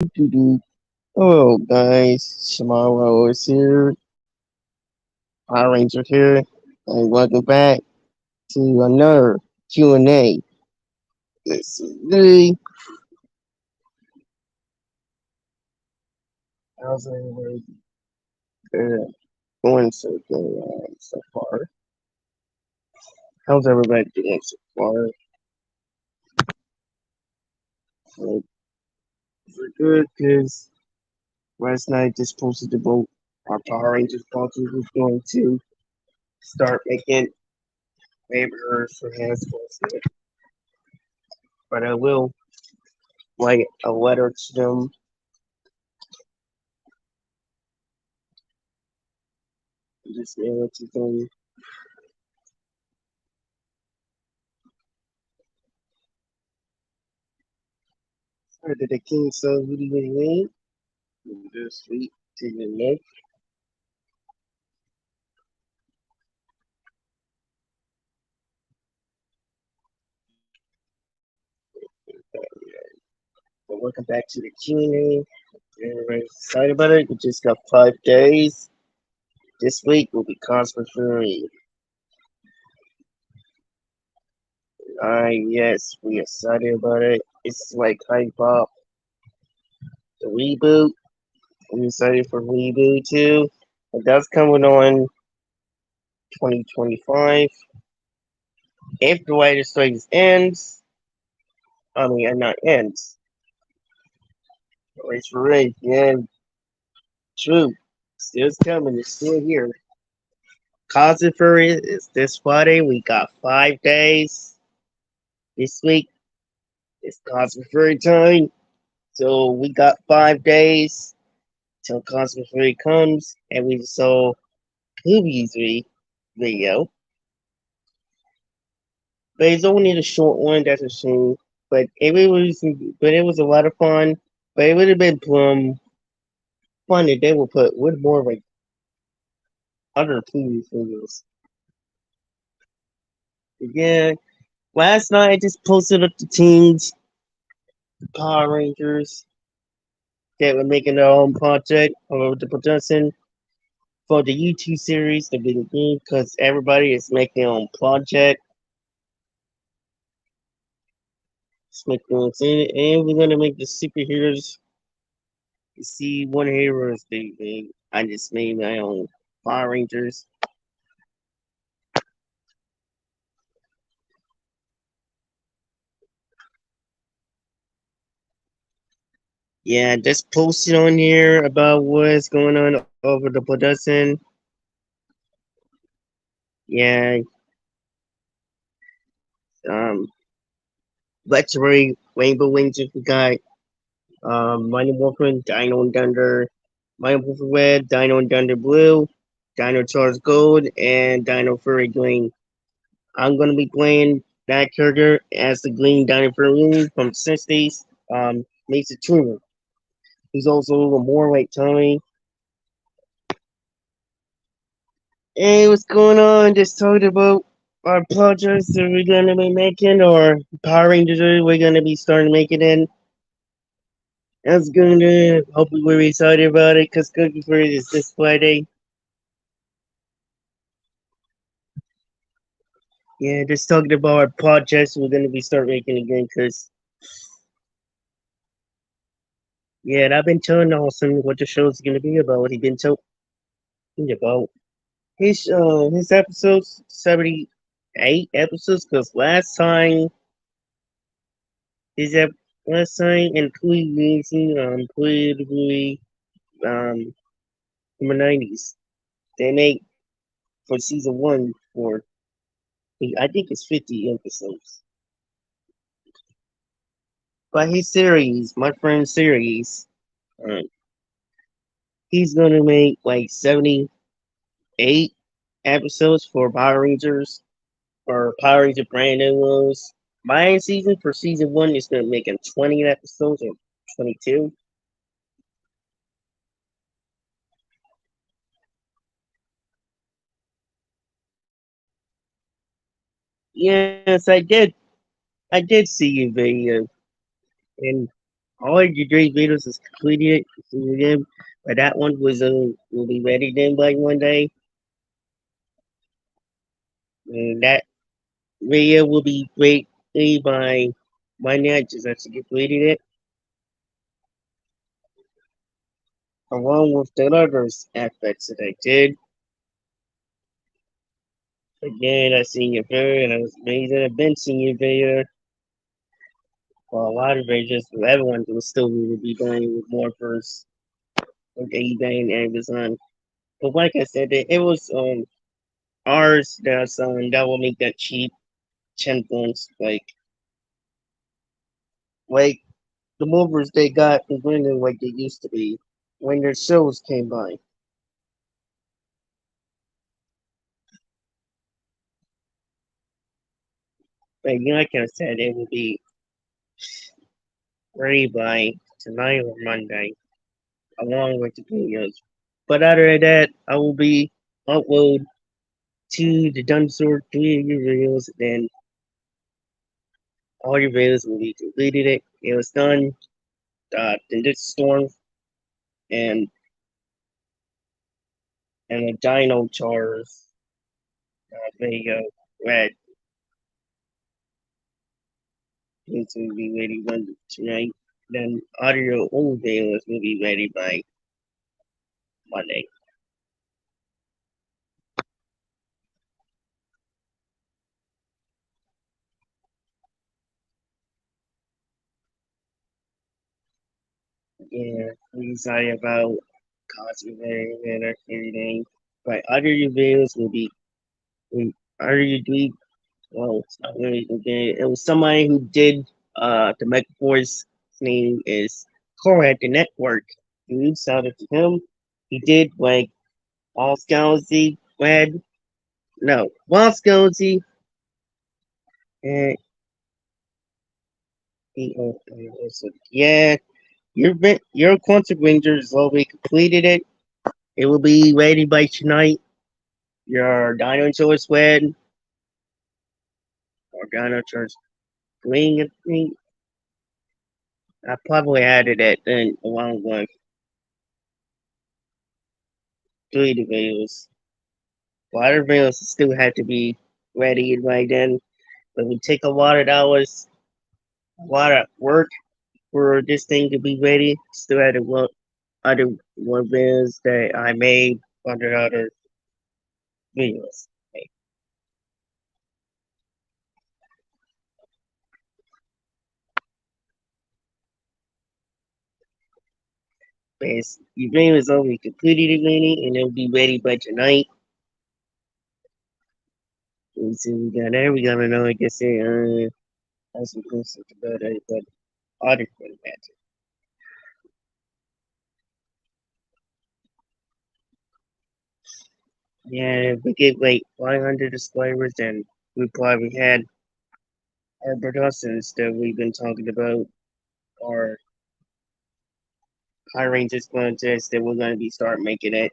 Doo-doo. Hello, guys. Shamaro is here. Power Ranger here, and welcome back to another Q&A. This is the how's everybody going so far? How's everybody doing so far? Like, we're good because last night just posted about our Power Rangers project was going to start making papers for hands, but I will write a letter to them. Just mail it to them. Or did the king so really really late? This week to your neck. But welcome back to the Q&A. Everybody's excited about it. We just got 5 days. This week will be Cosmos Fury. Yes, we excited about it. It's like hype up the reboot. I'm excited for reboot too. But that's coming on 2025. If the writer strikes ends, not ends. It's right, yeah, true. Still coming, it's still here. Cosmic Fury is this Friday. We got 5 days. This week it's Cosmic Fury time. So we got 5 days till Cosmic Fury comes, and we saw Scooby video. But it's only the short one, that's a shame. It was a lot of fun. But it would have been fun if they would put with more like other previous videos. Yeah, last night I just posted up the teams, the Power Rangers that were making their own project or the production for the YouTube series, the video game, because everybody is making their own project. And we're gonna make the superheroes. You see, one hero is big. I just made my own Power Rangers. Yeah, just posted on here about what's going on over the production. Yeah, um, Legendary Rainbow Ranger, we got Mighty Morphin, Dino and Thunder, Mighty Morphin Red, Dino and Thunder Blue, Dino Charge Gold, and Dino Fury Green. I'm gonna be playing that character as the Green Dino Fury from the 60s, Mason Truman. He's also a more like Tommy. Hey, what's going on? Just talking about our projects that we're gonna be making, or Power Rangers we're gonna be starting making in. That's gonna hopefully we're excited about it because Cookie for it is this Friday. Yeah, just talking about our projects we're gonna be start making again because yeah, and I've been telling Austin what the show's gonna be about. He's been talking about his episodes 78 episodes because his ep- last time in Cleveland um from the 90s they made for season one for I think it's 50 episodes. But his series, my friend's series, uh, he's gonna make like 78 episodes for Power Rangers or Power Ranger brand new ones. My season for season one is gonna make 20 episodes or 22. Yes, I did. I did see your video, and all of your three videos is completed again, but that one was will be ready then by one day. And that video will be ready by Monday. I just actually completed it along with the other aspects that I did. Again, I seen your video and I was amazing. I've been seeing your video for a lot of videos, but everyone will still will be going with more first with eBay and Amazon. But like I said, it was ours that's that will make that cheap 10 points. Like the movers they got was winning like they used to be when their shows came by. But like I said, it will be ready by tonight or Monday, along with the videos. But other than that, I will be upload to the Dunsort 3 videos, then all your videos will be completed. It was done. The this storm and the Dino Chars video red needs to be ready by tonight. Then audio old videos will be ready by Monday. Yeah, we decided about cosplay and everything. But audio videos will be audio do well, it's not really okay. It was somebody who did the Megaforce. His name is Cora at the network. Dude, shout out to him. He did like all Galaxy Red. No, Lost Galaxy and yeah, your Quantum Rangers already completed it. It will be ready by tonight. Your Dinosaur Squad or Dinosaur Green, I think. I probably added it in along with three of the videos. Water bills still had to be ready by then, but it would take a lot of hours, a lot of work for this thing to be ready. Still had to work other one videos that I made under other videos. But your video is already completed already, and it'll be ready by tonight. And so we got there. We gotta know, like I said, have some cool stuff about it, but other than that. Yeah, if we get like 500 disclaimers, then we probably had our productions that we've been talking about, our high ranges contest that we're going to be start making it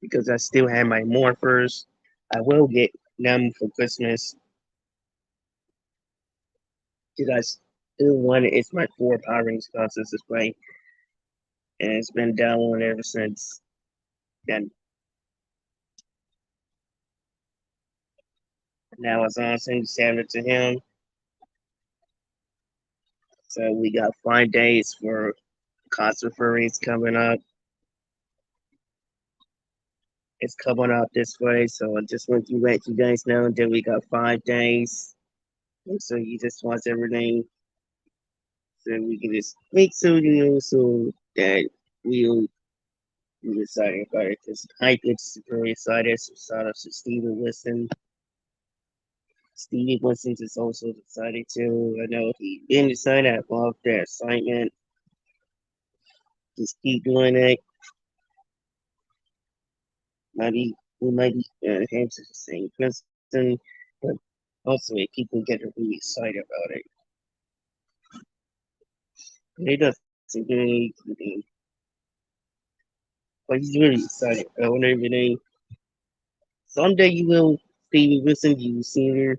because I still have my morphers. I will get them for Christmas because I still want it. It's my four Power Rangers contest display, and it's been down ever since then. Now it's on send it to him. So we got 5 days for concert furries coming up. It's coming up this way, so I just want to let you guys know that we got 5 days. And so you just watch everything so we can just make so you know so that we'll be excited about it. Because I get very excited. So shout out to Steven Wilson. Stevie Wilson is also excited too. I know he been excited. I love that excitement. Just keep doing it. Maybe we might be answer the same question, but also people get really excited about it. He doesn't do anything, but he's really excited about everything. Someday you will, Stevie Wilson, you senior.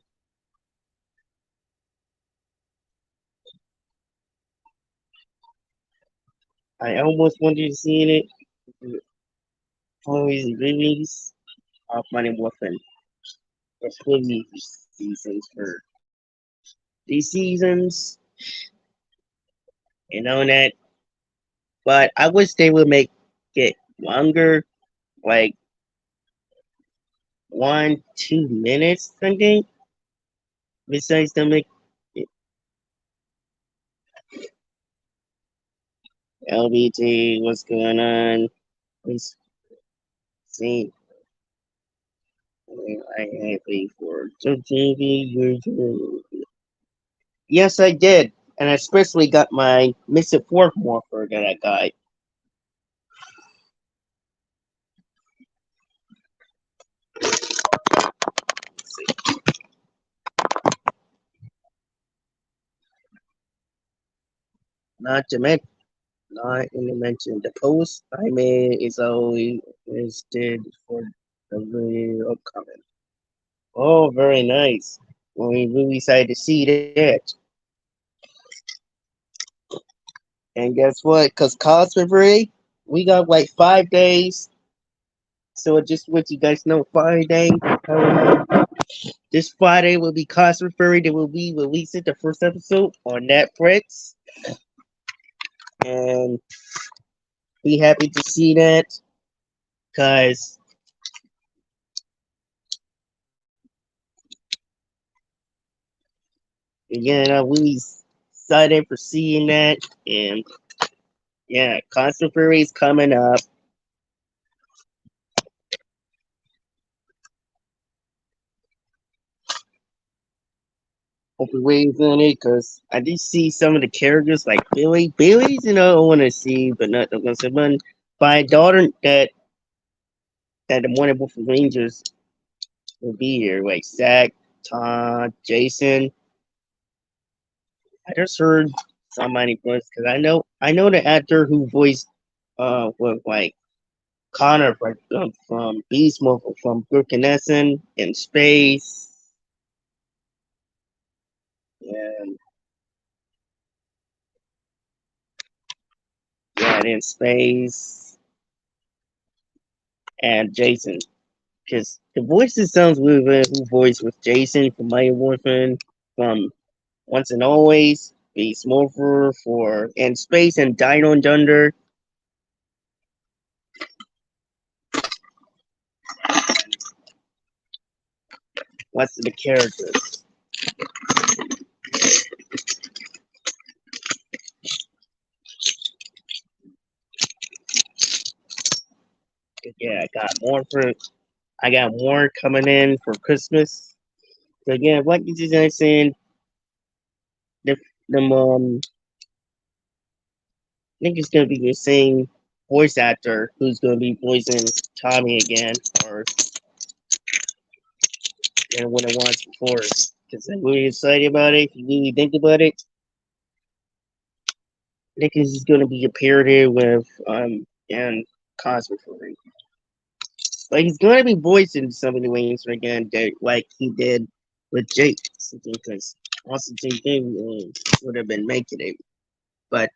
I almost wanted to see it for his release of Money Muffin. There's fully seasons for these seasons and all that. But I wish they would make it longer, like 1, 2 minutes, I think. Besides them make LBT, what's going on? Let's see. I paid for TV. Yes, I did. And I especially got my Mr. Fork morpher that I got. Not to mention, not to mention the post I made is always listed for the video upcoming. Oh, very nice. Well, we really excited to see that. And guess what? Because Cosplay, we got like 5 days. So just what you guys know, Friday. This Friday will be Cosplay. They will be releasing the first episode on Netflix. And be happy to see that. Because, again, I'm really excited for seeing that. And yeah, Cosplay is coming up. Ways in it because I did see some of the characters like Billy. Billy's, I want to see, but not the ones that my daughter that the Wonderful Rangers will be here, like Zach, Todd, Jason. I just heard somebody voice because I know the actor who voiced was like Connor from Beast Mode from Brooklyn Essen in space. And yeah, in space. And Jason. Because the voices sounds weird. Who voice with Jason from Mighty Morphin, from Once and Always, Beast Morpher for In Space and Dino and Thunder. What's the characters? Yeah, I got more coming in for Christmas. So again, like you just saying, the I think it's gonna be the same voice actor who's gonna be voicing Tommy again, or what it was before. Because I'm really excited about it. If you really think about it, I think this is gonna be a parody with and Cosmo for me. Like he's gonna be voicing some of the ways again, that, like he did with Jake, because also Jake would have been making it, but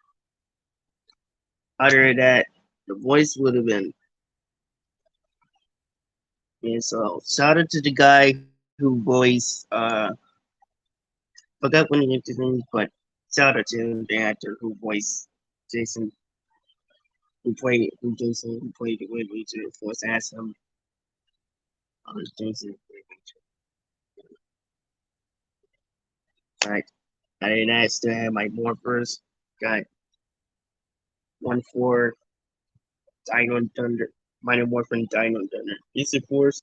other than that, the voice would have been. And so shout out to the guy who voiced forgot when he his name, but shout out to the actor who voiced Jason, who played the Wind Ranger, voice asked him Jason. Right. I didn't ask to have my morphers. Got one for Dino and Thunder, Minor Morphin Dino and Thunder. Basic Force,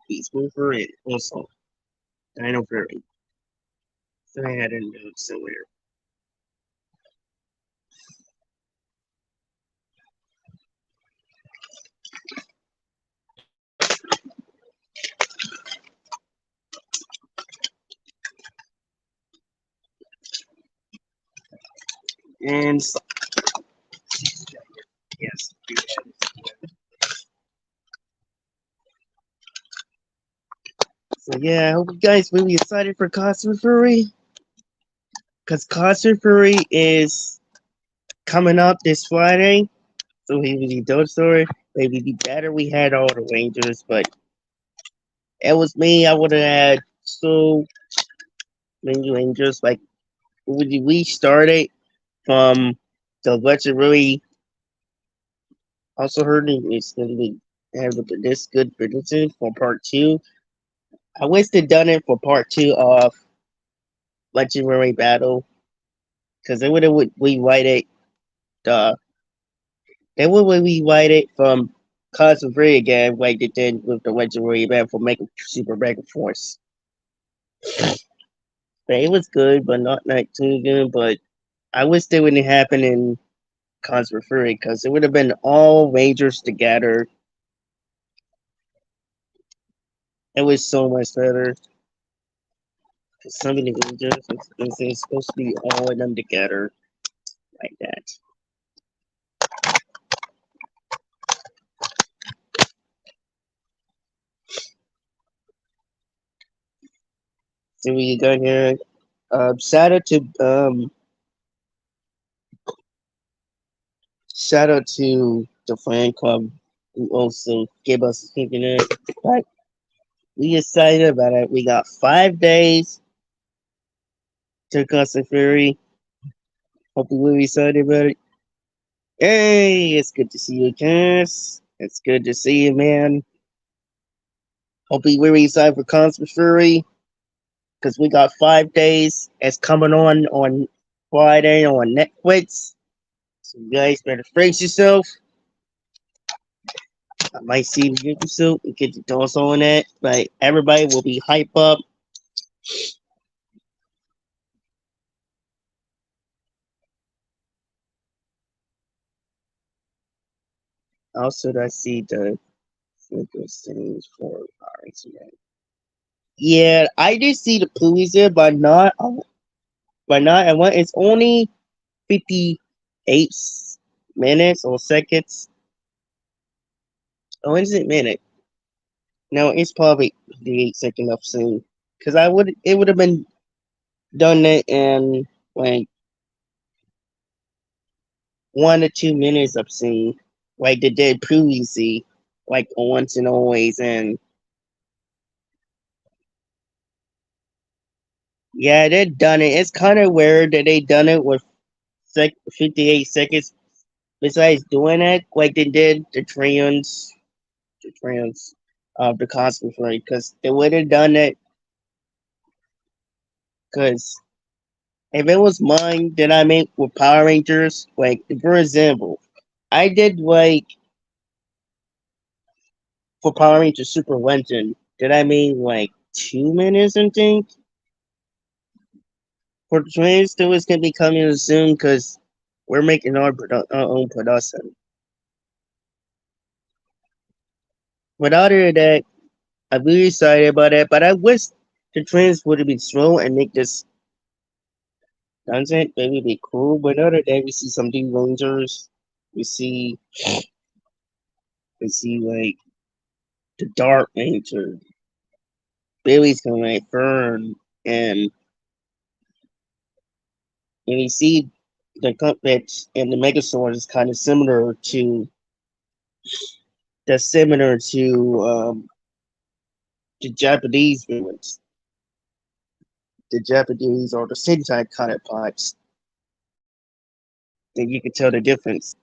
Beast Morpher, and also Dino Fury. So I had a note somewhere. And so, yes. So yeah, I hope you guys really excited for Costume Fury. Because Costume Fury is coming up this Friday. So he was the third story. Maybe be better. We had all the Rangers, but it was me. I would have had so many Rangers. Like we started from the legendary. Also heard it's going to be have this good prediction for part two. I wish they'd done it for part two of legendary battle because they would have rewrite the they would rewrite it from Cosmic Free again, like they did with the legendary battle for Mega Super Mega Force. But it was good, but not too good. But I wish they wouldn't happen in Cosmic Fury because it would have been all Rangers together. It was so much better. Because some of the Rangers, it's supposed to be all of them together like that. So we got here. Shout out to the fan club who also gave us a thinking it. But we excited about it. We got 5 days to Cosmic Fury. Hopefully we're excited about it. Hey, it's good to see you, Cass. It's good to see you, man. Hopefully we're excited for Cosmic Fury because we got 5 days. It's coming on Friday on Netflix. So you guys better brace yourself. I might see the episode and get your thoughts on that. But everybody will be hype up. Also, I see the things for RXM. Yeah, I did see the police there, but not. And what? It's only 58 minutes or seconds. Oh, is it minute? No, it's probably the 8 second episode. Because it would have been done it in like 1 to 2 minutes episode, like they did previously, like once and always. And yeah, they done it. It's kind of weird that they done it with 58 seconds. Besides doing it, like they did the trans of the Cosmic Ray, because they would have done it. Because if it was mine that I made with Power Rangers, like for example, I did like for Power Rangers Super Legend, did I make like 2 minutes and think? For the trains, that was gonna be coming soon because we're making our own production. But other than that, I'm really excited about that. But I wish the trains would be slow and make this content maybe be cool. But other than that, we see some new Rangers. We see we see like the Dark Ranger. Billy's coming at Fern and we see the Cumpets and the Megazord is kind of similar to the Japanese villains. The Japanese or the sentai counterparts. Then you can tell the difference.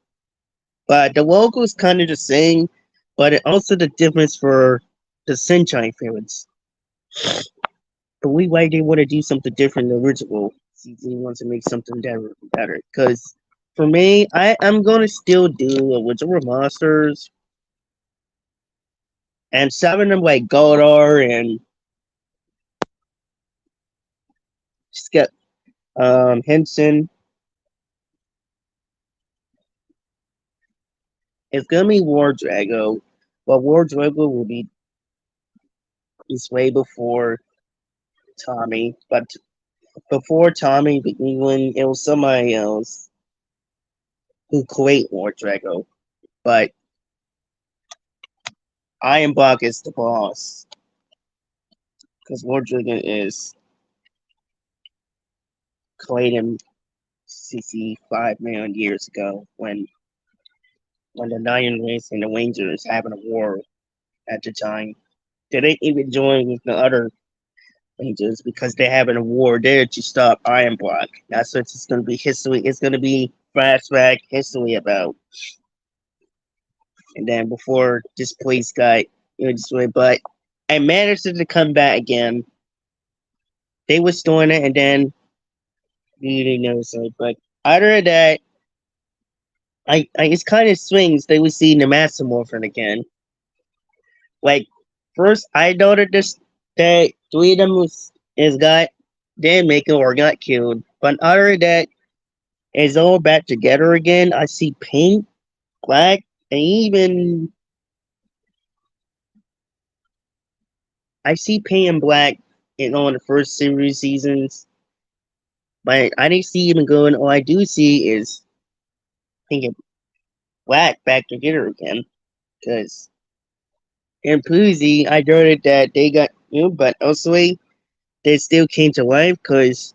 But the logo is kind of the same, but it also the difference for the sentai villains. But why they want to do something different than the original. CZ wants to make something better. Because for me, I'm gonna still do original monsters and some of them like Goldar and Skep Henson. It's gonna be War Drago, but War Drago will be is way before Tommy. But before Tommy the England, it was somebody else who created War Drago. But Iron Block is the boss because War Drago is creating 65 million years ago when the Nine Race and the Rangers having a war at the time. They didn't even join with the other Rangers because they're having a war there to stop Iron Block. That's what it's going to be history. It's going to be flashback history about. And then before this place got destroyed, but I managed to come back again. They were storing it, and then you didn't know so. But other than that, I it's kind of swings. They would see the Master Morphin again. Like first, I noted this that three of them is got didn't make it or got killed. But other than that, it's all back together again. I see pink, black, and even I see pink and black in all the first series seasons. But I didn't see even going. All I do see is pink and black back together again. Because in Poozy, I noted that they got but also they still came to life. Because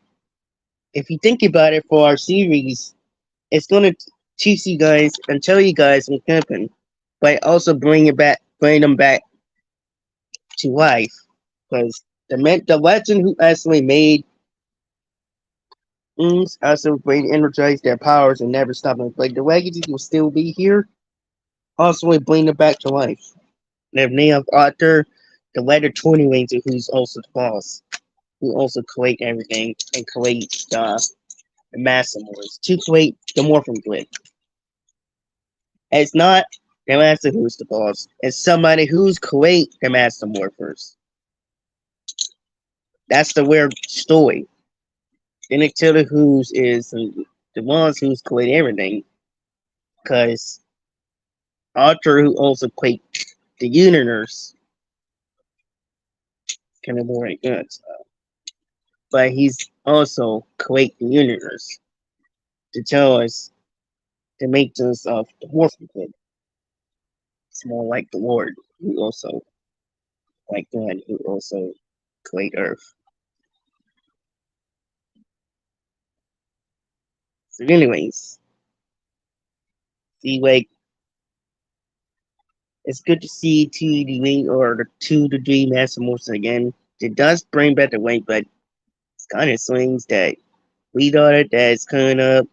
if you think about it, for our series, it's gonna teach you guys and tell you guys what happened, but also bring them back to life. Because the legend who actually made also great energize their powers and never stop them. Like the legacy will still be here. Also, we bring them back to life. Their name of author, the letter 20 Ranger, who's also the boss, who also collate everything and collate the Master Morphs to collate the Morphin Grid. It's not the Master who's the boss. It's somebody who's collate the Master Morphers. That's the weird story. Then it tell the who's is the ones who's collate everything. Because Arthur, who also played the universe, kind of more good. So. But he's also collate the universe to tell us the maintenance of the Morphin Grid. It's more like the Lord, who also like God, who also collate Earth. So, anyways, see, like, it's good to see two to three Master Morphs again. It does bring back the weight, but it's kind of swings that we thought it that's kind of.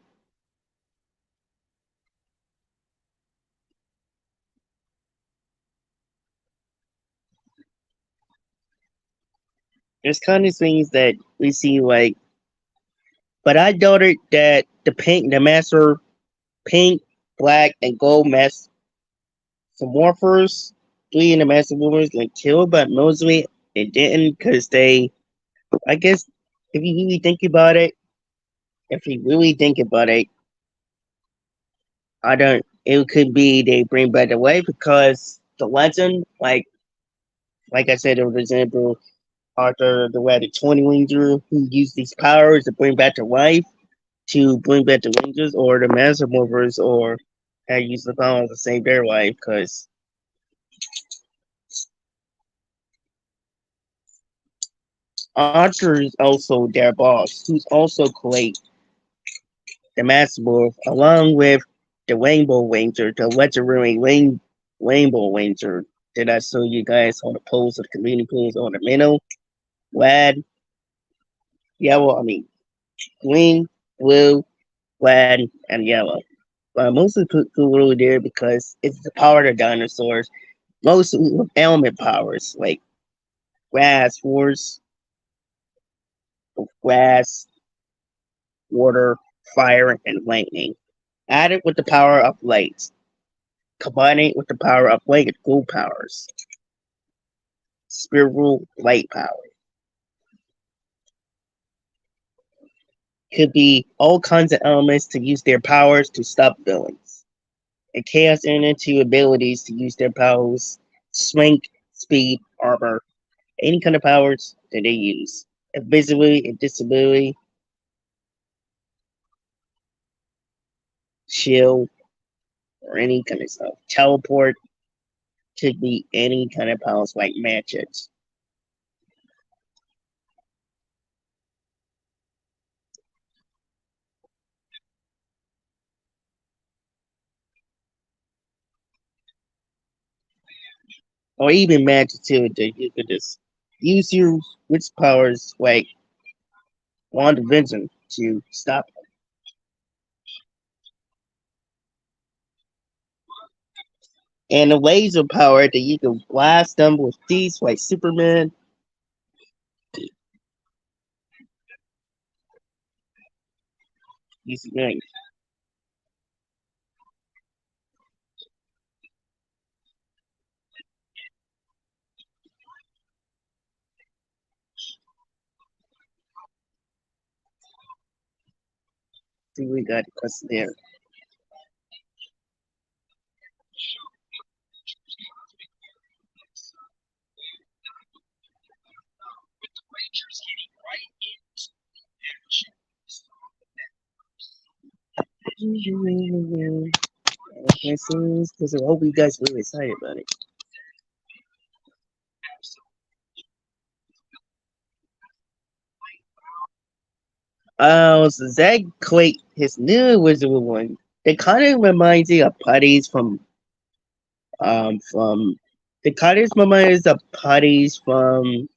There's kind of things that we see like, but I doubted that the Master Pink, Black, and Gold Master Morphers, three in the Master Morphers, like killed, but mostly it didn't because they. I guess if you really think about it, if you really think about it, I don't. It could be they bring back the way because the legend, like I said, for example, Arthur the Way the 20 Ranger who used these powers to bring back to life, to bring back the Rangers or the Master Movers, or had used the powers to save their life. Because Arthur is also their boss, who's also create the Master Wolf along with the Rainbow Ranger, the legendary Rainbow Ranger that I saw you guys on the post of the community page on the middle. Red, yellow, I mean green, blue, red, and yellow. But I mostly put blue there because it's the power of the dinosaurs. Mostly with element powers like grass, force, grass, water, fire, and lightning. Added with the power of light. Combining with the power of light cool powers. Spiritual light power. Could be all kinds of elements to use their powers to stop villains. And chaos energy abilities to use their powers, strength, speed, armor, any kind of powers that they use. Invisibility and disability, shield, or any kind of stuff. Teleport could be any kind of powers like magic. or even magic too, that you could just use your witch powers like wand of vision to stop them. And the laser power that you can blast them with these like Superman. These things. See, we got because there. Because I hope you guys really excited about it. So Zach Clay, his new Wizard one, it kind of reminds me of putties from the kind of reminds of putties from.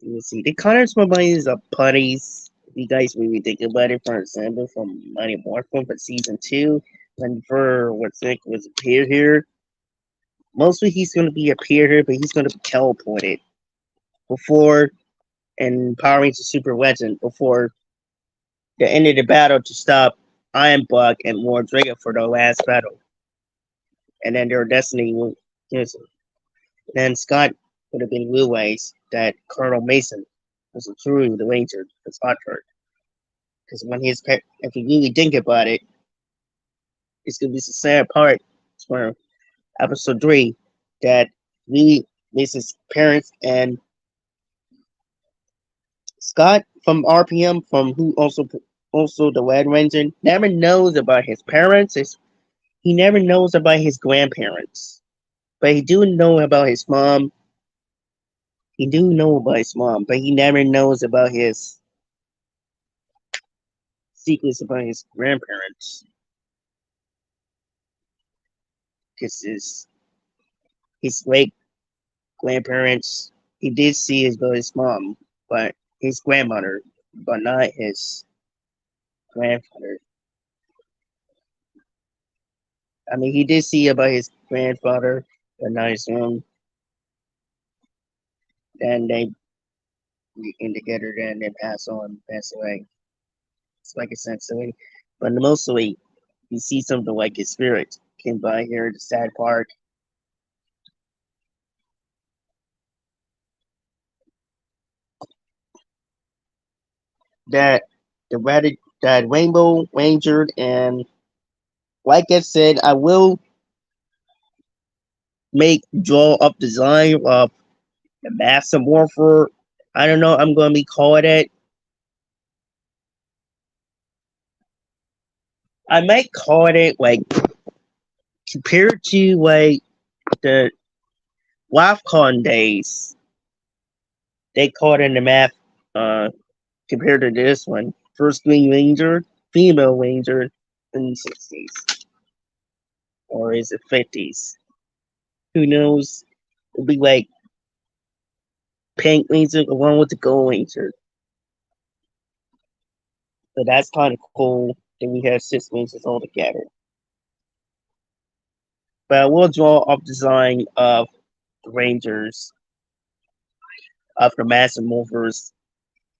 Let me see. The kind of reminds of putties. If you guys really think about it, for example, from Mighty Morphin for season two, when for what Zach was appear here. Mostly he's going to be appear here, but he's going to be teleported before and Power Rangers Super Legend before the end of the battle to stop Ironbuck and Lord Drago for their last battle. And then their destiny will cancel. Then Scott would have been realized that Colonel Mason was truly the Ranger for Scotford. Because when if you really think about it, it's going to be a sad part for episode 3 that we, Mason's parents, and Scott from RPM, from who also the Red Ranger, never knows about his parents. He never knows about his grandparents, but he do know about his mom. He do know about his mom, but he never knows about his secrets about his grandparents. Because his late grandparents, he did see about his mom, but his grandmother, but not his grandfather. I mean, he did see about his grandfather, but not his mom. Then they get together, then they pass away. It's like a sensory. But mostly, you see something like his spirit came by here, the sad part. That that Rainbow Ranger, and like I said, I will draw up design of the Master Morpher. I don't know. I'm gonna be calling it. I might call it like compared to like the WAFCON days. They called in the math compared to this one. First Green Ranger, female Ranger in the 60s. Or is it 50s? Who knows? It'll be like Pink Ranger along with the Gold Ranger. So that's kind of cool that we have 6 Rangers all together. But I will draw up design of the Rangers, of the Master Movers,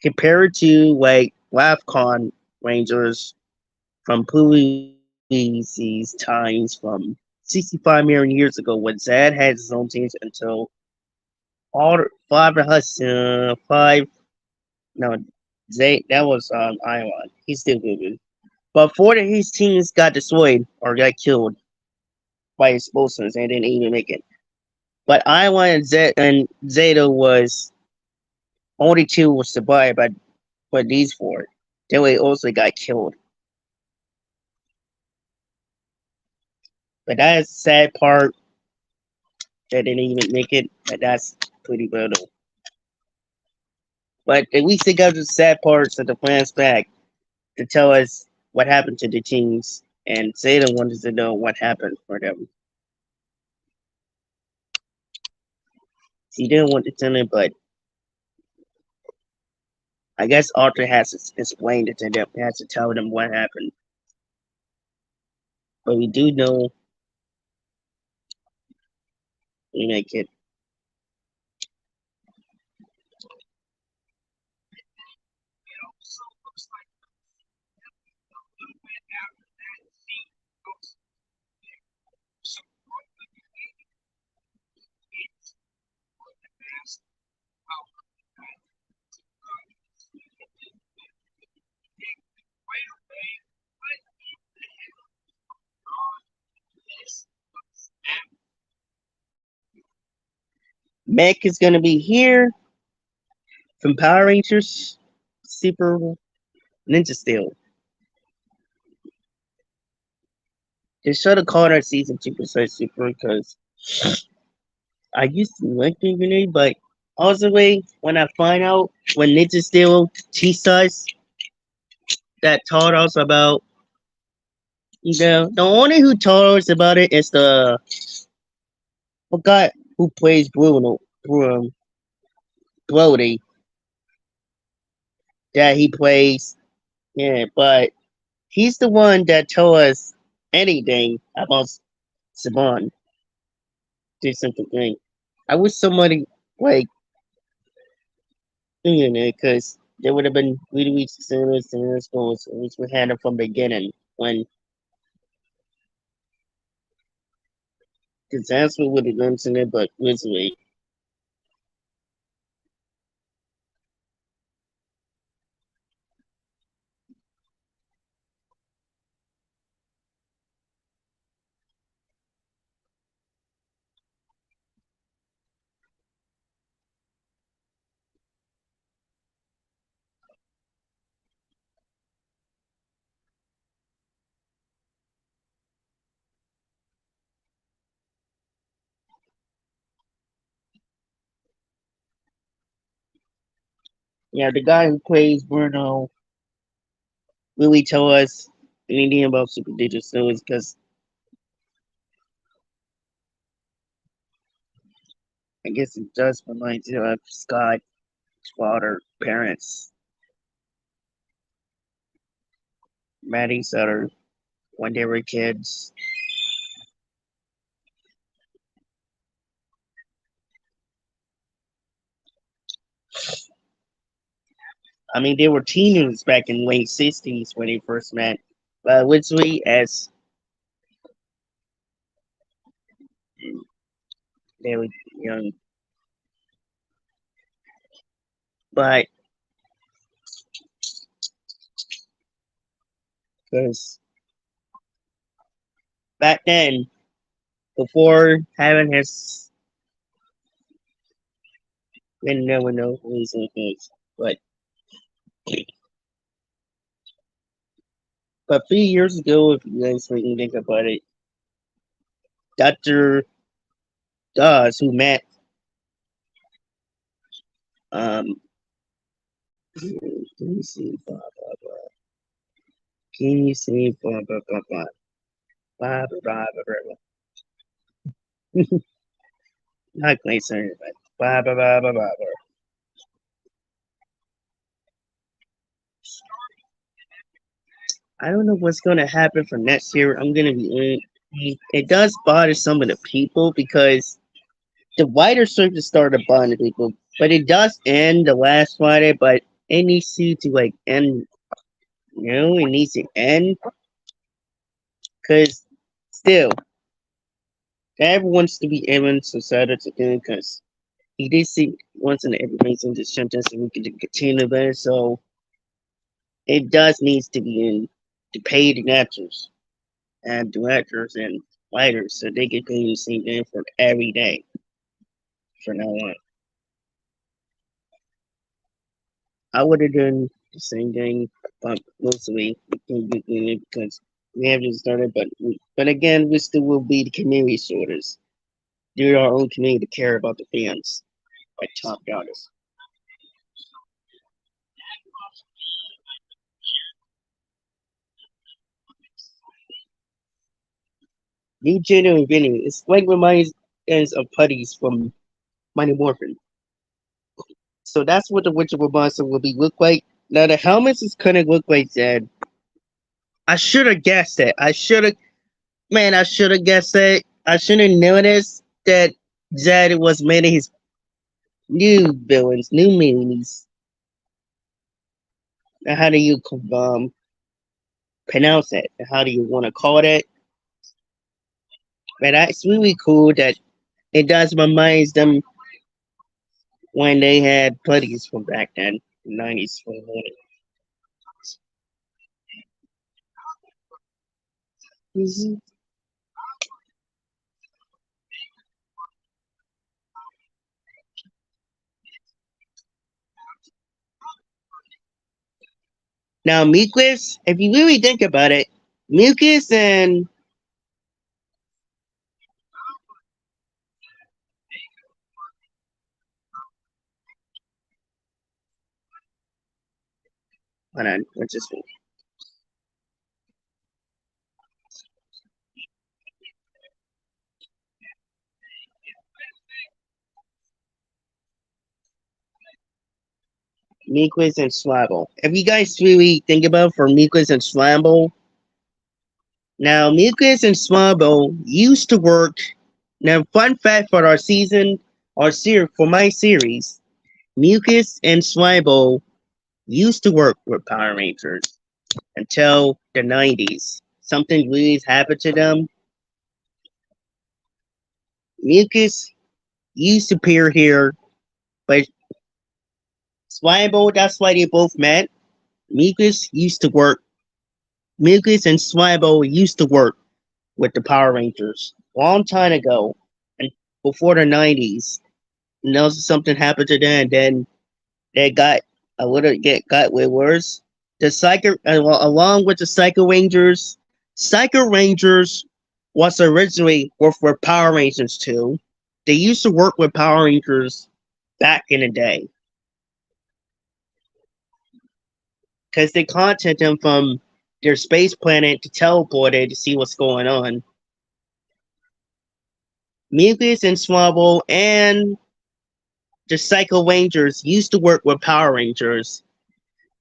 compared to like WAFCON Rangers from Pugliese times from 65 million years ago when Zad had his own teams until all five of us, five, no, Zay, that was Iwan. He's still good. But four of his teams got destroyed or got killed by explosions and didn't even make it. But Iwan and Zeta was only two were survived, but these four, they also got killed. But that is the sad part. They didn't even make it, but that's pretty brutal. But at least they got the sad parts of the flashback to tell us what happened to the teams, and Zeta wanted to know what happened for them. He didn't want to tell him, but I guess Arthur has to explain it to them. He has to tell them what happened. But we do know we make it. Mech is gonna be here from Power Rangers Super Ninja Steel. They should have called our season 2% Super because I used to like the grenade, but also when I find out when Ninja Steel teased us that told us about the only who told us about it is the forgot who plays Brody that he plays. Yeah, but he's the one that told us anything about Saban. Do something thing. I wish somebody like because there would have been really serious and schools which we had it from the beginning when disaster would have mentioned it, but visually. Yeah, the guy who plays Bruno really told us anything about Super Digital Snows because I guess it does remind you of Scott's father, parents, Maddie Sutter, when they were kids. I mean, they were teenagers back in late 60s when they first met. But literally, as they were young. But because back then, before having his, we never know who he's in case. But 3 years ago, if you guys really think about it, Dr. Dawes, who met, can you see, blah, blah, blah. Can you see, blah, blah, blah, blah, blah, blah, blah, blah, blah. Not quite sorry, but blah, blah, blah, blah, blah, blah. I don't know what's going to happen for next year. I'm going to be it does bother some of the people because the wider circuit started bothering people, but it does end the last Friday, but it needs to like end, it needs to end because still, everyone wants to be Evan Society again because he did see once in every reason to sentence and we can continue there, so it does needs to be in to pay the actors and directors and writers so they get paid the same thing for every day from now on. I would have done the same thing, but mostly because we haven't started. But again, we still will be the community sorters. Do our own community to care about the fans, like top dollars. New genuine video. It's like reminds us of putties from Mighty Morphin. So that's what the Witcher monster will be look like. Now the helmets is gonna look like that. I should have guessed it. I should have guessed it. I should have noticed that Zed was made of his new villains, new minis. Now, how do you pronounce it? How do you want to call it? But that's really cool that it does remind them when they had buddies from back then, 90s. Mhm. Now, Mucus, if you really think about it, Mucus and hold on, what's this one? Mucus and Swabble. If you guys really think about for Mucus and Swabble, now Mucus and Swabble used to work. Now, fun fact for our season, for my series, Mucus and Swabble used to work with Power Rangers until the 90s. Something weird happened to them. Mucus used to appear here, but Swabble, that's why they both met. Mucus used to work. Mucus and Swabble used to work with the Power Rangers long time ago, and before the 90s. And then something happened to them, and then they got a little got way worse. The along with the Psycho Rangers was originally worked for Power Rangers too. They used to work with Power Rangers back in the day because they contact them from their space planet to teleport it to see what's going on. Mucus and Swabble and the Psycho Rangers used to work with Power Rangers.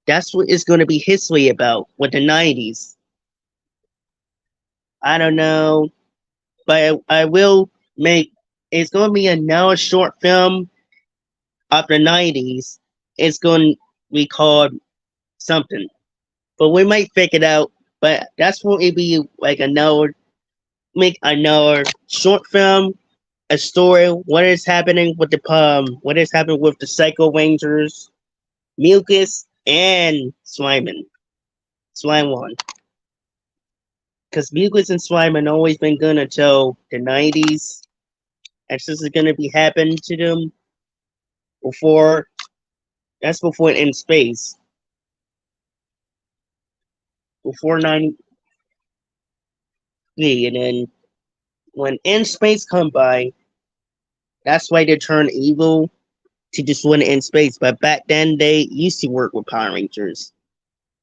That's what it's going to be history about with the 90s. I don't know, but I will make. It's going to be another short film of the 90s. It's going to be called something, but we might figure it out. But that's what it be like another make another short film, a story. What is happening with What is happening with the Psycho Rangers, Mucus, and Slimon. Because Mucus and Slimon always been good until the 90s. And this is gonna be happening to them before that's before in space. Before 93. And then when in space come by, that's why they turn evil to just win in space. But back then they used to work with Power Rangers.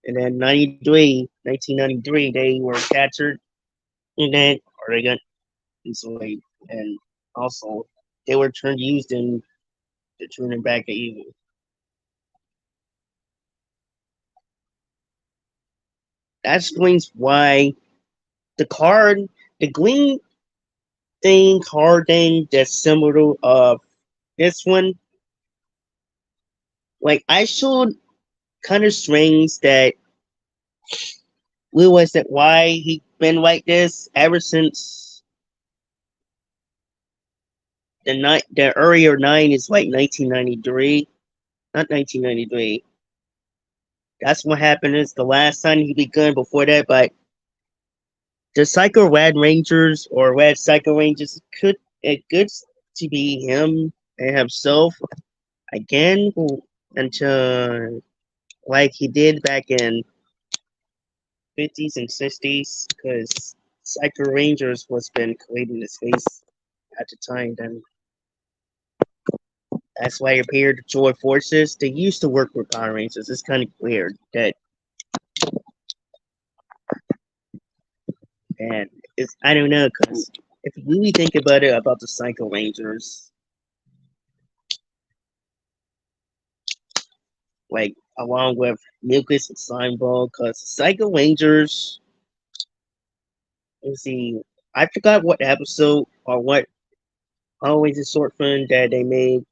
And then 1993, they were captured and then or they got enslaved. And also they were turned used in to turn them back to evil. That explains why the card the green card thing that's similar to this one. Like I showed kind of strange that Will was that why he been like this ever since the earlier nine is like 1993, not 1993. That's what happened is the last time he begun before that, but the Psycho Red Rangers or Red Psycho Rangers could it good to be him and himself again until like he did back in 50s and 60s because Psycho Rangers was been creating the space at the time. Then that's why it appeared the Joy Forces. They used to work with Power Rangers. It's kind of weird that and it's I don't know because if you really think about it about the Psycho Rangers, like along with Mucus and Slimeball, because Psycho Rangers. Let's see, I forgot what episode or what always a short film that they made.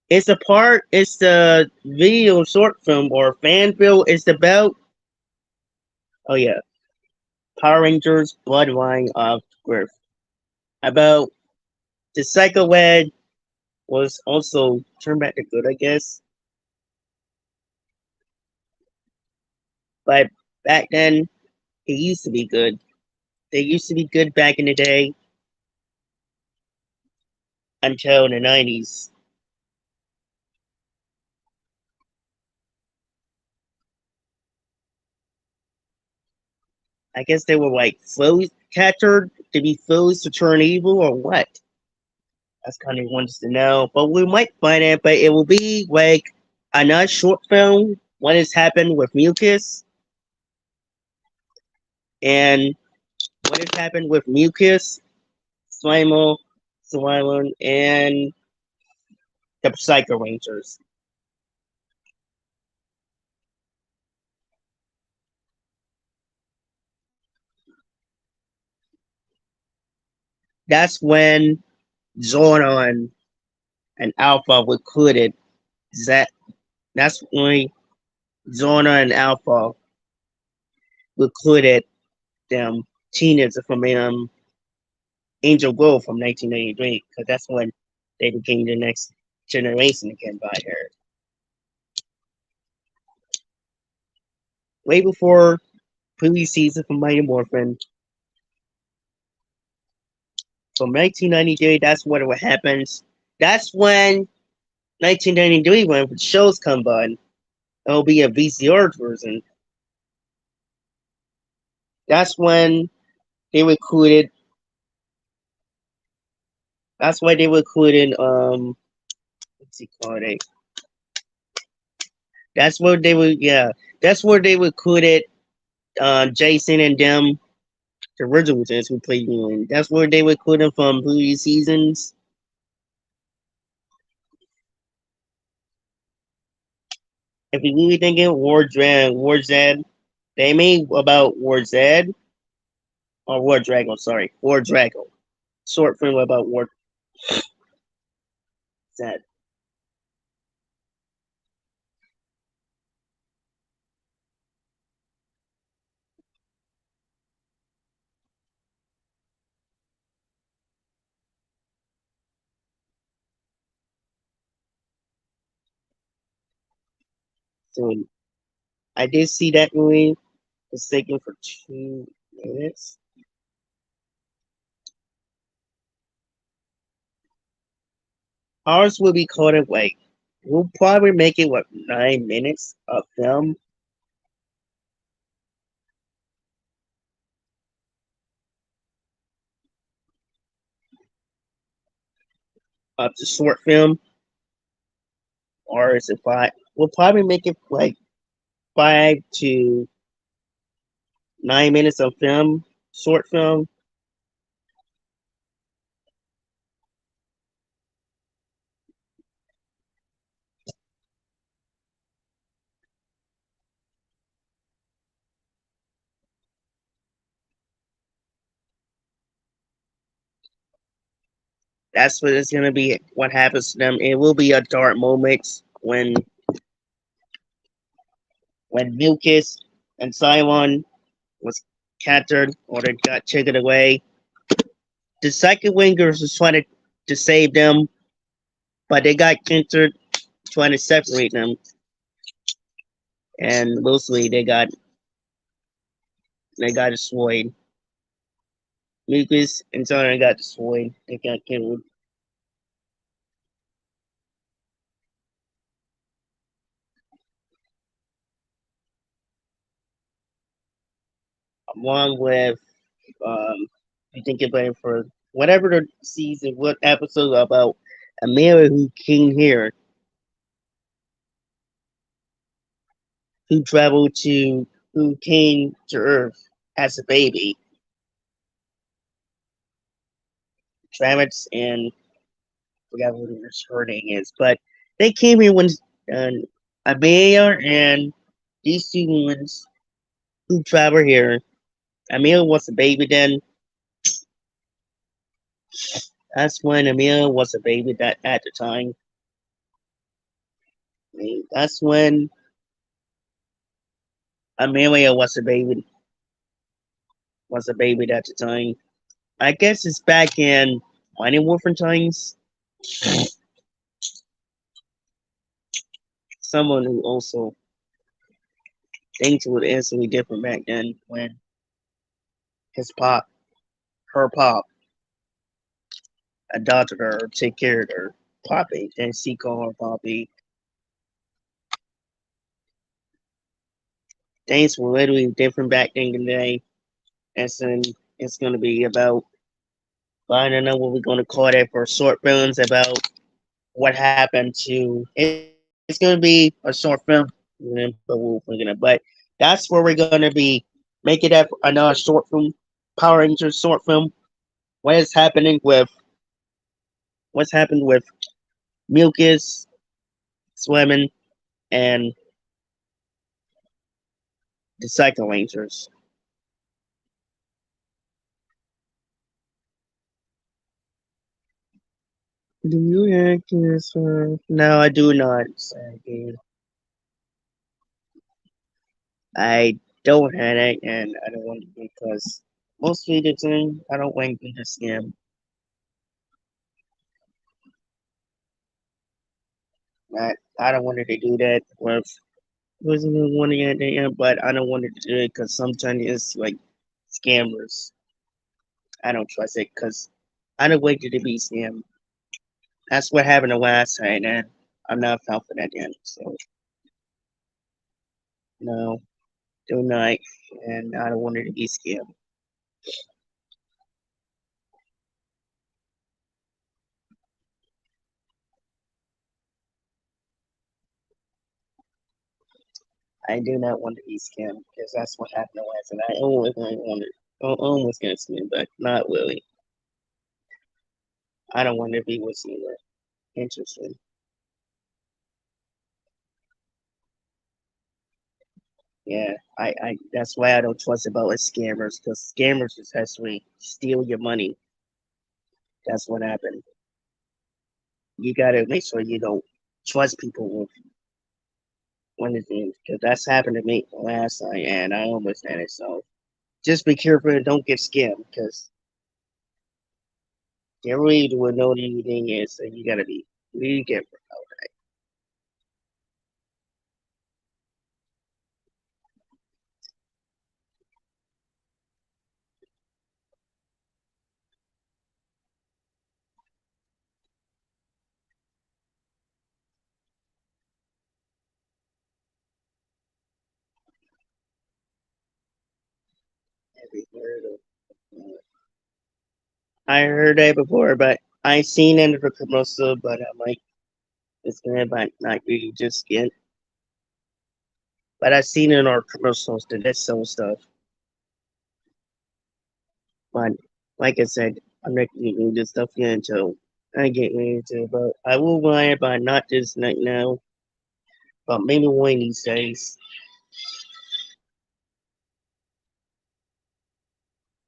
It's a part. It's the video short film or fan film. It's about. Oh yeah, Power Rangers Bloodline of Griff. About the Psycho Ed was also turned back to good, I guess. But back then, it used to be good. They used to be good back in the day until the 90s. I guess they were like flows captured to be flows to turn evil or what? That's kind of wants to know. But we might find it, but it will be like another short film. What has happened with Mucus and what has happened with Mucus, Slimal, Slimon, and the Psycho Rangers. That's when Zordon and Alpha were included. That that's when Zordon and Alpha recruited them teenagers from Angel Grove from 1993, because that's when they became the next generation again by her. Way before previous season from Mighty Morphin, from 1993, that's what happens. That's when 1993, when the shows come on, it'll be a VCR version. That's when they recruited. That's why they recruited. What's he called? That's where they were. Yeah, that's where they recruited Jason and them, the original ones who played me. That's where they recruited from previous seasons. If you really thinking War Z, they made about War Z or War Dragon. Sorry, War Dragon. Short film about War Z. So I did see that movie. It's taken for 2 minutes. Ours will be called it like we'll probably make it what 9 minutes of film of the short film, or is it five? We'll probably make it like 5 to 9 minutes of film, short film. That's what it's gonna be. What happens to them? It will be a dark moment when Milkis and Cylon was captured or they got taken away. The Psychic Wingers was trying to save them, but they got captured, trying to separate them, and mostly they got destroyed. Lucas and Cylon got destroyed. They got killed. Along with you think about it for whatever the season, what episode about Amira who came here, who traveled to, who came to Earth as a baby, Travis and I forgot what her name is, but They came here when uh, a mayor and these two ones who travel here. Emil was a baby then. That's when Emil was a baby that at the time. That's when Amelia was a baby at the time. I guess it's back in Mighty Morphin times. Someone who also things were instantly different back then when his pop, her pop, adopted her, or take care of her, Poppy. Then she called her Poppy. Things were literally different back then today. And then it's gonna be about I don't know what we're gonna call that for short films about what happened to. It's gonna be a short film, but that's where we're gonna be making that another short film, Power Rangers short film. What is happening with what's happened with Mucus, Swimming, and the Psycho Rangers. Do you have cancer? No, I do not. Sorry, I don't have it, and I don't want to because mostly the time I don't want to be the scam. I don't want to do that with wasn't wanting it there, but I don't want to do it because sometimes it's like scammers. I don't trust it because I don't want you to be scammed. That's what happened the last time, and I'm not fell for that again. So no, do not, and I don't want it to be scammed. I do not want to be scammed because that's what happened the last time. I almost got scammed, but not really. I don't want to be with you. Interesting. Yeah, I that's why I don't trust about with scammers because scammers just actually steal your money. That's what happened. You gotta make sure you don't trust people with one of things because that's happened to me last time and I almost had it. So just be careful and don't get scammed because they really will know what anything is. So you gotta be really careful. Every word I heard that before, but I seen it in the commercial. But I'm like, it's gonna might not really just get. But I seen it in our commercials that that's some stuff. But like I said, I'm not getting this stuff yet until I get into it. But I will buy it, but not this night now. But maybe one of these days.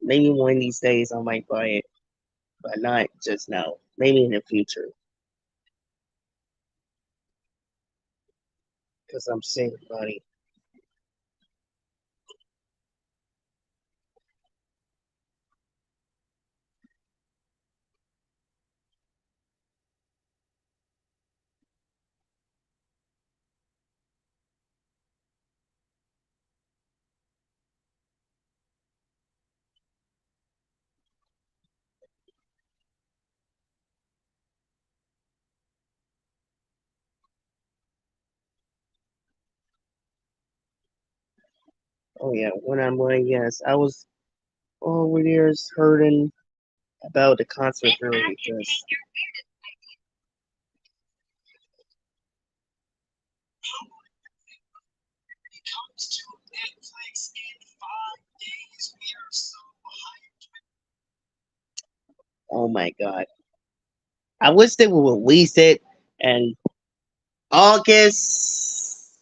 Maybe one of these days I might buy it, but not just now. Maybe in the future, because I'm saving money. Oh yeah, when I'm like, yes, I was over there hurting about the concert early because oh my god, I wish they would release it and August.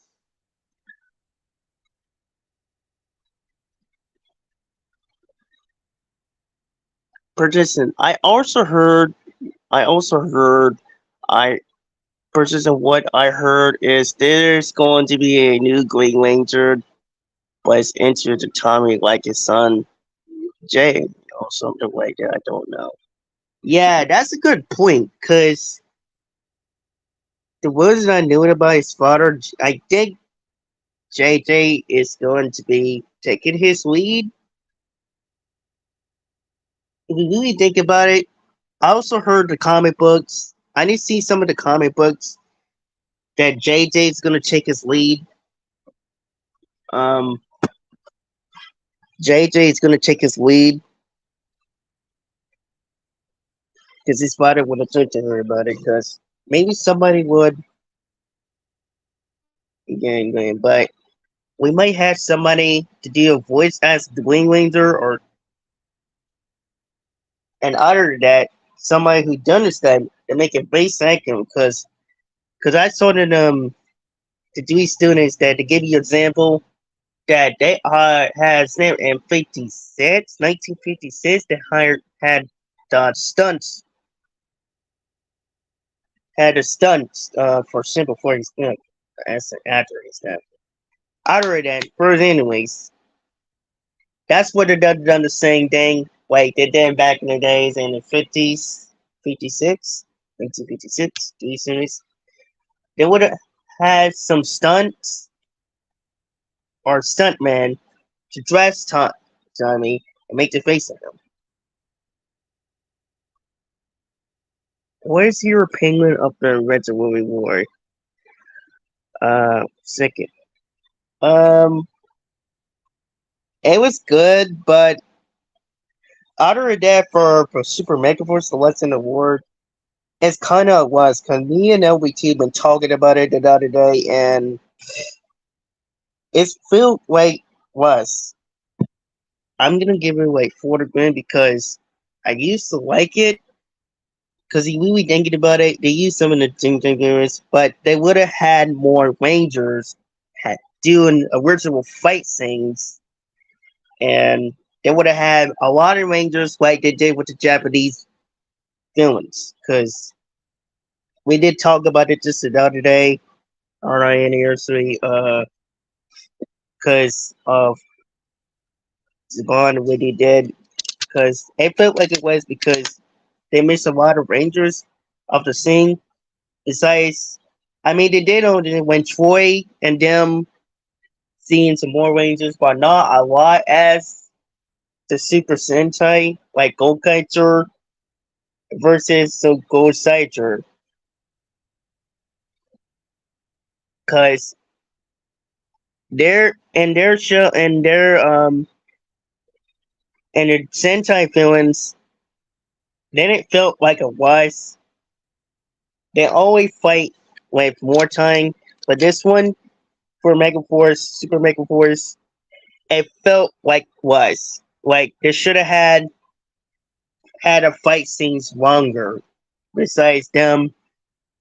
Persistent. I also heard. I persistent. What I heard is there's going to be a new Green Ranger, but it's into the Tommy like his son Jay or something like that. I don't know. Yeah, that's a good point. Cause the words I knew about his father, I think JJ is going to be taking his lead. If you really think about it, I also heard the comic books. I need to see some of the comic books that JJ is going to take his lead. Um, JJ is going to take his lead because his father would have talked to her about it. Because maybe somebody would again, but we might have somebody to do a voice as the Wing Ranger, or and other than that, somebody who done this time to make it base acting. Because I saw that the three students that to give you example that they has there in 1956 they hired had the stunts had the stunts for simple for his as an actor and stuff. Other than first anyways, that's what they done the same thing like they did back in the days in the 50s, 56, 1956, these series. They would have had some stunts or stuntman to dress Tommy and make the face of him. Where's your opinion of the Red Movie War? Second. Um, it was good, but other than that, for Super Mega Force, the What's in the War, it's kind of was because me and LBT been talking about it the other day, and it's felt like was. I'm gonna give it like 40 grand because I used to like it because we were thinking about it. They used some of the things, but they would have had more Rangers had doing original fight scenes, and they would have had a lot of Rangers like they did with the Japanese villains. Because we did talk about it just the other day on our anniversary, because of the bond what they did. Because it felt like it was because they missed a lot of Rangers of the scene. Besides, I mean, they did only when Troy and them seeing some more Rangers, but not a lot as the Super Sentai, like Gokaiger versus so Gosaiger. Cause their show and their Sentai villains, then it felt like it was. They always fight with more time, but this one for Mega Force, Super Mega Force, it felt like was. Like they should have had a fight scenes longer. Besides them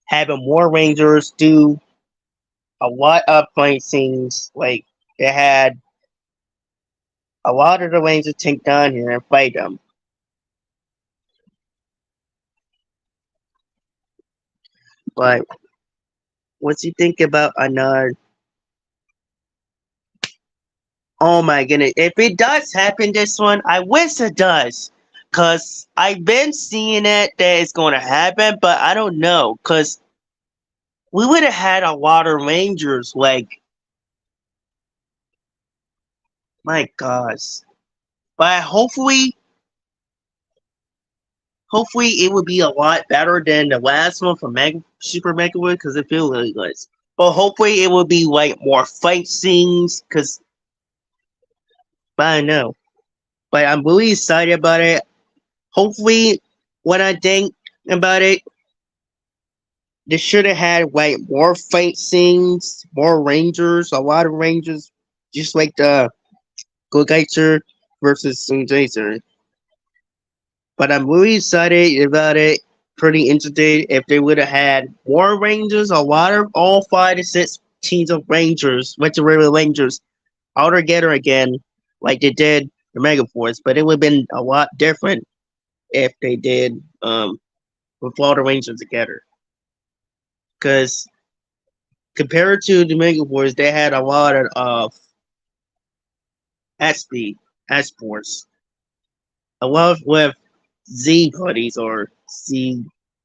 having more Rangers do a lot of fight scenes, like they had a lot of the Rangers take down here and fight them. But what you think about another? Oh my goodness! If it does happen, this one, I wish it does, cause I've been seeing it that it's going to happen, but I don't know, cause we would have had a lot of Rangers. Like my gosh! But hopefully it would be a lot better than the last one from Super Megawood because it feels really good. But hopefully it will be like more fight scenes because I don't know. But I'm really excited about it. Hopefully, when I think about it, they should have had like more fight scenes, more Rangers, a lot of Rangers, just like the Gogaiser versus Sunjaser. But I'm really excited about it. pretty interested if they would have had more Rangers or water, all 5 to 6 teams of Rangers, Veteran Rangers, all together again, like they did the Mega Force. But it would have been a lot different if they did with all the Rangers together. Because compared to the Mega Force, they had a lot of SP, S Force, a lot with Z buddies or Z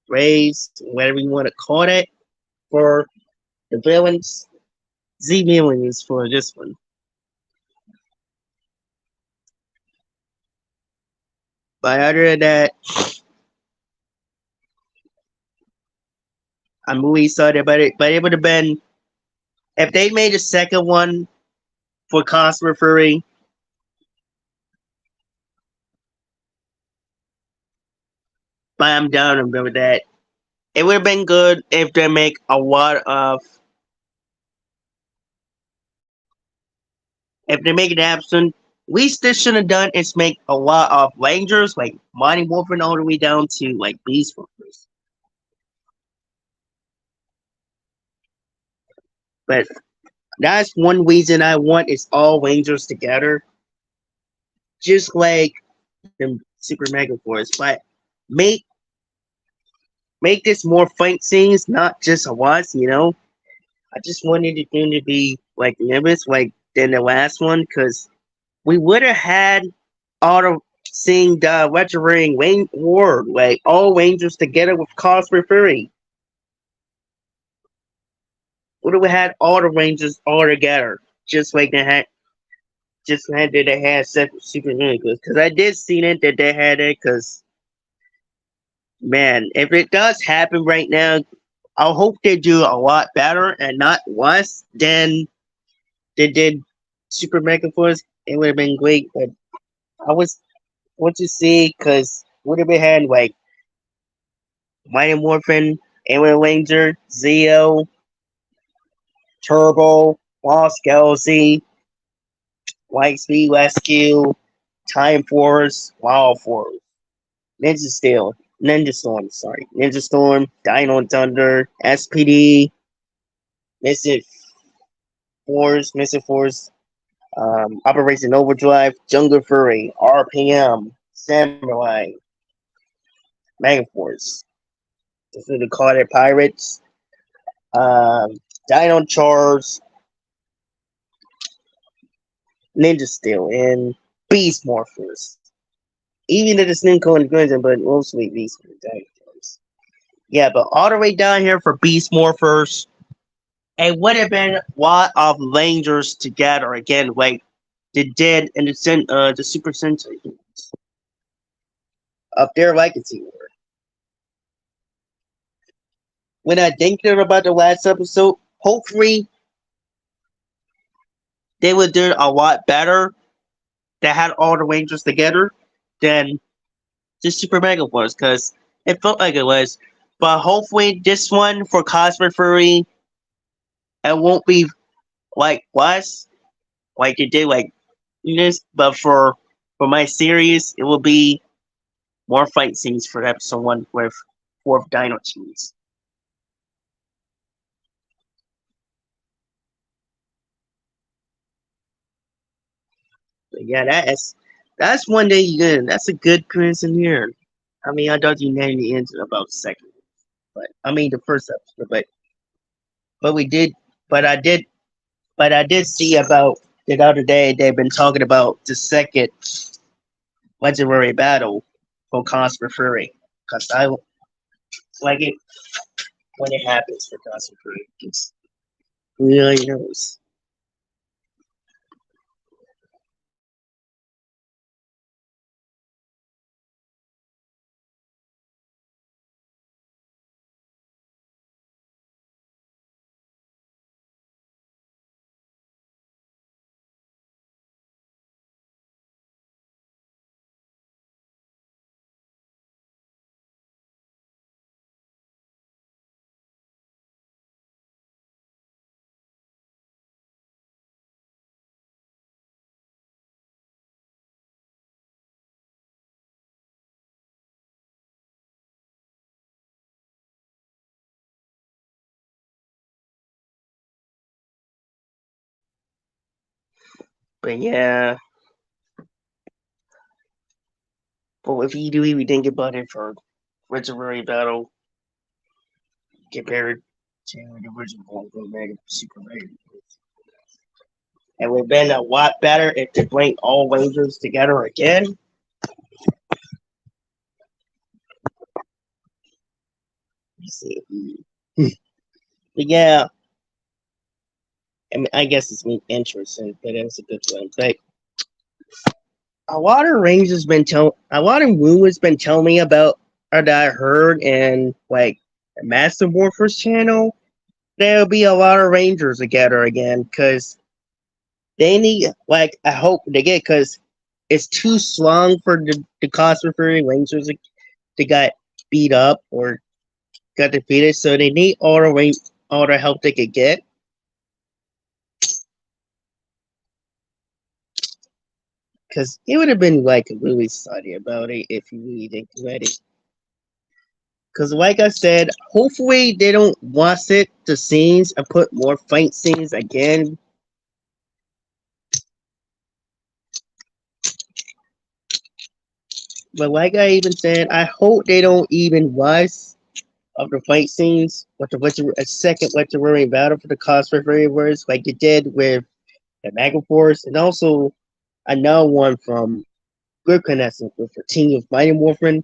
Rays, whatever you want to call it, for the villains. Z villains for this one. But other than that, I'm really excited about it. But it would have been if they made a second one for Cosmo Fury. But I'm down with that. It would have been good if they make a lot of. If they make it happen, least they should have done is make a lot of Rangers, like Mighty Morphin all the way down to like Beast Morphers. But that's one reason I want is all Rangers together, just like the Super Mega Force. But make make this more fight scenes, not just a once. I just wanted it to be like Nimbus, like than the last one, because we would have had all the seeing the Retro Ring Wayne War, like all Rangers together with Cosplay Fury. Would have had all the Rangers all together, just like they had, just had that they had separate Super Rangers. Because I did see it that they had it. Because man, if it does happen right now, I hope they do a lot better and not worse than they did Super Mega Force. It would have been great, but I was want to see because would have been had like Mighty Morphin, Alien Ranger, Zeo, Turbo, Lost Galaxy, Light Speed Rescue, Time Force, Wild Force, Ninja Steel, Ninja Storm, sorry, Ninja Storm, Dino Thunder, SPD, Mystic Force, Operation Overdrive, Jungle Fury, RPM, Samurai, Megaforce, this is the Carter Pirates, um, Dino Charge, Ninja Steel, and Beast Morphers. Even if it's Ninko and Gungeon, but mostly Beast Morphers. Yeah, but all the way down here for Beast Morphers, it would have been a lot of Rangers together again, like they did in the Super Sentai of their legacy war. When I think about the last episode, hopefully they would do a lot better. They had all the Rangers together than the Super Mega Wars, because it felt like it was. But hopefully this one for Cosmic Fury, it won't be like less, like it did like this, but for my series, it will be more fight scenes for episode 1 with 4 Dino teams. But yeah, that's one day good. That's a good crimson here. I mean, I thought you named the answer about the second, but I mean the first episode, but we did, but I did see about the other day they've been talking about the second legendary battle for Cosmic Fury, because I like it when it happens for Cosmic Fury. It's really knows. But yeah, but if you do even think about it for Reservoir Battle compared to the original Mega Super Raid, it would have been a lot better if they bring all Rangers together again. Let's see. But yeah, I mean, I guess it's interesting, but it's a good one. But a lot of Rangers been a lot of rumors been telling me about, or that I heard, and like the Master Morphers channel, there'll be a lot of Rangers together again because they need, like, I hope they get, because it's too strong for the Cosmic Fury Rangers to got beat up or got defeated, so they need all the help they could get. Because it would have been like really study about it if you really think about it. Because, like I said, hopefully they don't wash it the scenes and put more fight scenes again. But like I even said, I hope they don't even wash of the fight scenes with a second legendary battle for the Cosmic Warriors, like it did with the Mega Force, and also another one from Good Connection with the team of Mighty Morphin,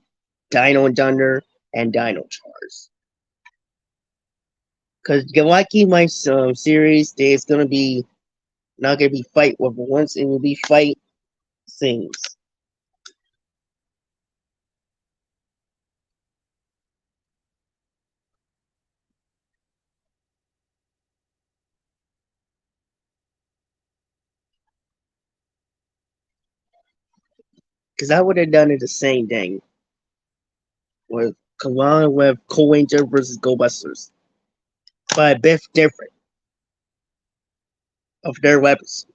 Dino and Thunder, and Dino Charge. Because Galaki, my series, there's gonna be not gonna be fight with once, it will be fight scenes. Because I would have done it the same thing with Kalana with Cold Ranger versus Go Busters, but a bit different of their weapons.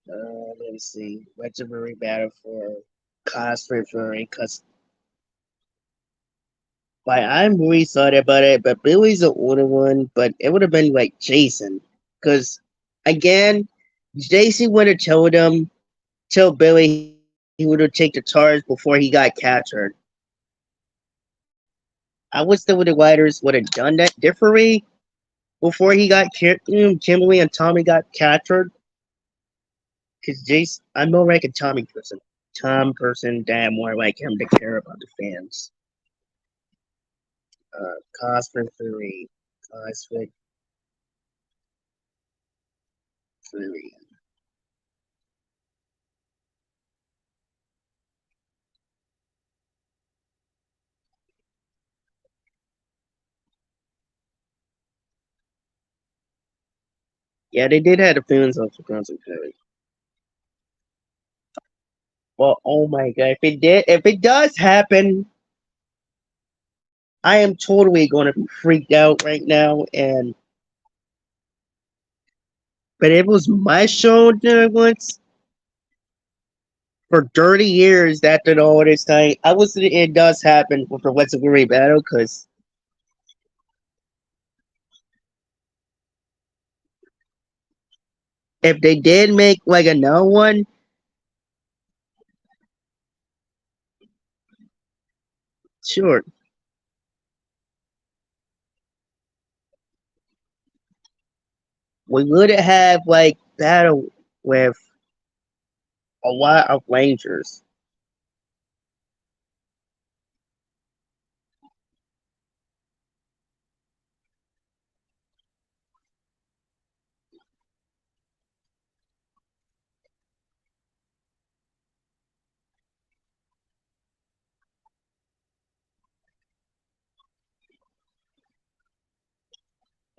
Let me see. Legendary battle for Cosplay Fury. Cause like I'm really sorry about it, but Billy's the older one. But it would have been like Jason, because again, Jason would have told him, tell Billy he would have take the charge before he got captured. I wish the writers would have done that differently before he got Kimberly and Tommy got captured. Because Jason, I'm more like a Tommy person. Tom person that more like him to care about the fans. Cosmic Fury. Cosmic Fury. Yeah, they did have the fans of Cosmic Fury. Well, oh my god, if it does happen, I am totally going to be freaked out right now. And but it was my show once for 30 years after all this time. I was it does happen with the West Fury battle because if they did make like another one, sure, we would have like battle with a lot of Rangers.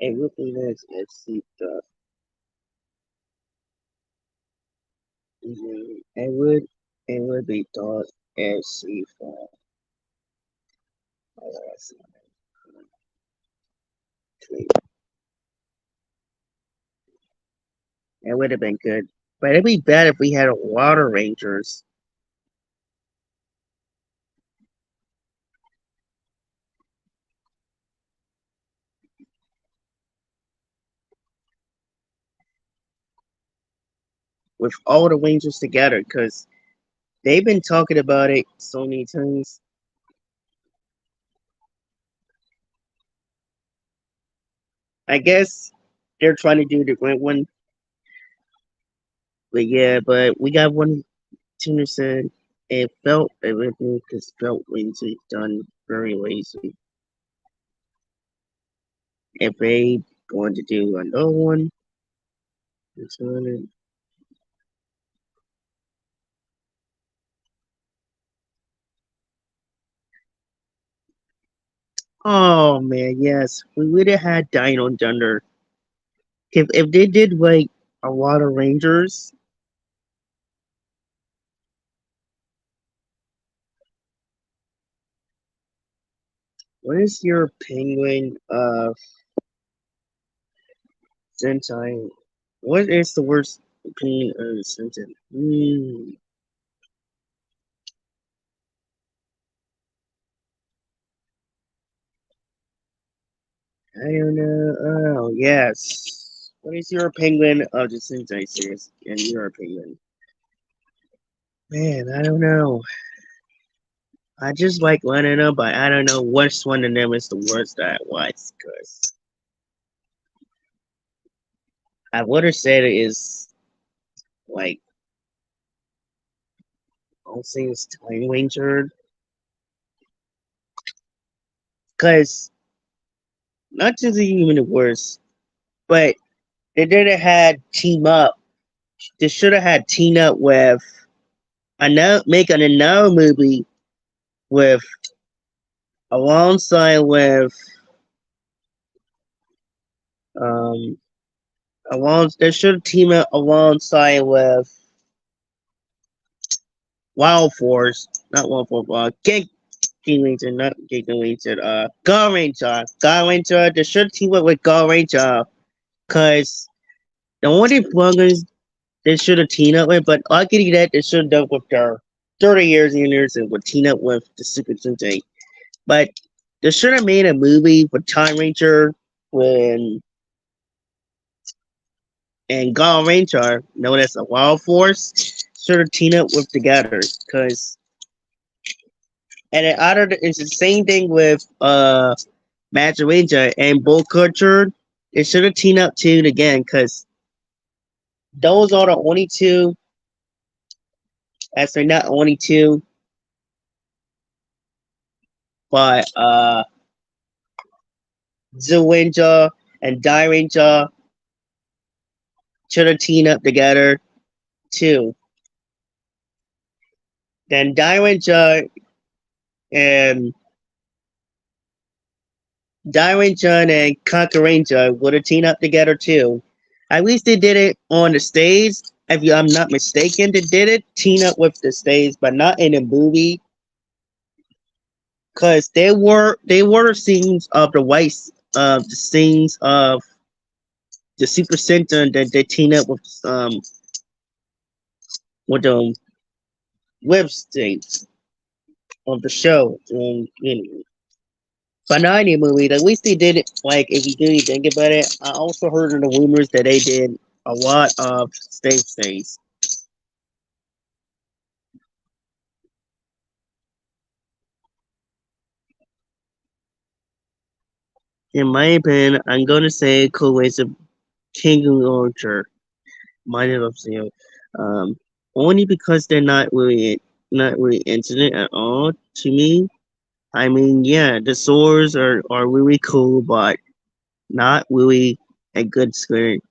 It would be nice if see the it would be thought as see for It would have been good. But it'd be bad if we had Water Rangers with all the Rangers together, because they've been talking about it so many times. I guess they're trying to do the right one. But yeah, but we got one tuner said everything just felt lazy done very lazy. If they going to do another one, it's gonna. Oh man, yes, we would have had Dino Thunder. If they did like a lot of Rangers, what is your penguin sentai? What is the worst opinion of the sentai? I don't know. Oh yes. What is your penguin of the sentai series? And your opinion? Man, I don't know. I just like letting them, but I don't know which one of them is the worst that I watched. Cause I would have said it is like I'll say it's Time Ranger. Cause not just even the worst, but they didn't had team up. They should have had team up with another making another movie with alongside with um along they should team up alongside with Wild Force, not Wild Force, King Ranger, not King Ranger, God Ranger. God Ranger, they should team up with God Ranger. Cause the only programs they should have teamed up with, but I'll give you that they should have done with their 30 years and years and would team up with the Super Sentai. But they should have made a movie with Time Ranger when and God Ranger, known as the Wild Force, should have teamed up with together. Cause and it other it's the same thing with Magic Ranger and Bull Culture. They should have teamed up too again, cause those are the only two. As they're not only two, but Zoo Ranger and Die Ranger should have teamed up together too. Then Die Ranger and Die Ranger and Conquer Ranger would have teamed up together too. At least they did it on the stage. If I'm not mistaken, they did it team up with the stage, but not in a movie. Cause they were scenes of the scenes of the Super Sentai that they team up with the web states of the show. But not any movie. At least they did it. Like if you really think about it, I also heard in the rumors that they did a lot of stage stays. In my opinion, I'm gonna say Cool is a King Archer. Mine of Seal. Only because they're not really intimate at all to me. I mean, yeah, the swords are really cool, but not really a good scripts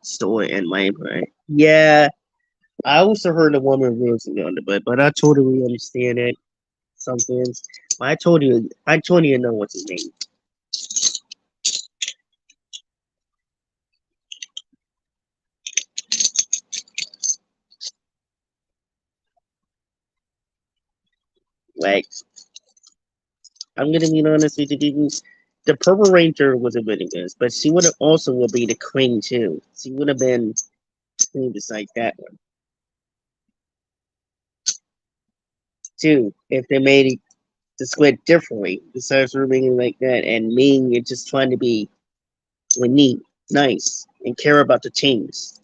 story in my opinion. Yeah, I also heard a woman reviews on the but I totally understand it. Some things. I told you know what to mean. Like, I'm gonna be honest with you people. the Purple Ranger was a really good, but she would have also would be the queen too. She would have been queen besides that one too. If they made it the squid differently, besides her being like that and mean and just trying to be neat, nice, and care about the teams.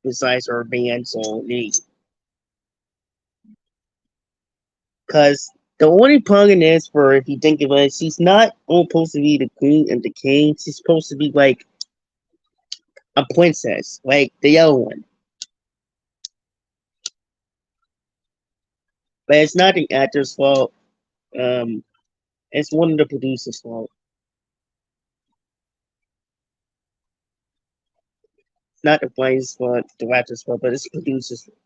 Besides her being so neat, because the only problem is for if you think of it, she's not supposed to be the queen and the king. She's supposed to be like a princess, like the yellow one. But it's not the actor's fault. Um, it's one of the producers' fault. It's not the player's fault, the actor's fault, but it's the producers' fault.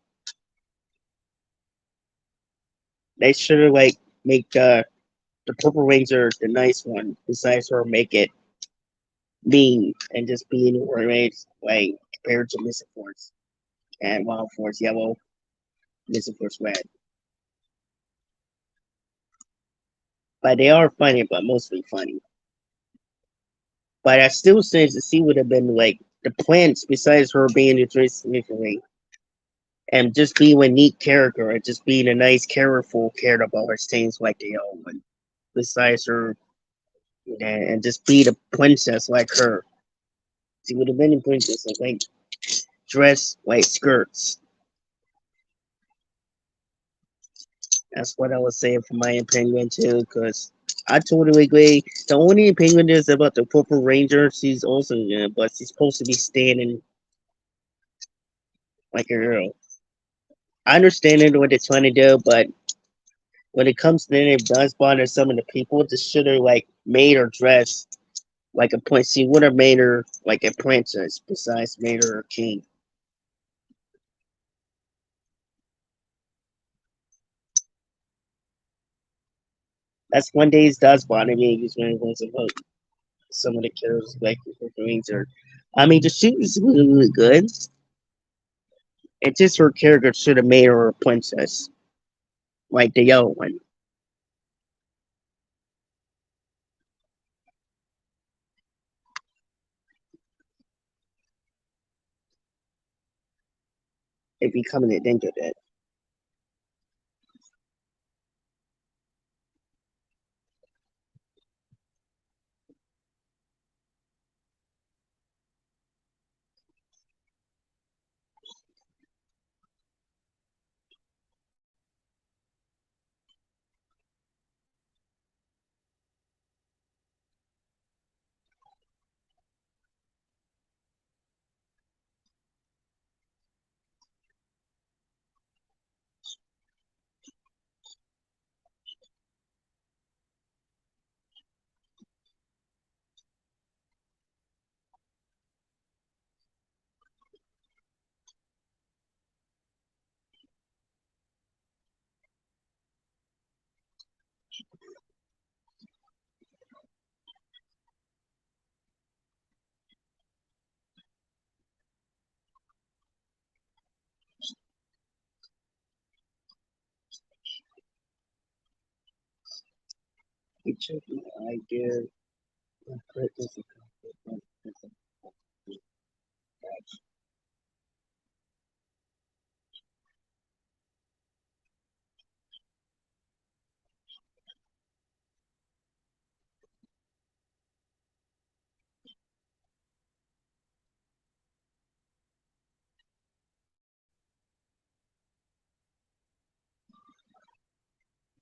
They should have like make the Purple Ranger the nice one, besides her make it mean and just being race like compared to Missing Force and Wild Force Yellow, Missing Force Red. But they are funny, but mostly funny. But I still say that she would have been like the plants besides her being the dress significantly and just being a neat character and just being a nice careful cared about her things like they all would. Besides her and just be the princess like her. She would have been a princess like dress white skirts. That's what I was saying for my opinion too, because I totally agree. The only opinion is about the Purple Ranger. She's also good, but she's supposed to be standing like a girl. I understand it what they're trying to do, but when it comes to it does bother some of the people, just should have like made her dress like a prince. She would have made her like a princess, besides made her a king. That's one day does bother me because when it was about some of the characters like the Purple Ranger. I mean, the shoot is really, really good. It's just her character should have made her a princess, like the yellow one. If you come to think of it, it should be idea.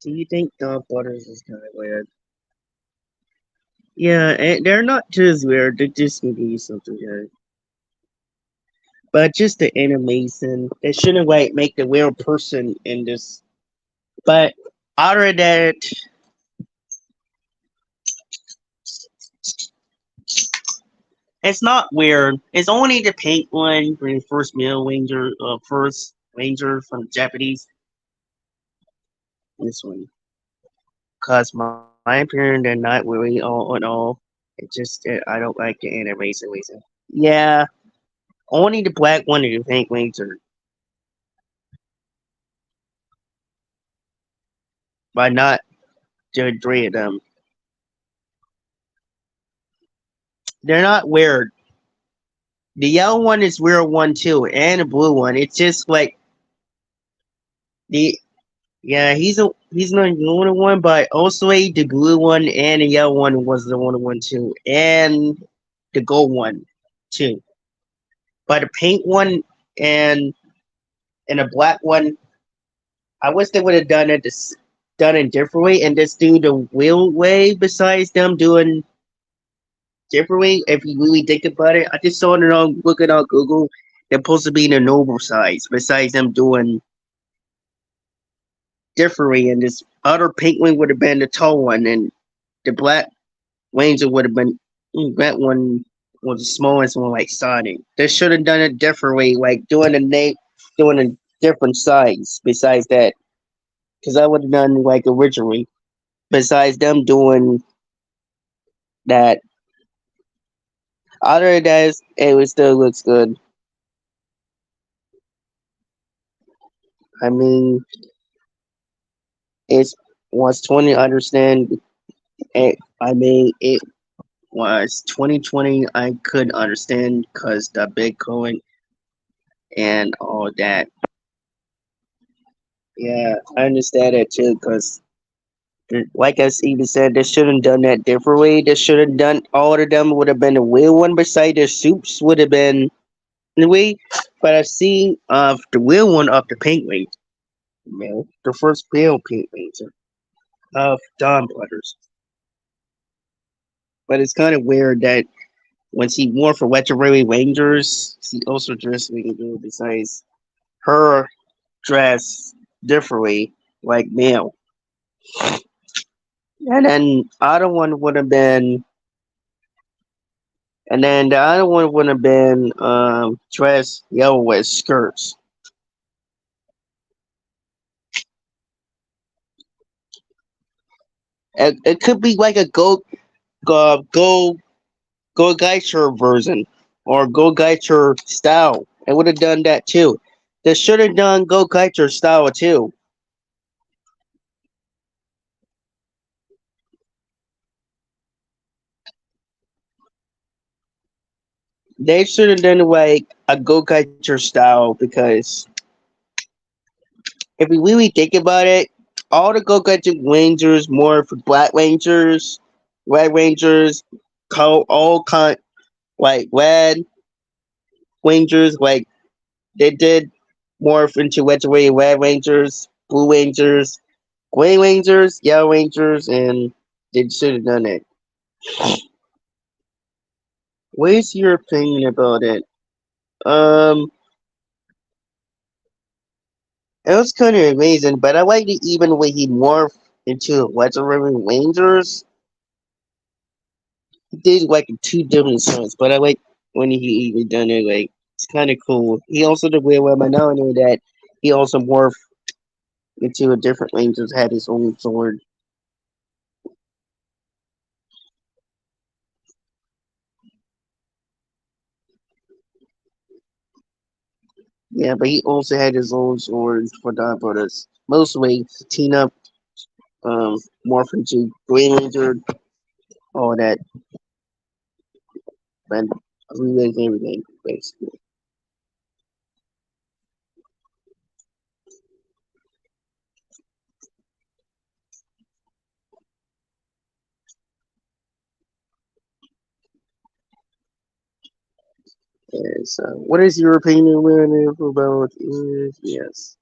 Do you think Don Butters is kind of weird? Yeah, and they're not just weird. They just can be something good. But just the animation, they shouldn't like make the weird person in this. But other than that, it's not weird. It's only the pink one for the first male ranger, first ranger from the Japanese. This one, cause my opinion, they're not really all in all. I don't like the animation reason. Yeah, only the black one and the pink ranger, but not the three of them. They're not weird. The yellow one is weird one too, and the blue one. It's just like the yeah, he's not the only one, but also the blue one and the yellow one was the only one too, and the gold one too. But the pink one and the black one, I wish they would have done it differently and just do the real way. Besides them doing differently, if you really think about it, I just saw it on looking on Google. They're supposed to be in the noble size. Besides them doing differently, and this other pink one would have been the tall one, and the black Ranger would have been that one was the smallest one like Sonic. They should have done it differently, like doing a different size. Besides that, because I would have done like originally. Besides them doing that, other than that, it still looks good. I mean, it was 20. Understand? I mean, it was 2020. I could understand because the Bitcoin and all that. Yeah, I understand that too. Because, like I even said, they should have done that differently. They should have done all of them would have been the real one. Beside their soups would have been the way. But I've seen of the real one of the pink wings. You know, the first real pink wings of Don Brothers. But it's kind of weird that when she wore for Legendary Rangers, she also dressed Ranger besides her dress differently, like male. And then other one would have been, and then the other one would have been dressed yellow with skirts. It could be like a go Geiger version or go Geiger style. It would have done that too. They should have done go Geiger style too. They should have done like a go Geiger style because if we really think about it, all the go Geiger Rangers more for Black Rangers, Red Rangers, all kind like Red Rangers, like they did morph into legendary Red Rangers, Blue Rangers, Gray Rangers, Yellow Rangers, and they should have done it. What is your opinion about it? Um, it was kind of amazing, but I like it even when he morphed into legendary Rangers. He did like two different songs, but I like when he even done it. Like it's kind of cool. He also did weird with my know that he also morphed into a different Rangers, had his own sword. Yeah, but he also had his own sword for Don Brothers. Mostly team up, morph into Green Ranger, all that, but remake everything basically. And so, what is your opinion Leonard, about yes?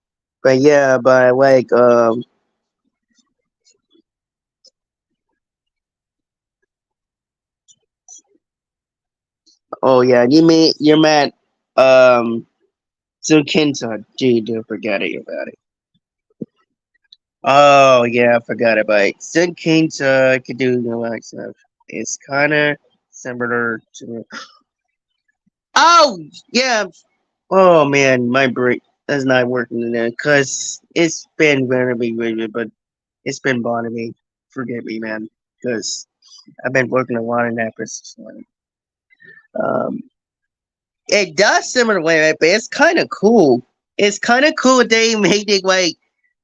But yeah, but like oh yeah, you're mad Zukinta, dude, don't forget it about it. Oh yeah, I forgot about it. Zukinta could do the like stuff. It's kinda similar to oh yeah. Oh man, my brain is not working today because it's been very good, but it's been bothering me. Forgive me, man, because I've been working a lot in that business line. Um, it does similar way, right? But it's kind of cool. It's kind of cool they made it like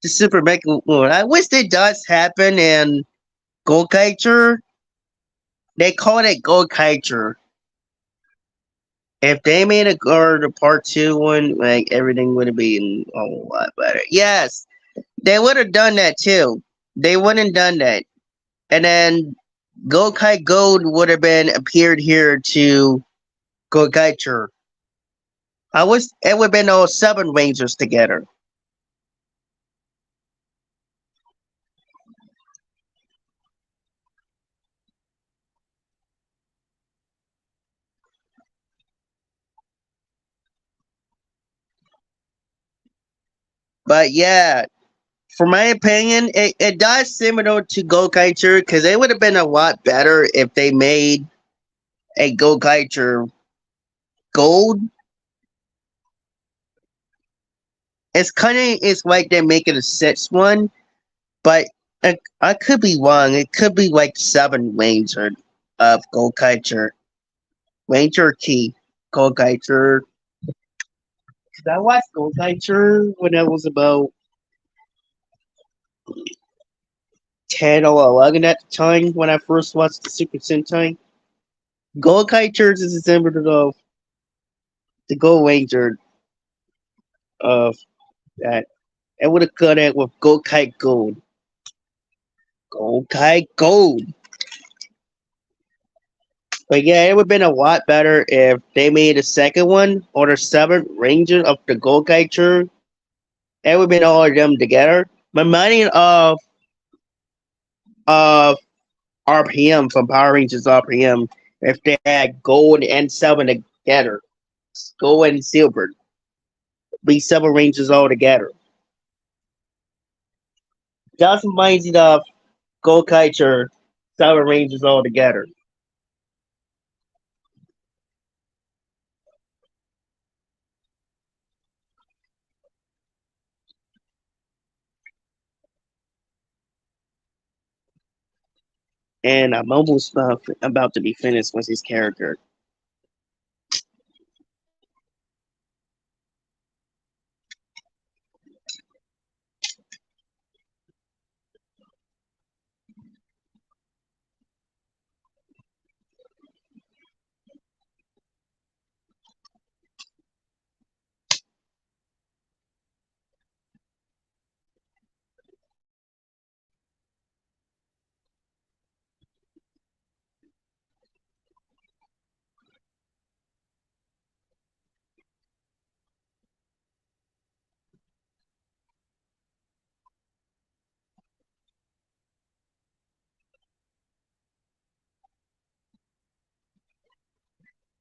the super mega one. I wish it does happen in Gold Culture. They call it Gold Culture. If they made a or the part two one, like everything would have been a whole lot better. Yes, they would have done that too. They wouldn't done that, and then Gokai Gold would have been appeared here to Gokaicher. I was it would have been all seven Rangers together. But yeah, for my opinion, it does similar to Gokaicher because it would have been a lot better if they made a Gokaicher Gold. It's like they're making a sixth one, but I could be wrong. It could be like seven Ranger of Gokaicher. Ranger Key Gokaicher. Cause I watched Gokaicher when I was about 10 or 11 at the time when I first watched the Super Sentai. Gokaicher is a symbol of the Go Ranger of that. I would have cut it with Gokai Gold. Gokai Gold. But yeah, it would have been a lot better if they made a second one or the seventh Ranger of the Gokaicher. It would have been all of them together. Reminding of RPM from Power Rangers RPM if they had gold and silver together. Gold and silver. Be seven Rangers all together. Just reminds me of Gokaicher, seven Rangers all together. And I'm almost about to be finished with his character.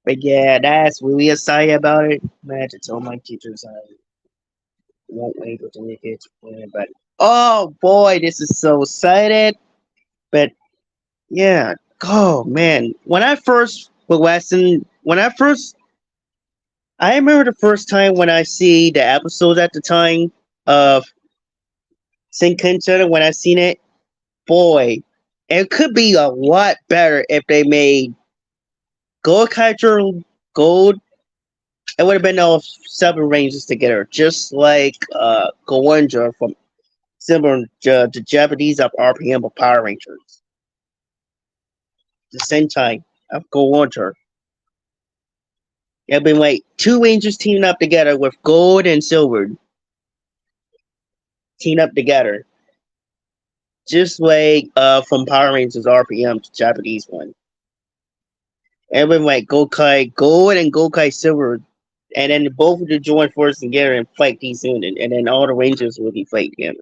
But yeah, that's really excited about it. I had to tell my teachers I won't wait until they get to plan. But oh boy, this is so excited. But yeah, oh man, I remember the first time when I see the episodes at the time of Center when I seen it. Boy, it could be a lot better if they made Gold Catcher Gold. It would have been all seven ranges together, just like Goenja from similar to the Japanese of RPM of Power Rangers. The Sentai of Goenja. It'd been like two Rangers teaming up together with gold and silver teaming up together. Just like from Power Rangers RPM, the Japanese one. Everyone like Gokai Gold and Gokai Silver, and then both of them join forces together and fight these units, and then all the Rangers will be fighting together.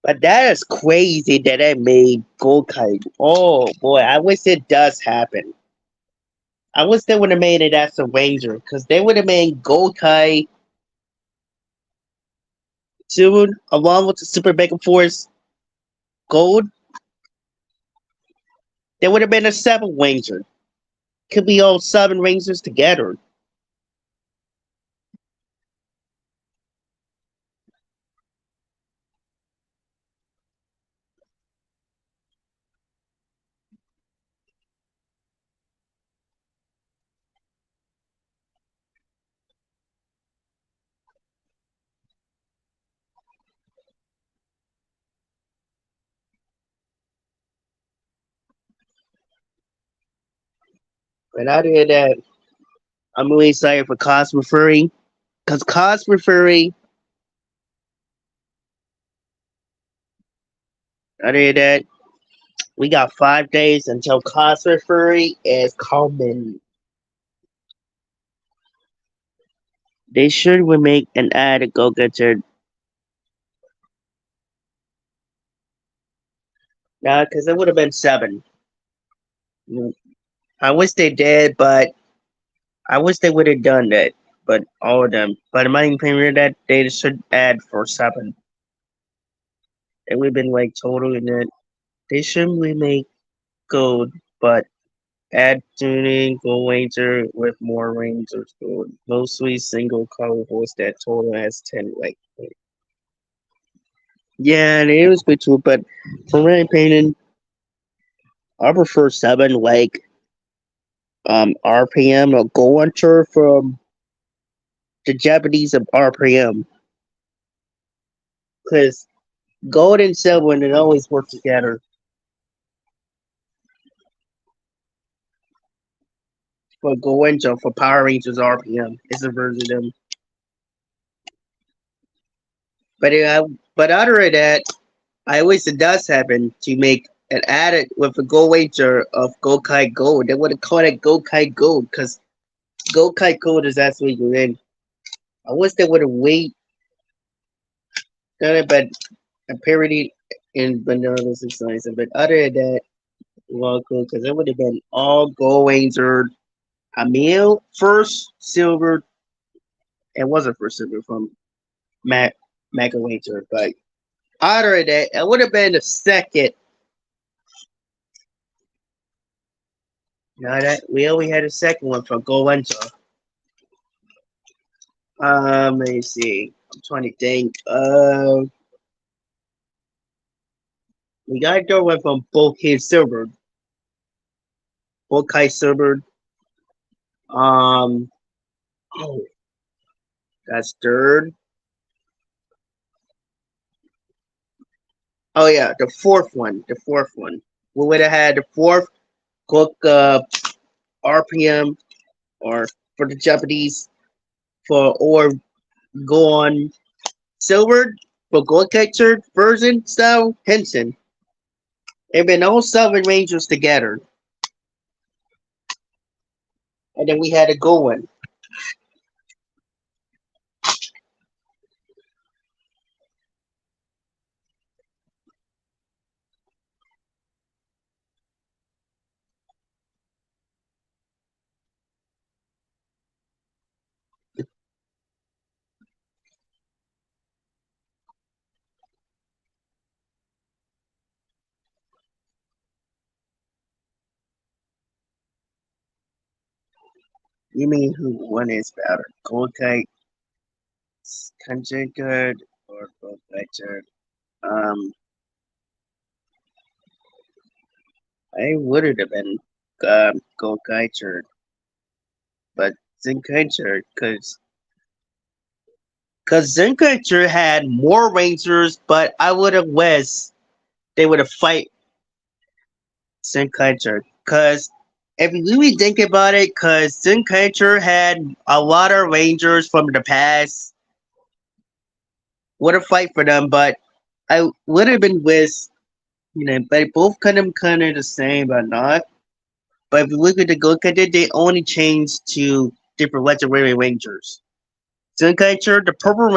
But that is crazy that they made Gokai. Oh boy, I wish it does happen. I wish they would have made it as a Ranger, because they would have made Gokai Silver along with the Super Mega Force Gold. There would have been a seven Ranger. could be all seven Rangers together. But out of that, I'm really excited for Cosmo Fury. Because Cosmo Fury, out of that, we got 5 days until Cosmo Fury is coming. They should remake an ad to go get your. Nah, because it would have been 7. I wish they did, but I wish they would have done that. But all of them. But in my opinion, that they should add for 7. It would have been like total in it. They shouldn't remake Gold, but add tuning Gold Ranger with more Rangers Gold. Mostly single cohorts that total has 10. Like, yeah, and it was good too, but for my opinion, I prefer 7 like RPM or Gold Hunter from the Japanese of RPM. Because Gold and Silver, they always work together. For Gold Ranger, for Power Rangers RPM, it's a version of them. But but other than that, I wish it does happen to make an added with a Gold Ranger of Gokai Gold. They would have called it Gokai Gold because Gokai Gold is actually in. I wish they would have waited done it, but apparently in Bananas and Science. But other than that, well, cool because it would have been all Gold Ranger. Camille first silver. It wasn't first silver from Mega Ranger, but other than that, it would have been the second. Now that we only had a second one from Gold Ranger. Let me see. I'm trying to think. We got a third one from Bulkhead Silver. Bulkhead Silver. Um, oh, that's third. Oh yeah, the fourth one. The fourth one. We would have had the fourth Cook RPM or for the Japanese for or go on silver for gold catcher version style Henson. They've been all 7 Rangers together. And then we had a gold one. You mean who one is better? Gold kite country good or gold catcher? Um I would have been gold catcher, but Zinkacher because Zinkacher had more Rangers, but I would have wished they would have fight Zinkacher. Because if you really think about it, because Zinkacher had a lot of Rangers from the past, would have fight for them, but I would have been with, but both kind of the same, but not. But if you look at the Gokaiger, they only changed to different legendary Rangers. Zinkacher, the Purple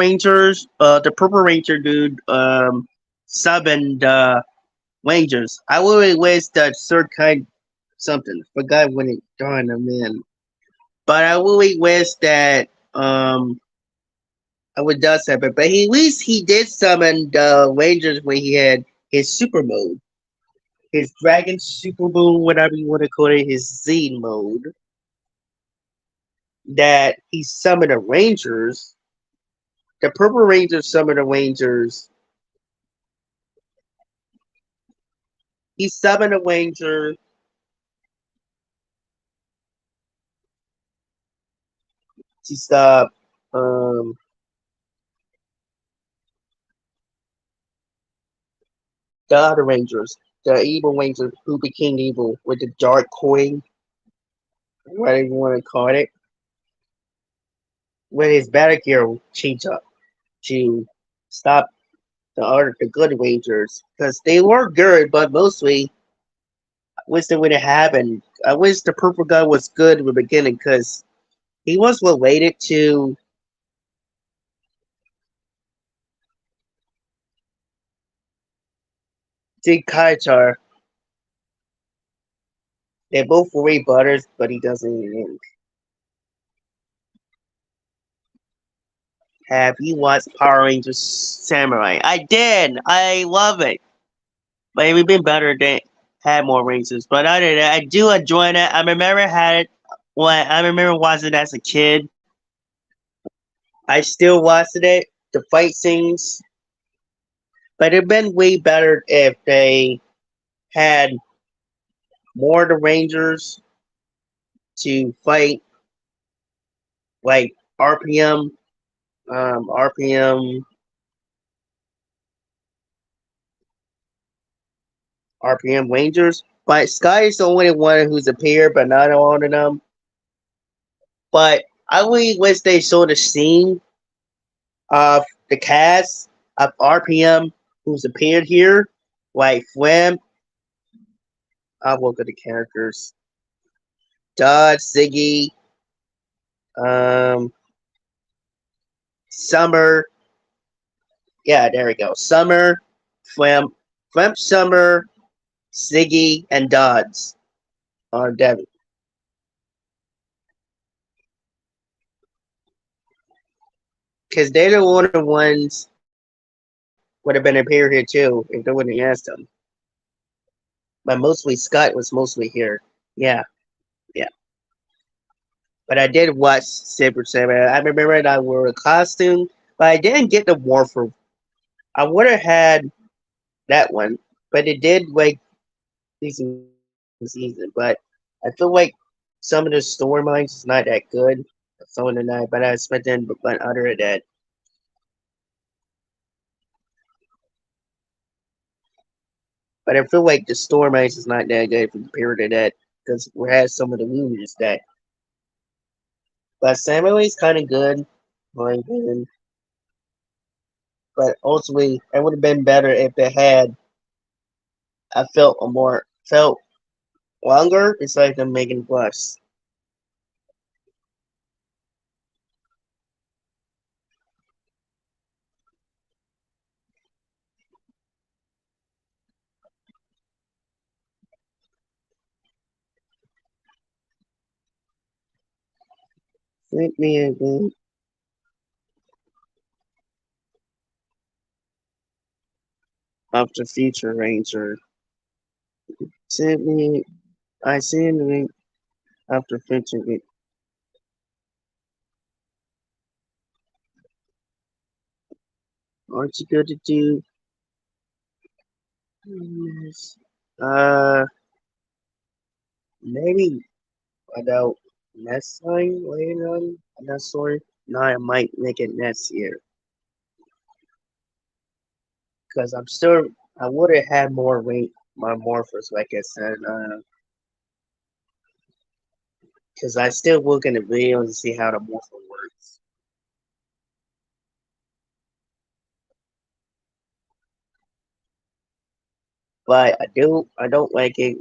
Ranger dude, subbing the Rangers. I really wish that third kind something. Forgot when it darn him in. But I really wish that I would does happen. But at least he did summon the Rangers when he had his super mode. His Dragon Super Mode, whatever you want to call it, his Z mode. that he summoned the Rangers. The Purple Rangers summoned the Rangers. He summoned the Ranger to stop um, the other Rangers, the evil Ranger who became evil with the dark coin, whatever you want to call it, with his battle gear changed up to stop the good Rangers because they were good, but mostly I wish they would have happened. I wish the purple guy was good in the beginning because he was related to Dick Kaitar. They're both Ray Butters, but he doesn't have you watched Power Rangers Samurai? I did. I love it. But it would been better if they had more Rangers. But other than that, I do enjoy it. I remember had it when I remember watching it as a kid. I still watching it. The fight scenes, but it'd been way better if they had more of the Rangers to fight like RPM, RPM Rangers. But Sky is the only one who's appeared, but not all of them. But I really wish they showed a scene of the cast of RPM who's appeared here, like Flam. I'll look at the characters. Dodge, Ziggy, um, Summer. Yeah, there we go. Summer, Flam, Summer, Ziggy, and Dodds are Devin. Because they're the only ones would have been appeared here too if they wouldn't have asked them. But mostly Scott was mostly here. Yeah, yeah. But I did watch Super Seven. I remember that I wore a costume, but I didn't get the Warfare. I would have had that one, but it did like season. But I feel like some of the storylines is not that good. Some of the night, but I spent in but other than that. But I feel like the storylines is not that good compared to that because we had some of the movies that. But Samuel is kind of good, my opinion. But ultimately, it would have been better if it had. I felt longer besides them making plus. Sent me a link of the Future Ranger. Sent me. I sent the link after Future. Aren't you good to do? Yes. Maybe about next time later on. I'm not sure. No, I might make it next year because I'm still. I would have had more weight, my morphers, like I said, because I still looking at videos to see how the morpher works. But I don't like it.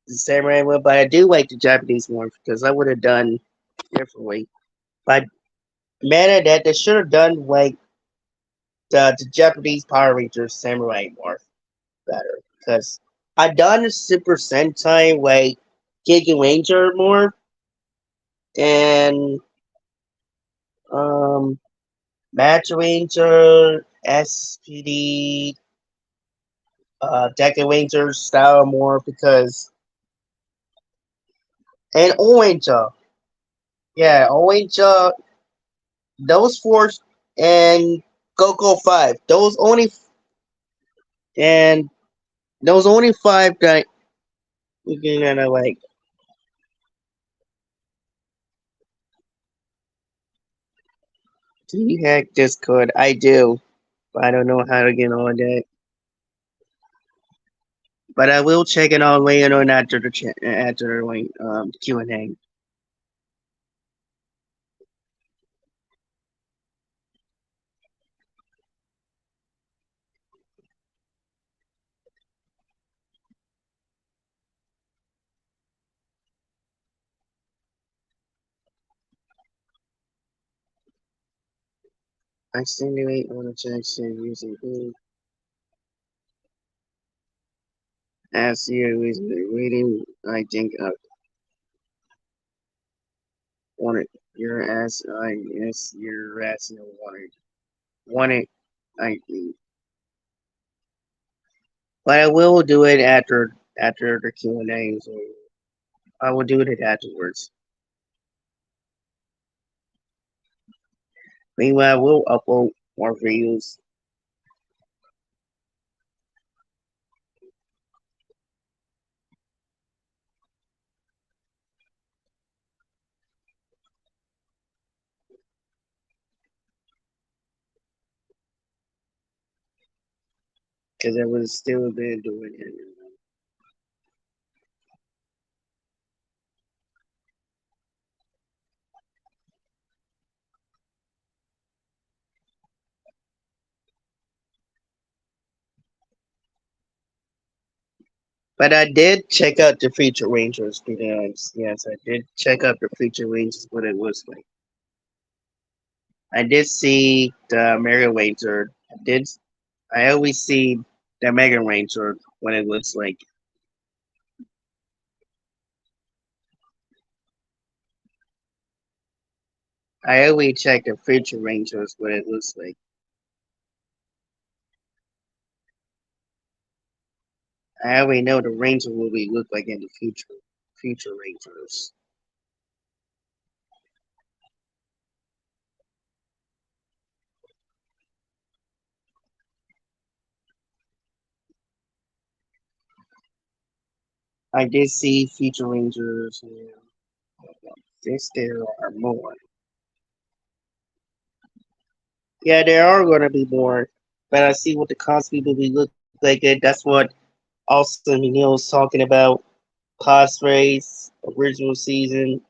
The samurai one, but I do like the Japanese one because I would have done differently. But man, at that they should have done like the Japanese Power Rangers samurai more better because I done the Super Sentai like Giga Ranger more and um Match Ranger, SPD, Deca Ranger style more because and Orange. Yeah, Orange. Those four and Coco Five. And those only five that you can kind of like. Do you hack Discord? I do, but I don't know how to get on that. But I will check it out later on after after the like, Q&A. I simulate on a Jackson using who as you is reading. I think I wanted your ass. I yes your ass no wanted. I but I will do it after the Q&A. So I will do it afterwards. Meanwhile, we'll upload more videos because I was still been doing it. But I did check out the Future Rangers because yes, I did check out the Future Rangers what it was like. I did see the Mega Ranger. I always see the Mega Ranger when it looks like. I always check the Future Rangers what it looks like. I already know the Ranger will be look like in the future. Future Rangers. I did see Future Rangers. Yeah. Yes, there are more. Yeah, there are going to be more. But I see what the Cosby movie look like. That's what Austin Neil's talking about. Cosplays, original season,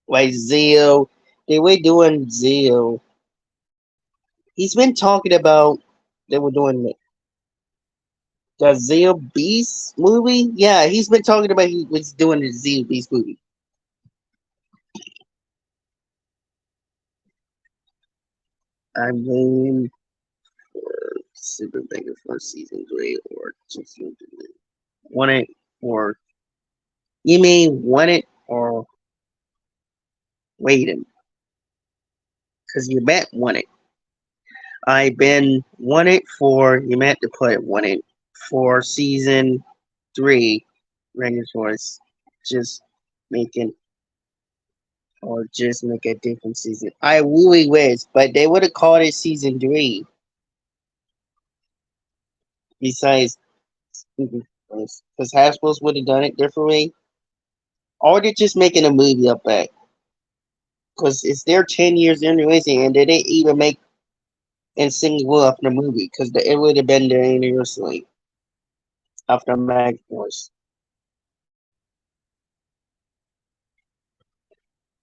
like Zio. They were doing Zio. He's been talking about they were doing the Zio Beast movie. Yeah, he's been talking about he was doing the Zio Beast movie. I mean, Super Mega for season 3 or just want it or you mean want it or waiting? Because you meant want it. I've been wanted for you meant to put wanted for season 3 Rangers Force. Just making or just make a different season. I really wish, but they would have called it season 3. Besides, because Hasbro's would have done it differently, or they're just making a movie up back. Because it's their 10 years anyways, and they didn't even make and sing well after the movie because it would have been their anniversary after Mag Force.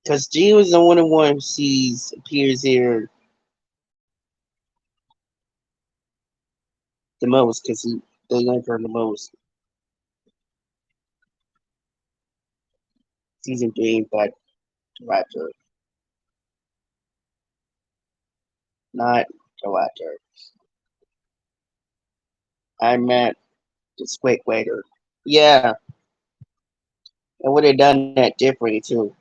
Because G was the only one who sees appears here the most because they like her the most. Season 3, but director, not director. I meant the Squid Waiter. Yeah, I would have done that differently too.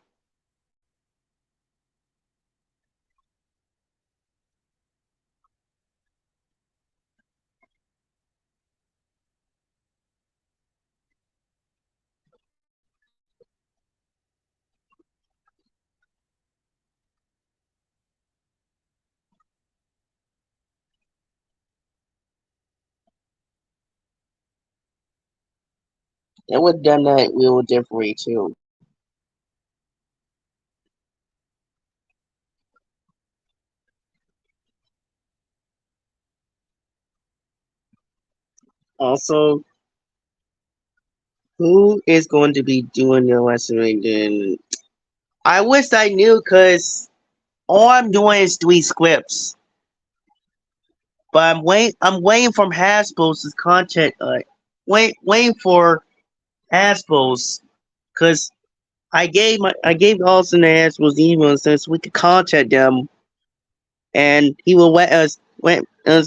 They would have done that real differently too. Also, who is going to be doing the wrestling? Then I wish I knew, cause all I'm doing is three scripts. But I'm waiting for Hasbro's content. Waiting for Hasbro's, cause I gave Austin and Hasbro's email since we could contact them, and he will let us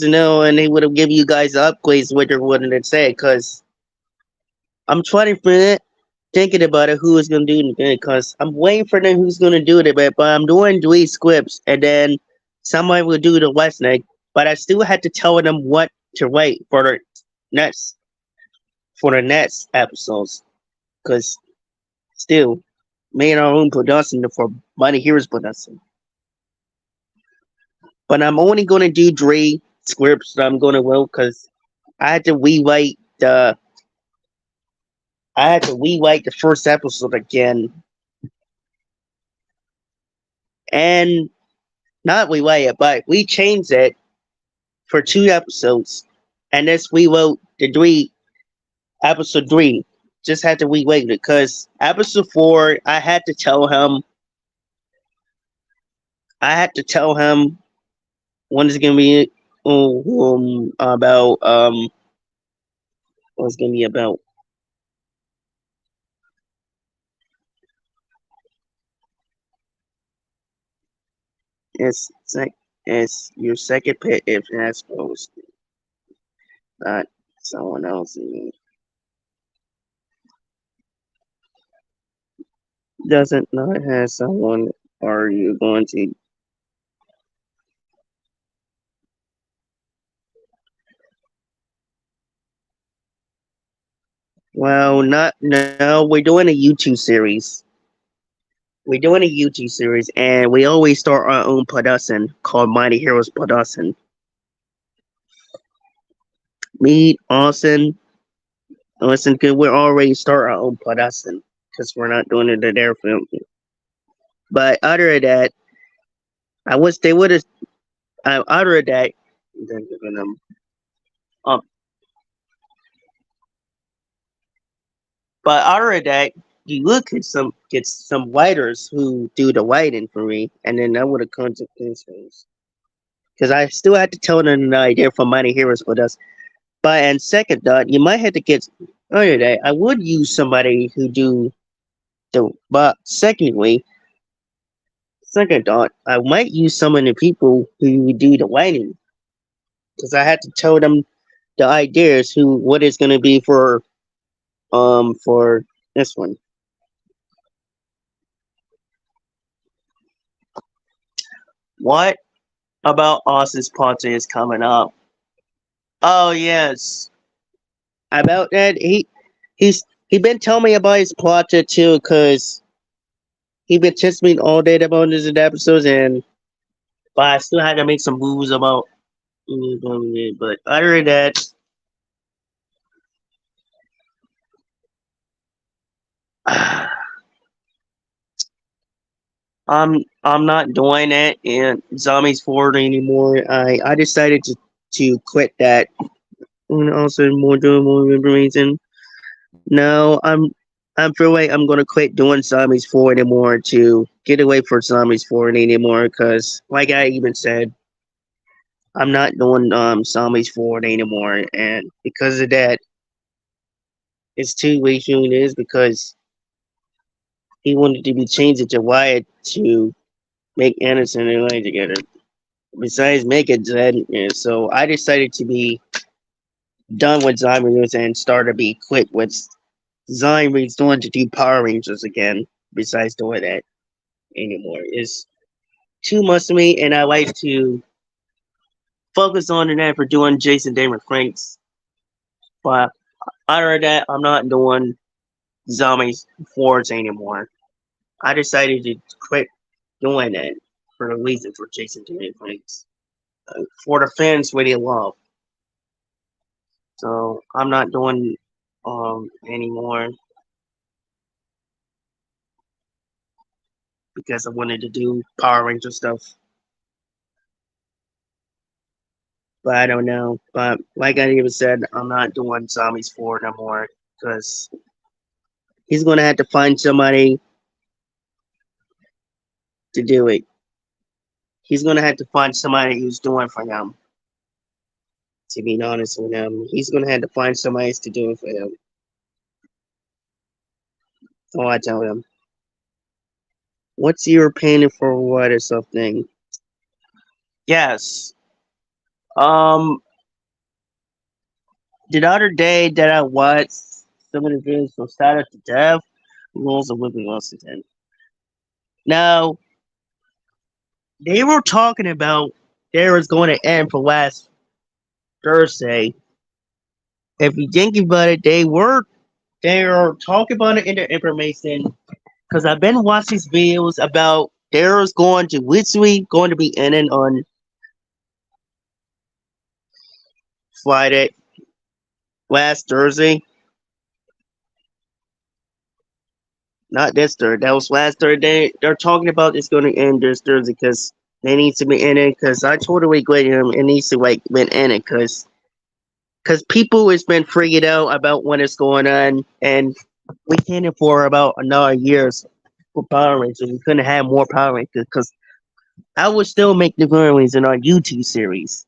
know, and he would have given you guys the upgrades what they wanted to say. Cause I'm trying to thinking about it, who is gonna do it, because I'm waiting for them who's gonna do it, but I'm doing three scripts, and then somebody will do the West Neck, but I still had to tell them what to write next for the next episodes, because still made our own production for Mighty Heroes production. But I'm only gonna do three scripts that I'm gonna will, because I had to rewrite the first episode again, and not rewrite it, but we changed it for two episodes, and this we wrote the episode three. Just had to rewrite it, because episode four, I had to tell him when it's gonna be about what it's gonna be about. It's it's your second pet if that's supposed, not someone else. Doesn't not have someone. Are you going to? Well, not no. We're doing a YouTube series. We're doing a YouTube series, and we always start our own production called Mighty Heroes Production. Me, Austin, listen, cause we're already start our own production because we're not doing it at their film. But other than that, I wish they would have. Other than that, um, but other than that, you look at get some writers who do the writing for me, and then that would have consequences. Because I still had to tell them the idea for Mighty Heroes Production. But and second thought, you might have to get earlier that I would use somebody who do the but second thought, I might use some of the people who do the writing, because I had to tell them the ideas who what it's gonna be for this one. What about Austin's project is coming up? Oh yes. About that he been telling me about his project too, because he been testing me all day about this episodes, and but I still had to make some moves about. But other than that, I'm not doing it in Zombies Forward anymore. I decided to quit that. And also more doing more information. No, I'm feel like I'm gonna quit doing Zombies Forward anymore to get away from Zombies Forward anymore. Cause like I even said, I'm not doing Zombies Forward anymore, and because of that, it's two ways doing this because he wanted to be changed to Wyatt to make Anderson and Elaine together. Besides making Zed, and so I decided to be done with Zombies and start to be quit with Zombies doing to do Power Rangers again. Besides doing that anymore, it's too much to me, and I like to focus on that for doing Jason Damon Franks. But other than that, I'm not doing Zombies Forwards anymore. I decided to quit doing that for the reason for Jason Damon Franks. For the fans really love. So I'm not doing. anymore because I wanted to do Power Ranger stuff. But I don't know. But like I even said, I'm not doing Zombies 4 no more because he's gonna have to find somebody to do it. He's gonna have to find somebody who's doing for him. To be honest with him, he's gonna have to find somebody else to do it for him. So I tell him, "What's your opinion for what or something?" Yes. Um, the other day that I watched some of the videos from Startup to Death, Rules of Whipping Washington. Now they were talking about there was going to end for last Thursday. If you think about it, they were talking about it in the information because I've been watching these videos about there's going to which week going to be ending on Friday last Thursday. Not this Thursday. That was last Thursday. They're talking about it's going to end this Thursday because they need to be ending. Because I told Wake him it needs to like been ending because people has been freaking out about when it's going on, and we can't afford about another years for Power Rangers. We couldn't have more Power Rangers because I would still make the Power Rangers in our YouTube series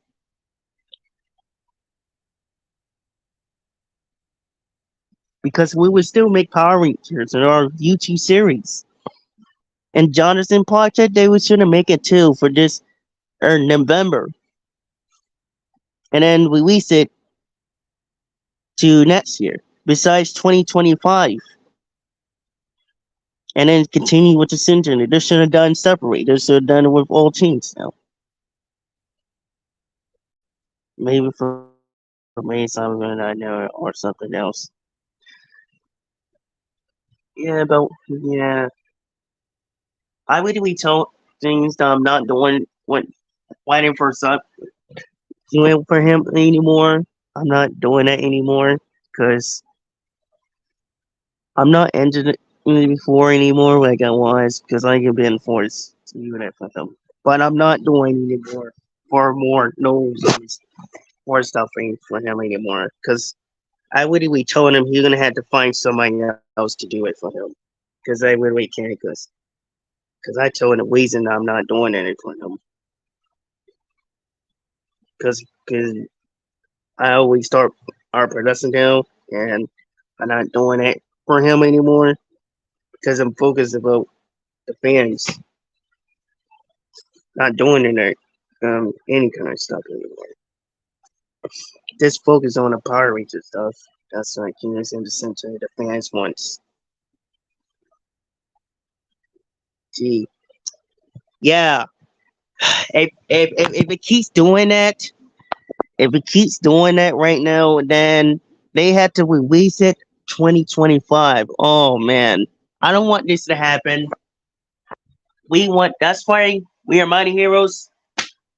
because we would still make Power Rangers in our YouTube series. And Jonathan Project, they was gonna make it too for this or November, and then release it to next year. Besides 2025, and then continue with the syndrome. They should have done separate. They should have done it with all teams now. Maybe for me, something I know or something else. Yeah, but yeah, I would be told things that I'm not doing when fighting for some doing for him anymore. I'm not doing that anymore because I'm not ending it before anymore like I was because I have been forced to do that for them. But I'm not doing anymore for more no more stuff for him anymore because I literally told him he's gonna have to find somebody else to do it for him because I literally can't because I told him the reason I'm not doing it for him because I always start our production now and I'm not doing it for him anymore because I'm focused about the fans, not doing it any kind of stuff anymore. Just focus on the Power Ranger stuff. That's like in the center the fans wants. Gee, yeah. If it keeps doing that, if it keeps doing that right now, then they had to release it 2025. Oh man, I don't want this to happen. We want that's why we are Mighty Heroes.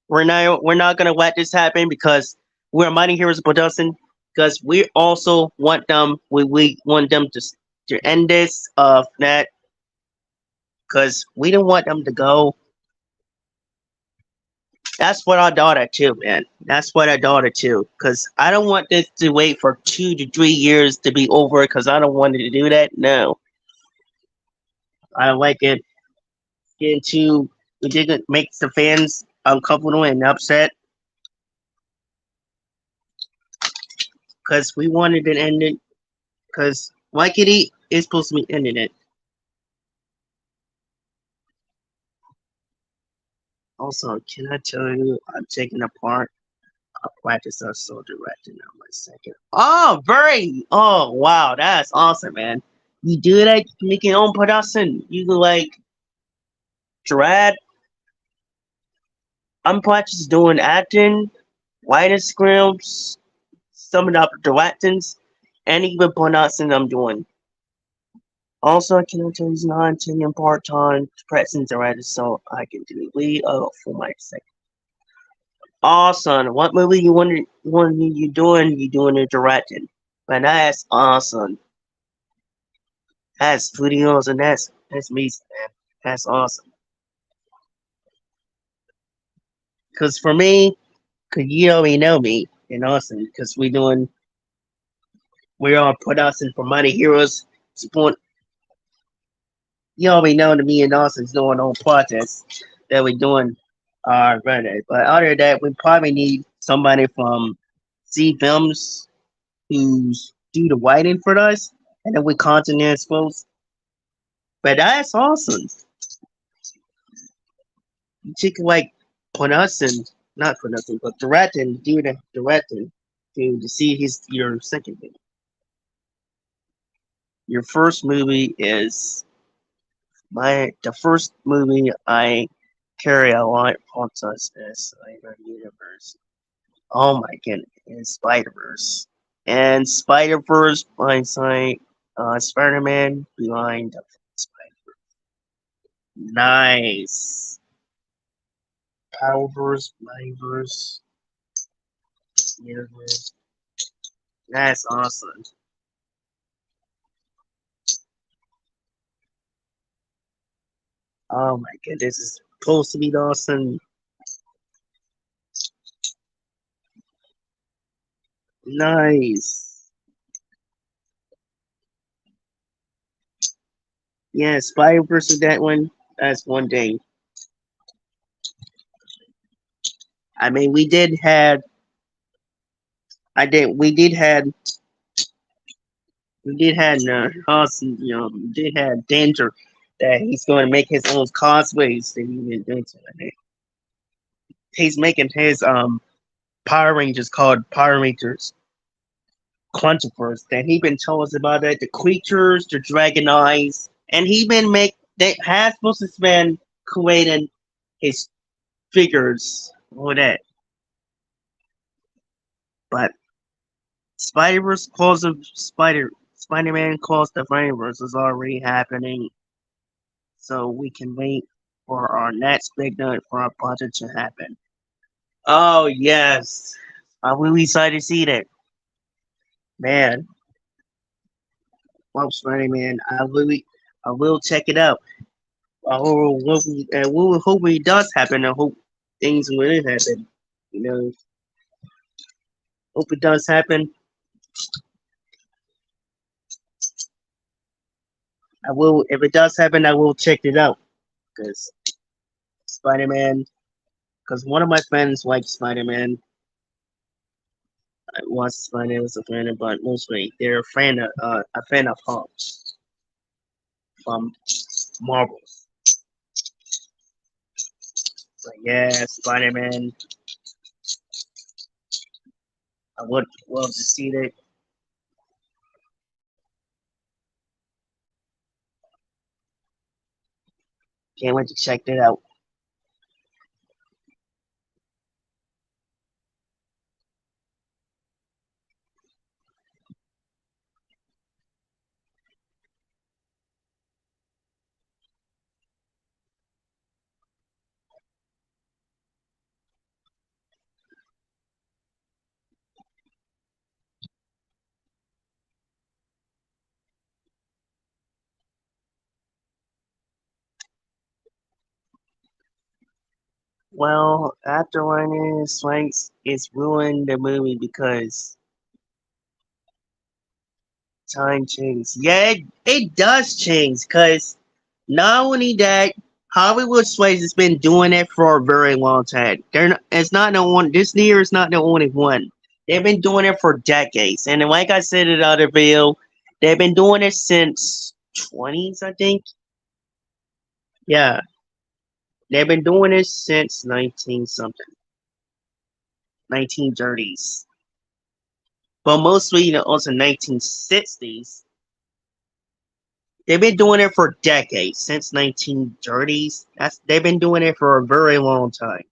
We're not gonna let this happen because we're Mighty Heroes production. Because we also want them. We want them to end this of that. Because we don't want them to go. That's what I daughter too, man. That's what I daughter too. Because I don't want this to wait for 2 to 3 years to be over. Because I don't want it to do that. No, I don't like it. Getting too. It didn't make the fans uncomfortable and upset. Because we wanted it ended. Because like it is supposed to be ending it. Also, can I tell you, I'm taking apart a practice of soul directing on my second. Oh, very. Oh, wow, that's awesome, man. You do that, you can make your own production. You can like Gerard. I'm practicing doing acting, writing scripts, some of the directions, and even production I'm doing. Also, I can tell you not taking part time presence director, so I can do lead for my second. Awesome. What movie you doing? You doing it directing? Man, that's awesome. That's pretty awesome. That's amazing, man. That's awesome. Cause for me, cause you already know me in Austin, cause we are production for Mighty Heroes. Support you already know that me and Austin's doing on projects that we're doing Reddit. But other than that, we probably need somebody from C Films who's do the writing for us, and then we content expose. But that's awesome. She can like production, not production, but directing, do the directing to see his your second movie. Your first movie is the first movie I carry a lot on us is Spider Universe. Oh my goodness, it's Spider Verse. And Spider Verse by side Spider Man behind the Spider. Nice. Powerverse, Mightyverse, Universe. That's awesome. Oh my goodness, this is supposed to be awesome. Nice. Yeah, Spider versus that one. That's one thing. I mean, we did had. I did. We did had awesome. We did have danger that he's going to make his own cosplays that he didn't do it. He's making his Power Rangers called Power Rangers Quantiverse. That he been telling us about it. The creatures, the dragon eyes, and he been make that Hasbro's has been creating his figures all that. But Spider-Verse calls of Spider-Man calls the Spider-Verse is already happening, so we can wait for our next big night for our project to happen. Oh yes, I'm really excited to see that. Man, well, Spider-Man, I will check it out. We will hope it does happen. I hope things will happen. You know, hope it does happen. I will, if it does happen, I will check it out because Spider-Man. Because one of my friends likes Spider-Man. Wants Spider-Man was a fan of, but mostly they're a fan of Hulk from Marvels. But yeah, Spider-Man. I would love to see it. Can't wait to check that out. Well, after one is like it's ruined the movie because time change. Yeah, it does change because not only that, Hollywood Slaves has been doing it for a very long time. It's not the one. This year is not the only one. They've been doing it for decades, and like I said in the other video, they've been doing it since 20s, I think. Yeah, they've been doing it since 19 something, 1930s, but mostly also 1960s. They've been doing it for decades, since 1930s. They've been doing it for a very long time.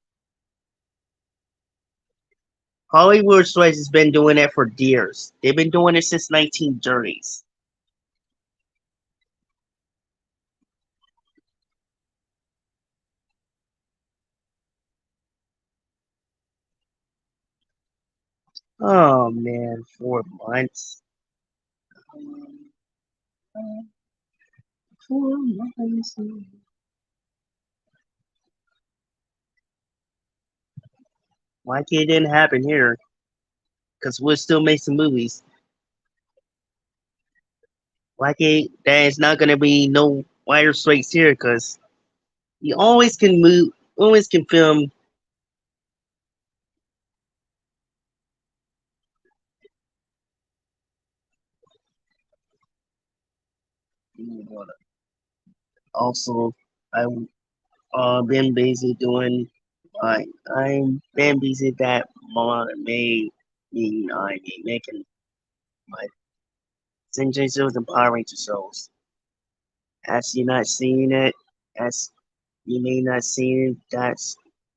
Hollywood Studios has been doing it for years. They've been doing it since 1930s. Oh man, 4 months. Why can't it didn't happen here? Because we'll still make some movies. Why can't there's not gonna be no wire strikes here? Because you always can move, always can film. Also, I been busy doing. I'm been busy that made me I be making my Sentai shows and Power Ranger shows. As you not seeing it, as you may not see it, that's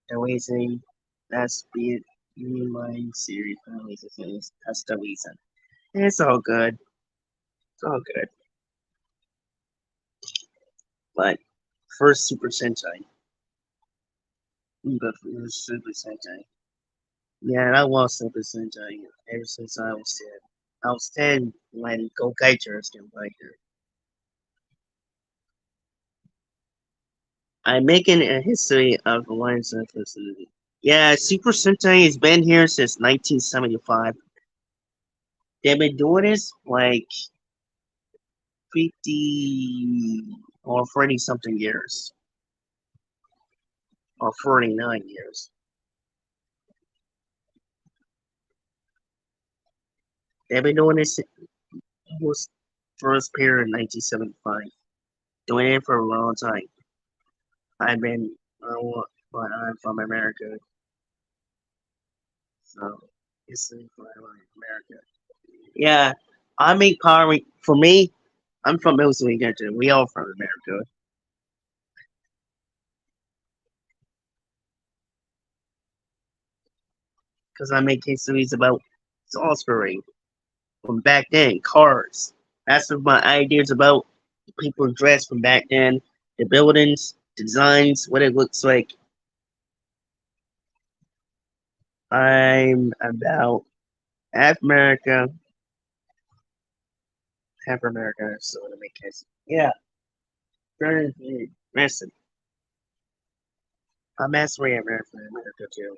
the reason. That's be it. My series releases. That's the reason. It's all good. It's all good. But first Super Sentai. But first Super Sentai. Yeah, I was Super Sentai ever since I was 10. I was 10 when Go Kaijers came by here. I'm making a history of Alliance of Facility. Yeah, Super Sentai has been here since 1975. They've been doing this like 50 or 40 something years, or 49 years. They've been doing this was first period in 1975. Doing it for a long time. I've been, but I'm from America, so it's for America. Yeah, I make Power. For me, I'm from Pennsylvania. We all from America. Because I make histories about Salisbury from back then, cars. That's what my ideas about people dressed from back then, the buildings, designs, what it looks like. I'm about half America, half America, so to make it. Yeah, very massive. I'm mastery America too.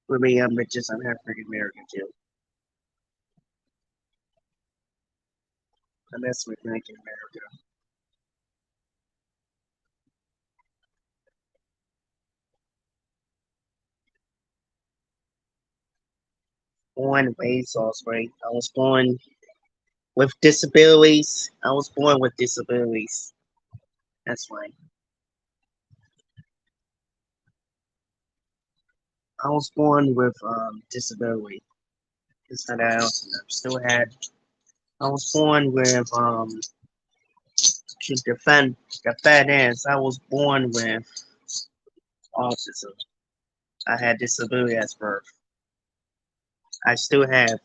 For me, I'm just I'm half freaking American too. I'm mastery American America. Born and raised Salisbury. I was born with disabilities. I was born with disabilities. That's right. I was born with disability. Instead of else, I still had. I was born with to defend the fat ass. I was born with autism. I had disability at birth. I still have,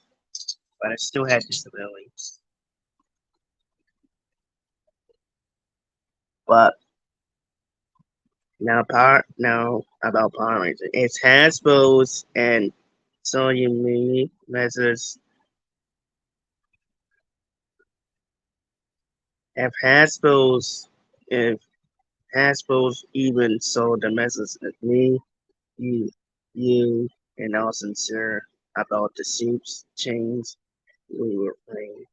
but I still had disability. But now about Power Rangers. It's Hasbro's and Sony Mini measures. If if Hasbro's even sold the message of me, you, you, and all sincere about the soups chains we were playing.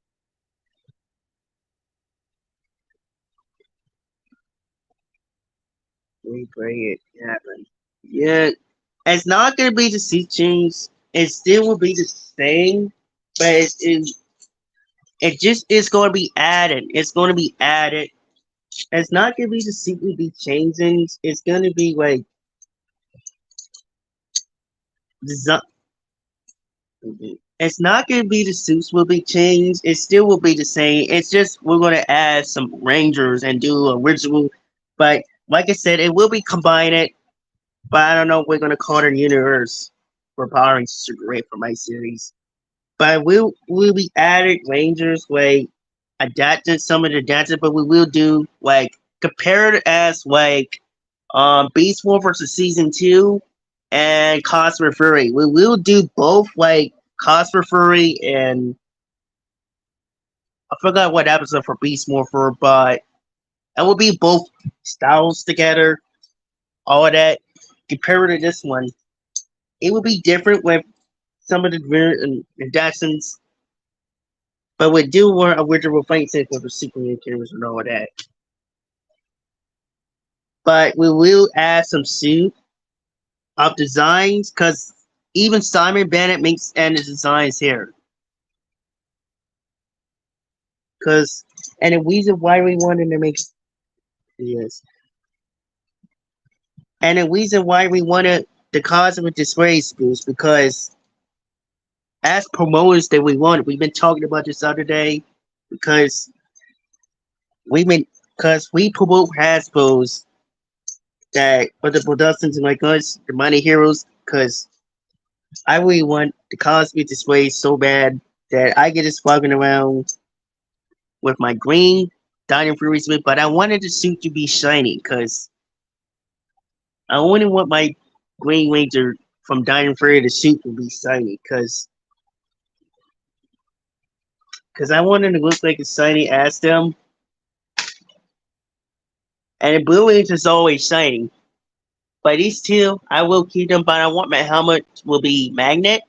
We pray it happen. Yeah, it's not gonna be the soup chains. It still will be the same, but it just is going to be added. It's going to be added. It's not gonna be the soup will be changing. It's gonna be like design. It's not gonna be the suits will be changed. It still will be the same. It's just we're gonna add some rangers and do original. But like I said, it will be combined. But I don't know if we're gonna call it a universe for Power Rangers Super Great for my series. But we'll be added rangers like adapted some of the adapted, but we will do like compared as like Beast War versus season 2 and Cosmo Fury. We will do both, like Cosmo Fury and I forgot what episode for Beast Morpher, but it will be both styles together, all of that. Compared to this one, it will be different with some of the reductions, but we do want a original fight scene with the Superman characters and all of that. But we will add some suit of designs because even Simon Bennett makes and the designs here. Because and the reason why we wanted to make yes, and the reason why we wanted the cosmic display boost because as promoters that we wanted, we've been talking about this other day because we've been because we promote Hasbro's that for the productions like us, the Money Heroes, because I really want the cosmic display so bad that I get just walking around with my green Dino Fury suit, but I wanted the suit to be shiny because I only want my Green Ranger from Dino Fury the suit to be shiny because I want him to look like as shiny as them. And the Blue Ranger is always shiny. But these two, I will keep them, but I want my helmet will be magnet.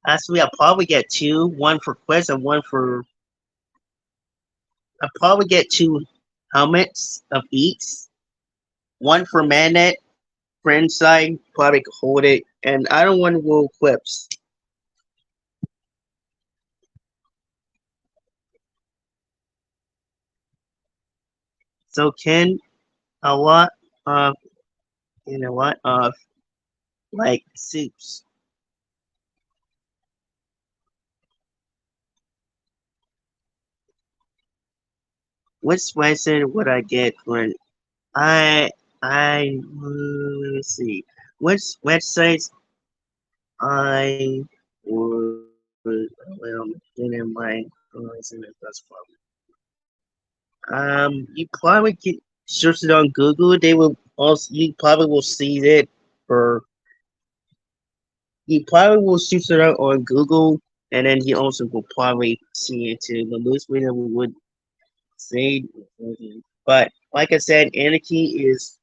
Actually, I'll probably get two, one for Quest and one for. I'll probably get two helmets of each, one for magnet, for inside, probably could hold it, and I don't want to roll clips. So can a lot of like suits. Which website would I get when let me see. Which websites I would get in my that's problem. You probably can search it on Google. They will also you probably will see it or you probably will search it out on Google and then you also will probably see it too. The most we would say but like I said, Anarchy is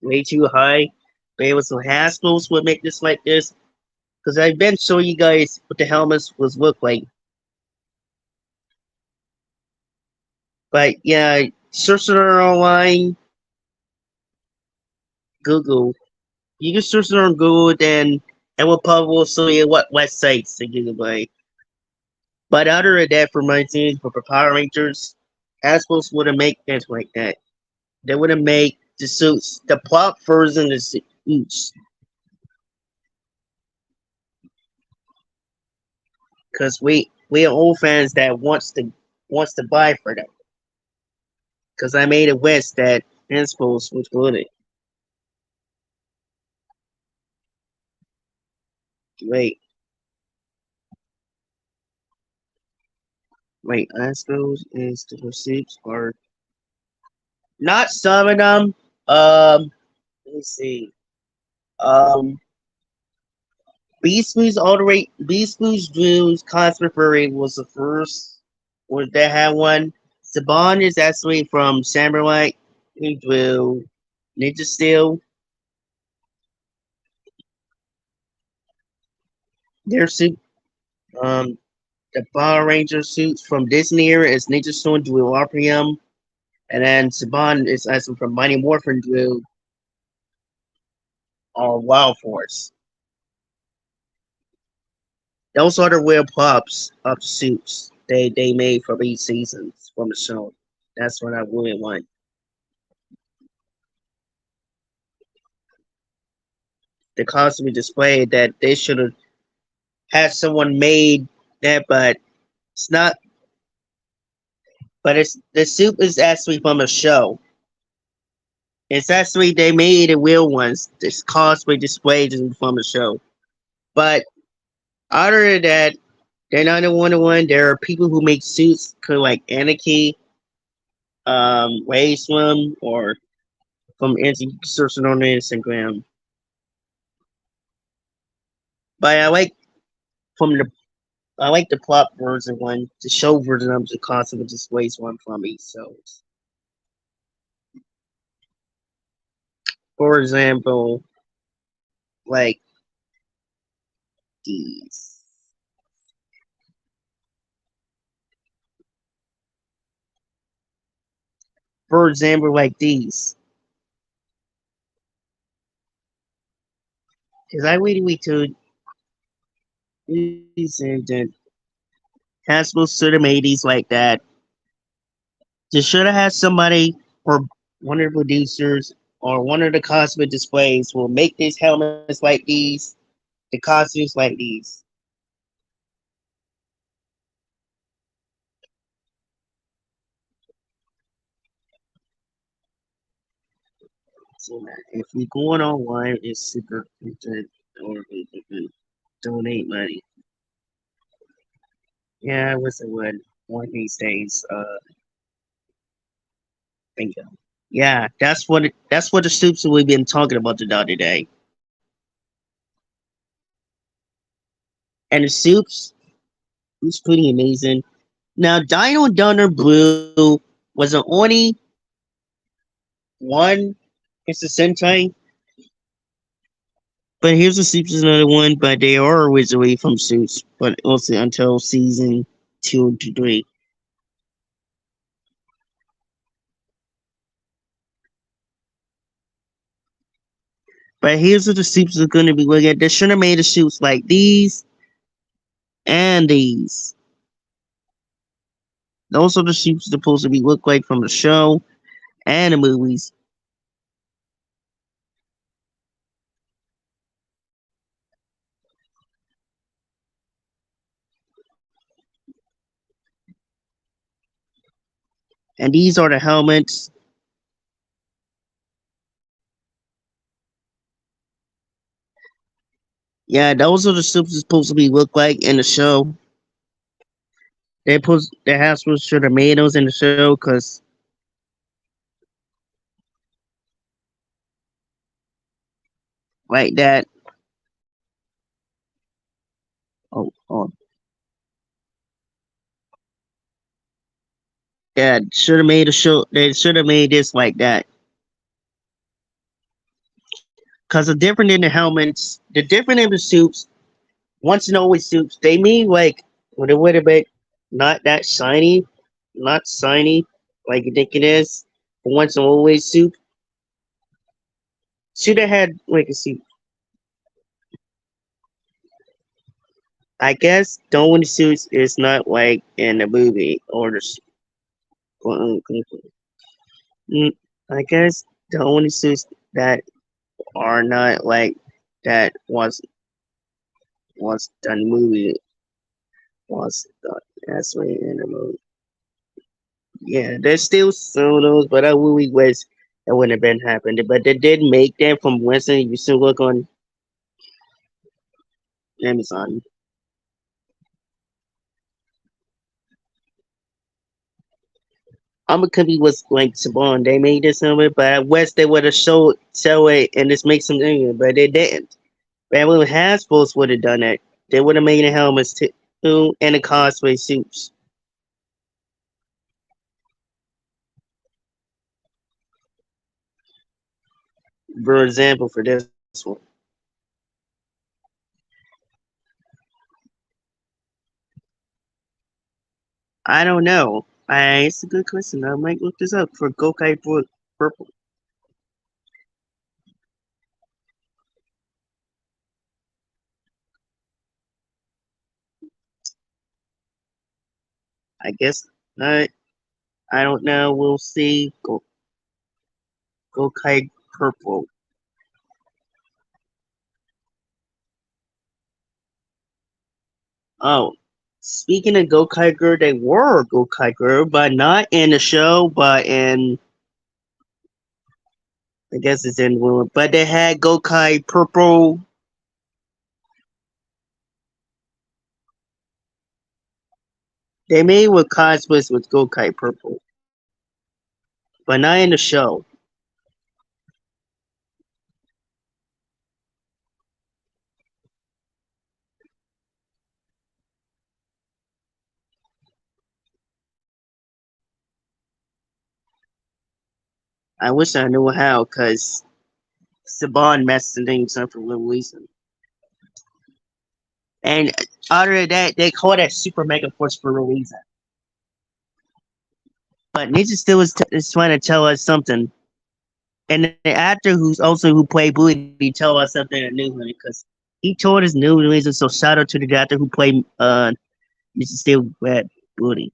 way too high. But it was some Hasbro's would make this like this. Because I've been showing you guys what the helmets was look like. But yeah, search it online, Google. You can search it on Google, then it will probably show you what websites to get away. But other than that, for my team, for Power Rangers, Hasbro's wouldn't make things like that. They wouldn't make the suits, the plot version of the suits. Because we are old fans that wants to buy for them. Because I made a wish that Hasbro's was good it. Wait, wait, Astros is the receipts are not some of them. Let me see. Um, Beast Blues Drew's Cosmic Fury was the first one that had one. Saban is actually from Samurai. He drew Ninja Steel. Their suit, um, the Power Ranger suits from Disney era is Ninja Stone Drew RPM. And then Saban is actually from Mighty Morphin Drew Wild Force. Those are the real props of the suits they made for each seasons from the show. That's what I really want. The constantly display that they should have had someone made that, but it's not. But it's the suit is actually from a show. It's actually they made the real ones. This cosplay displays is from a show. But other than that, they're not the one. There are people who make suits, like Anarchy, Ray Swim, or from searching on Instagram. But from the I like the plot version one, the show version of the Cosmic Displays one from me. So, for example, like these. For example, like these. Because I really wait to these and then Hasbro should have made these like that. They should have had somebody or one of the producers or one of the cosmic displays will make these helmets like these, the costumes like these. So if we go on online, it's super content or we can donate money. Yeah, what's the word? One of these days, bingo. Yeah, that's what the soups we've been talking about the other day. And the soups was pretty amazing. Now, Dino Donner Blue was the only one. It's a sentai, but here's the soups is another one. But they are originally from Suits, but also until season 2 to 3. But here's what the soups are going to be looking at. They should have made the suits like these and these. Those are the suits supposed to be look like from the show and the movies. And these are the helmets. Yeah, those are the suits supposed to be look like in the show. The Hasbro should have made those in the show because like that. Oh, yeah, should have made a show. They should have made this like that because the different in the helmets, the different in the suits. Once and always suits. They mean like when it would have been not that shiny, not shiny like you think it is. But once and always suit should have had like a suit. I guess the only suits is not like in the movie or the. Mm, I guess the only suits that are not like that was done movie was done as way in the movie. Yeah, there's still some of those, but I really wish that wouldn't have been happened. But they did make them from Winston. You still look on Amazon. I'm a company was like Saban. They made this helmet, but I wish they would have show it and just make some things, but they didn't. But when Hasbro would have done it, they would have made the helmets too and the cosplay suits. For example, for this one. I don't know. It's a good question. I might look this up for Gokai Purple. I guess I don't know. We'll see. Gokai Purple. Oh, speaking of Gokai Girl, they were Gokai Girl, but not in the show, but in I guess it's in one. But they had Gokai Purple. They made with cosplays with Gokai Purple, but not in the show. I wish I knew how, cause Saban messed things up for no reason. And other than that, they call that Super Mega Force for no reason. But Ninja still is trying to tell us something. And the actor who played Booty tell us something in New Hood because he told us new reason. So shout out to the actor who played Mr. Steel Red Booty.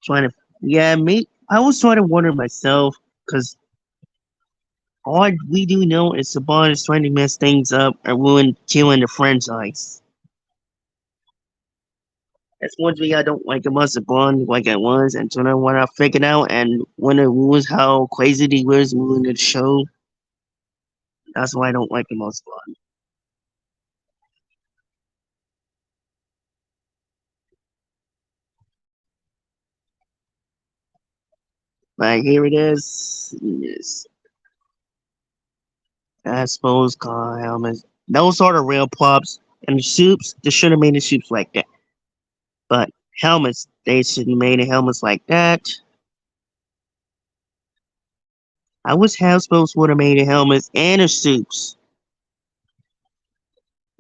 Trying to me. I was trying to wonder myself because all we do know is Saban is trying to mess things up and ruin killing the franchise. That's one thing I don't like about Saban like I was until I when I figured out and when it was how crazy he was ruining the show. That's why I don't like him about Saban. Like here it is. Yes. I suppose car helmets. Those are the real props. And the soups, they should have made the soups like that. But helmets, they should have made the helmets like that. I wish Hasbro's would have made the helmets and the suits.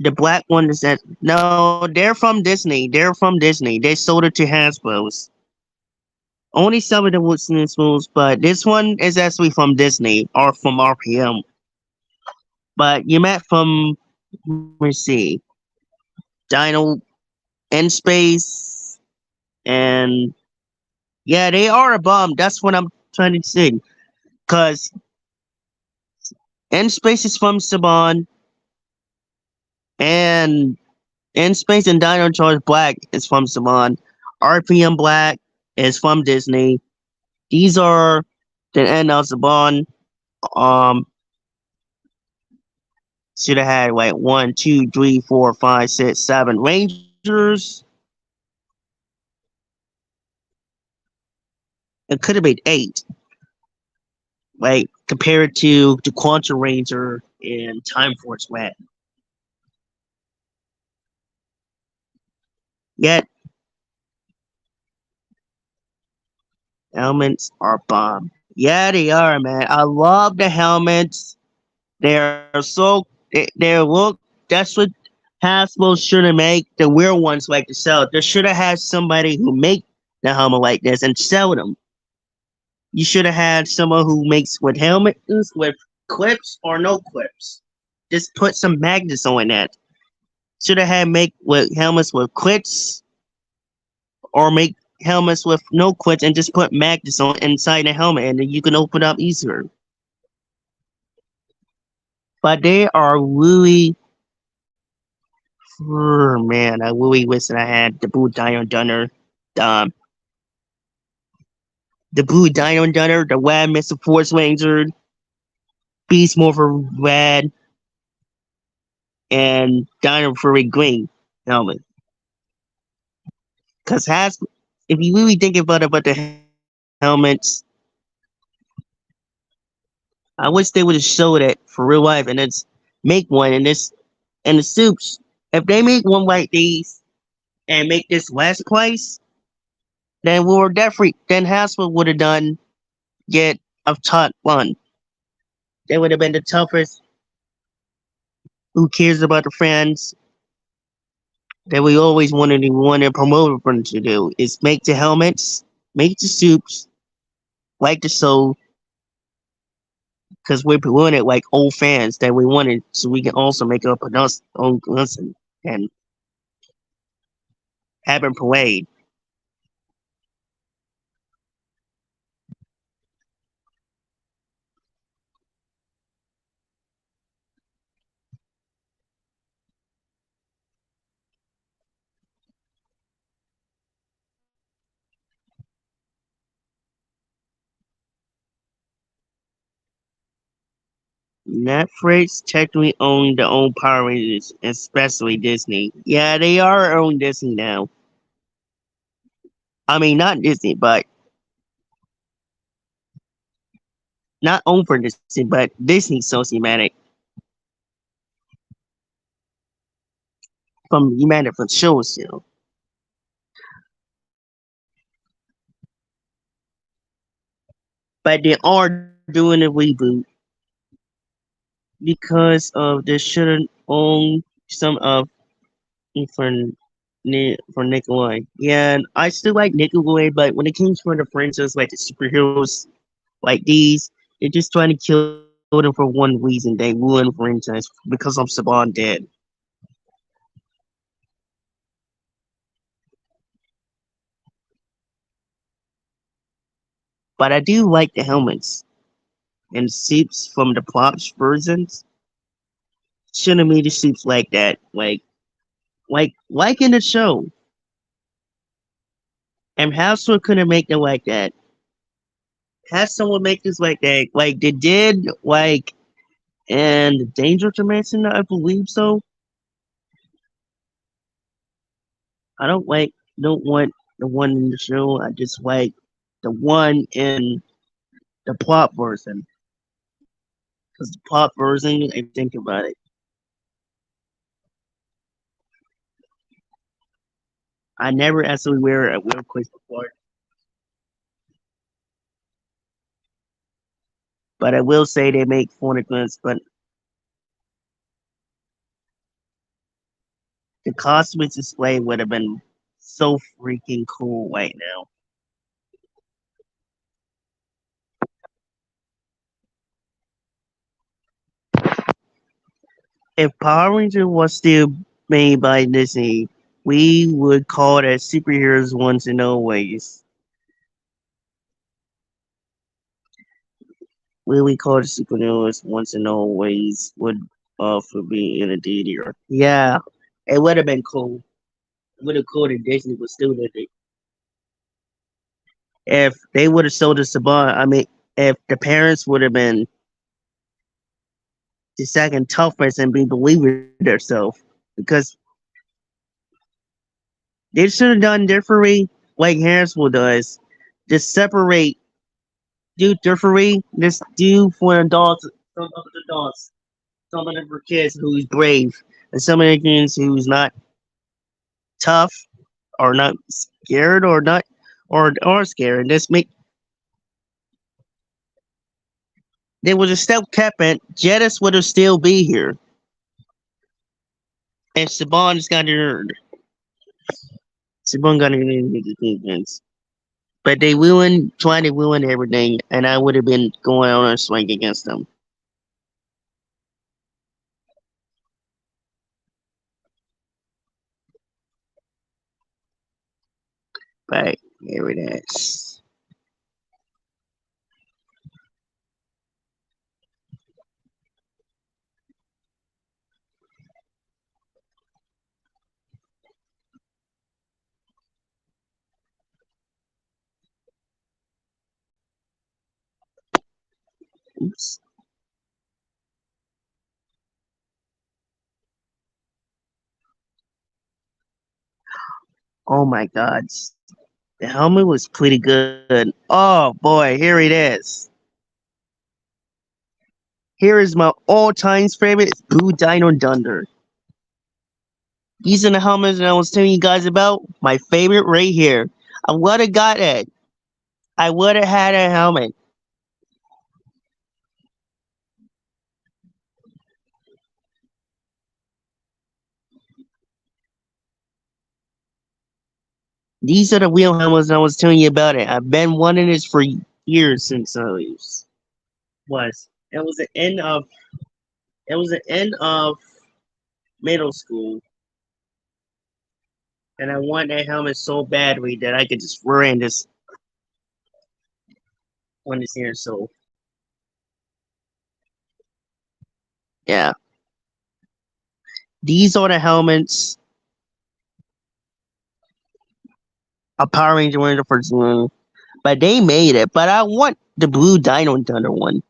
The black one is that no, they're from Disney. They're from Disney. They sold it to Hasbro's. Only some of the Woodsman schools, but this one is actually from Disney or from RPM. But you met from let me see, Dino in space and yeah, they are a bomb. That's what I'm trying to say. Cause in space is from Saban and in space and Dino Charge Black is from Saban. RPM Black is from Disney. These are the end of Saban. Um, should have had like one, two, three, four, five, six, seven Rangers. It could have been eight, like compared to the Quantum Ranger and Time Force Red. Yet helmets are bomb. Yeah, they are, man. I love the helmets. They're so they look. That's what Hasbro should have made the real ones like to sell. They should have had somebody who make the helmet like this and sell them. You should have had someone who makes with helmets with clips or no clips. Just put some magnets on that. Should have had make with helmets with clips or make helmets with no clips and just put magnets on inside the helmet and then you can open up easier. But they are really man, I really wish that I had the Blue Dino Dunner, um, the Blue Dino Dunner, the Red Missile Force Ranger, Beast Morpher Red, and Dino Fury Green helmet. Because has if you really think about the helmets, I wish they would have showed it for real life and it's make one and the soups. If they make one like these and make this last place, then we were definitely then Hasbro would have done get a top one. They would have been the toughest. Who cares about the fans? That we always wanted to promote them to do is make the helmets, make the soups, like the soul, because we're doing it like old fans that we wanted, so we can also make up an own lesson and have them parade. Netflix technically own their own Power Rangers, especially Disney. Yeah, they are own Disney now. I mean, not Disney, but not owned for Disney, but Disney Cinematic from Humanity from shows, but they are doing a reboot because of they shouldn't own some of for for Nickelodeon. Yeah, and I still like Nickelodeon, but when it comes from the franchise like the superheroes like these, they're just trying to kill them for one reason. They ruin franchise because of Saban dead. But I do like the helmets and suits from the props versions. Shouldn't have made the suits like that. Like in the show. And Hasbro couldn't make them like that. Have someone make this like that. Like they did and Danger Dimension, I believe so. I don't want the one in the show. I just like the one in the plot version. Because the plot version, I think about it. I never actually wear a wear quiz before, but I will say they make funny guns. But the cosmic display would have been so freaking cool right now. If Power Ranger was still made by Disney, we would call it superheroes once and always. We call it superheroes once and always would for being in a theater. Yeah, it would have been cool. It would have cool if Disney was still did it. If they would have sold us the bar, I mean, if the parents would have been the second toughest and be believing themselves, because they should have done differently, like Harrisville does. Just separate, do differently. Just do for adults, some of the adults, some of them for kids who's brave, and some of the kids who's not tough or not scared or not or scared. Just make they would have still kept it. Jettis would have still be here, and Saban just got to Saban got to defense. But they ruined, trying to ruin everything, and I would have been going on a swing against them. But here it is. Oops. Oh my god. The helmet was pretty good. Oh boy, here it is. Here is my all-time favorite Blue Dino Thunder. These are the helmets that I was telling you guys about. My favorite right here. I would have got it. I would have had a helmet. These are the wheel helmets I was telling you about it. I've been wanting this for years since I was. It was the end of middle school, and I want that helmet so badly that I could just wear it this on this here. So yeah, these are the helmets a Power Ranger wanted the first one, but they made it. But I want the Blue Dino Thunder one.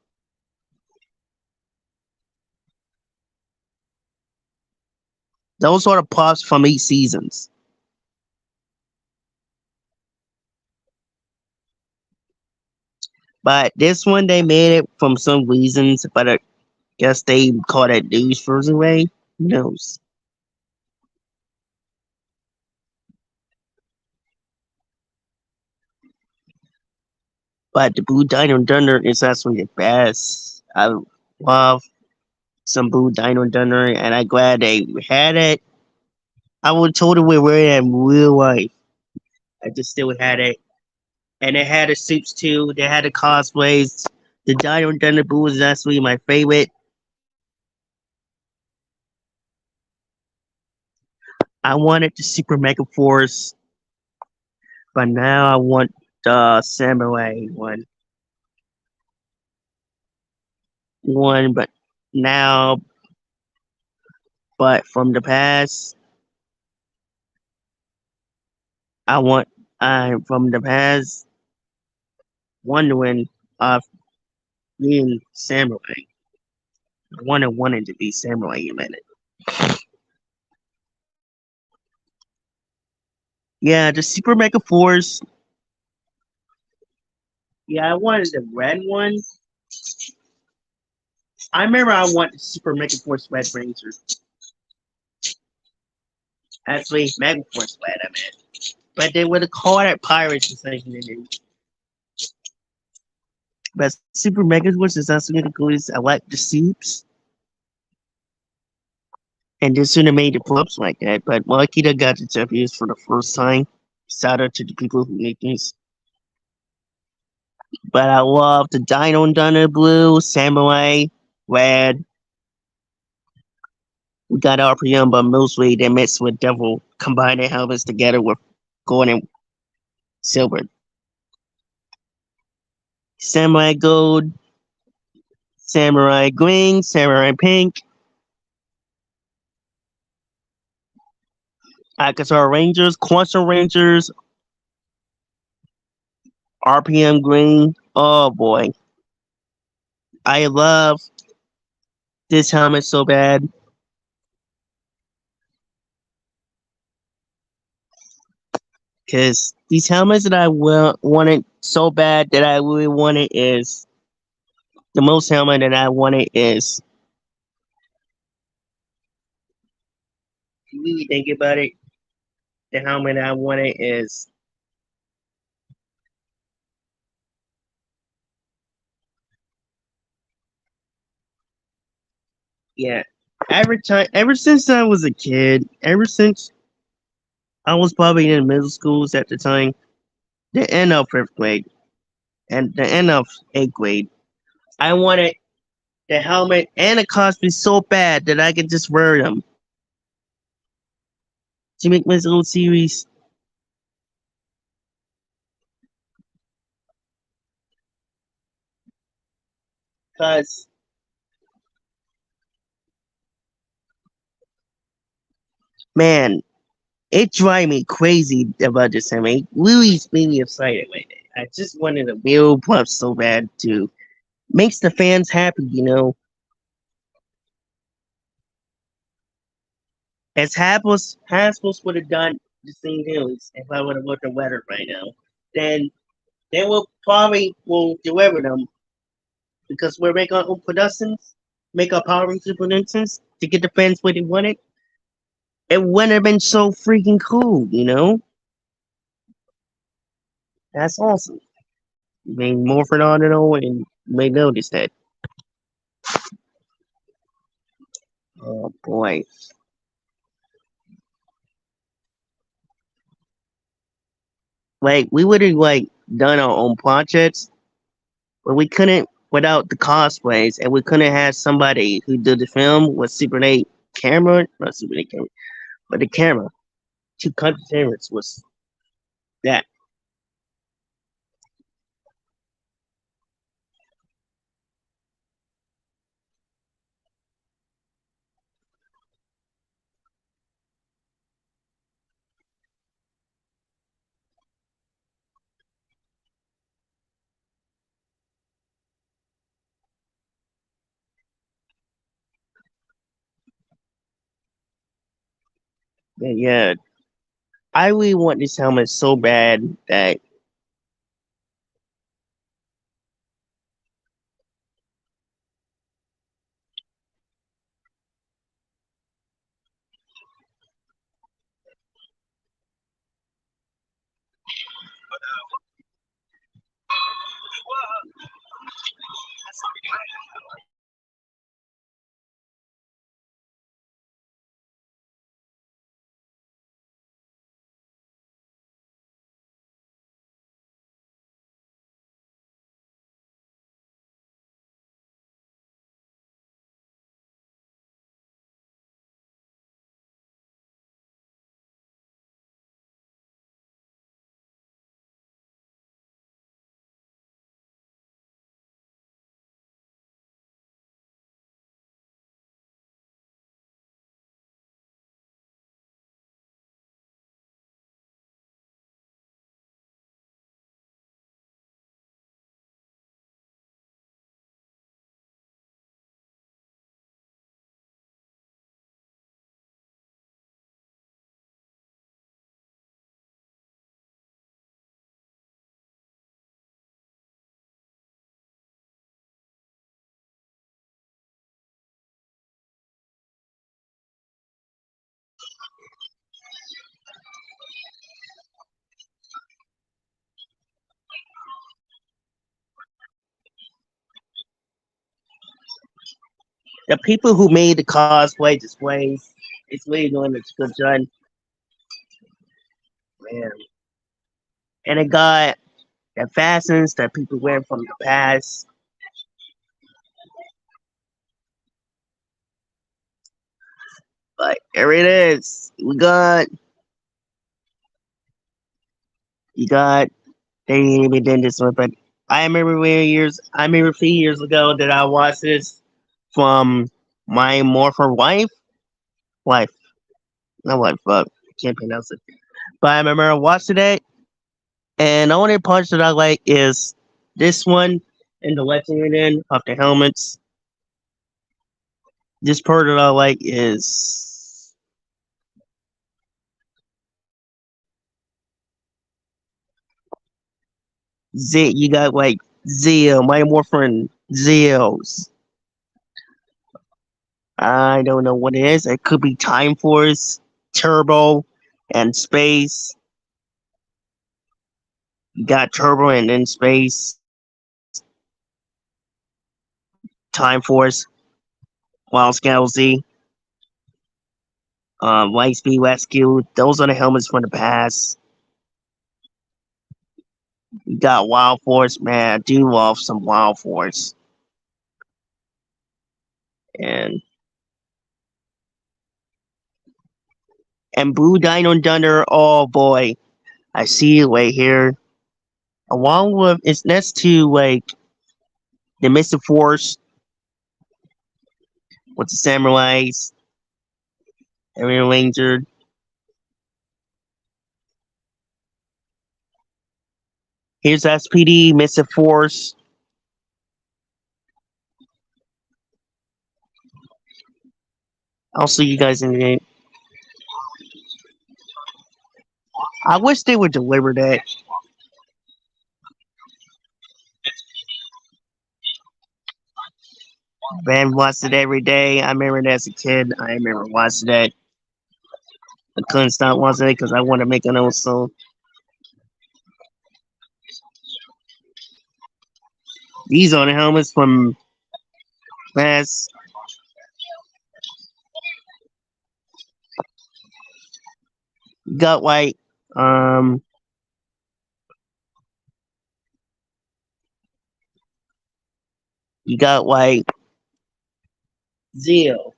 Those are the pops from 8 seasons. But this one they made it from some reasons, but I guess they called it news version way. Who knows? But the Blue Dino Thunder is actually the best. I love some Blue Dino Thunder, and I'm glad they had it. I would totally wear it in real life. I just still had it. And they had the suits too. They had the cosplays. The Dino Thunder Blue is actually my favorite. I wanted the Super Mega Force, but now I want the Samurai one. But now, but from the past, I want. I from the past wondering of being samurai. I wanted to be samurai in a minute. Yeah, the Super Mega Force. Yeah, I wanted the red one. I remember I wanted the Super Mega Force Red Ranger. Actually, Mega Force Red, I meant. But they would have called it Pirates or something. But Super Mega Force is also really cool. I like the suits. And they shouldn't have made the clubs like that. But Wakita got the champions for the first time. Shout out to the people who make this. But I love the Dino Thunder Blue, Samurai, Red. We got RPM, but mostly they mixed with Devil, combine their helmets together with gold and silver. Samurai Gold, Samurai Green, Samurai Pink, Akatar Rangers, Quantum Rangers, RPM Green. Oh boy. I love this helmet so bad. Because these helmets that I wanted so bad that I really wanted is the most helmet that I wanted is, if you really think about it, the helmet I wanted is, yeah. Ever since I was a kid, ever since I was probably in middle schools at the time, the end of fifth grade and the end of eighth grade, I wanted the helmet and the costume so bad that I could just wear them to make my own series. Cause man, it drive me crazy about this anime. It really made me excited with it. I just wanted a real puff so bad too. Makes the fans happy, you know. As Hasbro's would have done the same things if I would have looked at weather right now, then they will deliver them because we're making our own productions, make our Power Rangers productions to get the fans what they wanted. It wouldn't have been so freaking cool, you know. That's awesome. I mean, more phenomenal, and you may notice that. Oh boy. Like we would have like done our own projects, but we couldn't without the cosplays, and we couldn't have somebody who did the film with Super 8 camera, not Super 8 camera, but the camera. Two country cameras was that. And yeah, I really want this helmet so bad that The people who made the cosplay displays, it's really doing a good job, man. And it got the fashions that people wear from the past. But here it is. You got they didn't even did this one, but I remember a few years ago that I watched this from my morpher wife, not wife, but I can't pronounce it. But I remember I watched it, and the only parts that I like is this one and the lettering of the helmets. This part that I like is Z. You got like Zeo, my morphin Zeos. I don't know what it is. It could be Time Force, Turbo, and Space. You got Turbo and then Space, Time Force, Wild Scout Z, Lightspeed Rescue. Those are the helmets from the past. You got Wild Force, man. I do love some Wild Force. And Blue Dino Thunder, oh boy. I see it right here. Along with it's next to like the Mystic Force with the Samurais, every Ranger. Here's SPD, Mystic Force. I'll see you guys in the game. I wish they would deliver that. Man watched it every day. I remember it as a kid. I remember watching it. I couldn't stop watching it because I wanted to make an own song. These are the helmets from last. Got white. Um, you got white. Zeo.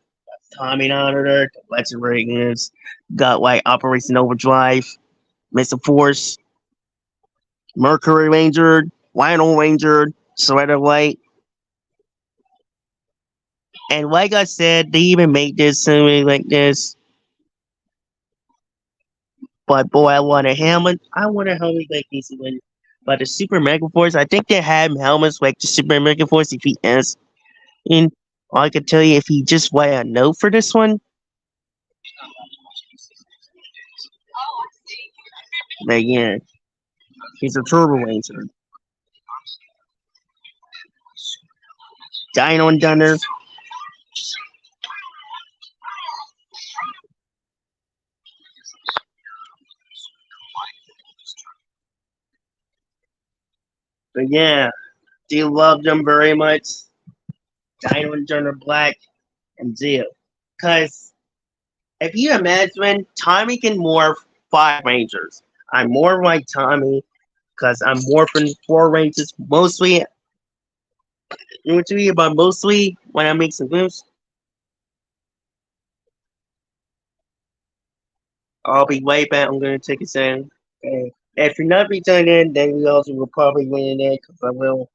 Tommy Auditor. Legendary Ignis. Got white. Operation Overdrive. Missile Force. Mercury Ranger. Lionel Ranger. Shredder White. And like I said, they even made this something like this. But boy, I want a helmet. I want a helmet like this one. But the Super Mega Force, I think they have helmets like the Super Mega Force if he has. And I can tell you if he just write a note for this one. But yeah, he's a Turbo Ranger. Dino and Thunder. But yeah, do you love them very much? Dino and Thunder Black and Zeo. Because if you imagine, Tommy can morph 5 Rangers. I'm more like Tommy because I'm morphing 4 Rangers mostly. You know what to me about mostly when I make some moves? I'll be right back. I'm gonna take a second. Okay. If you're not returning in, then we also will probably win it because I will.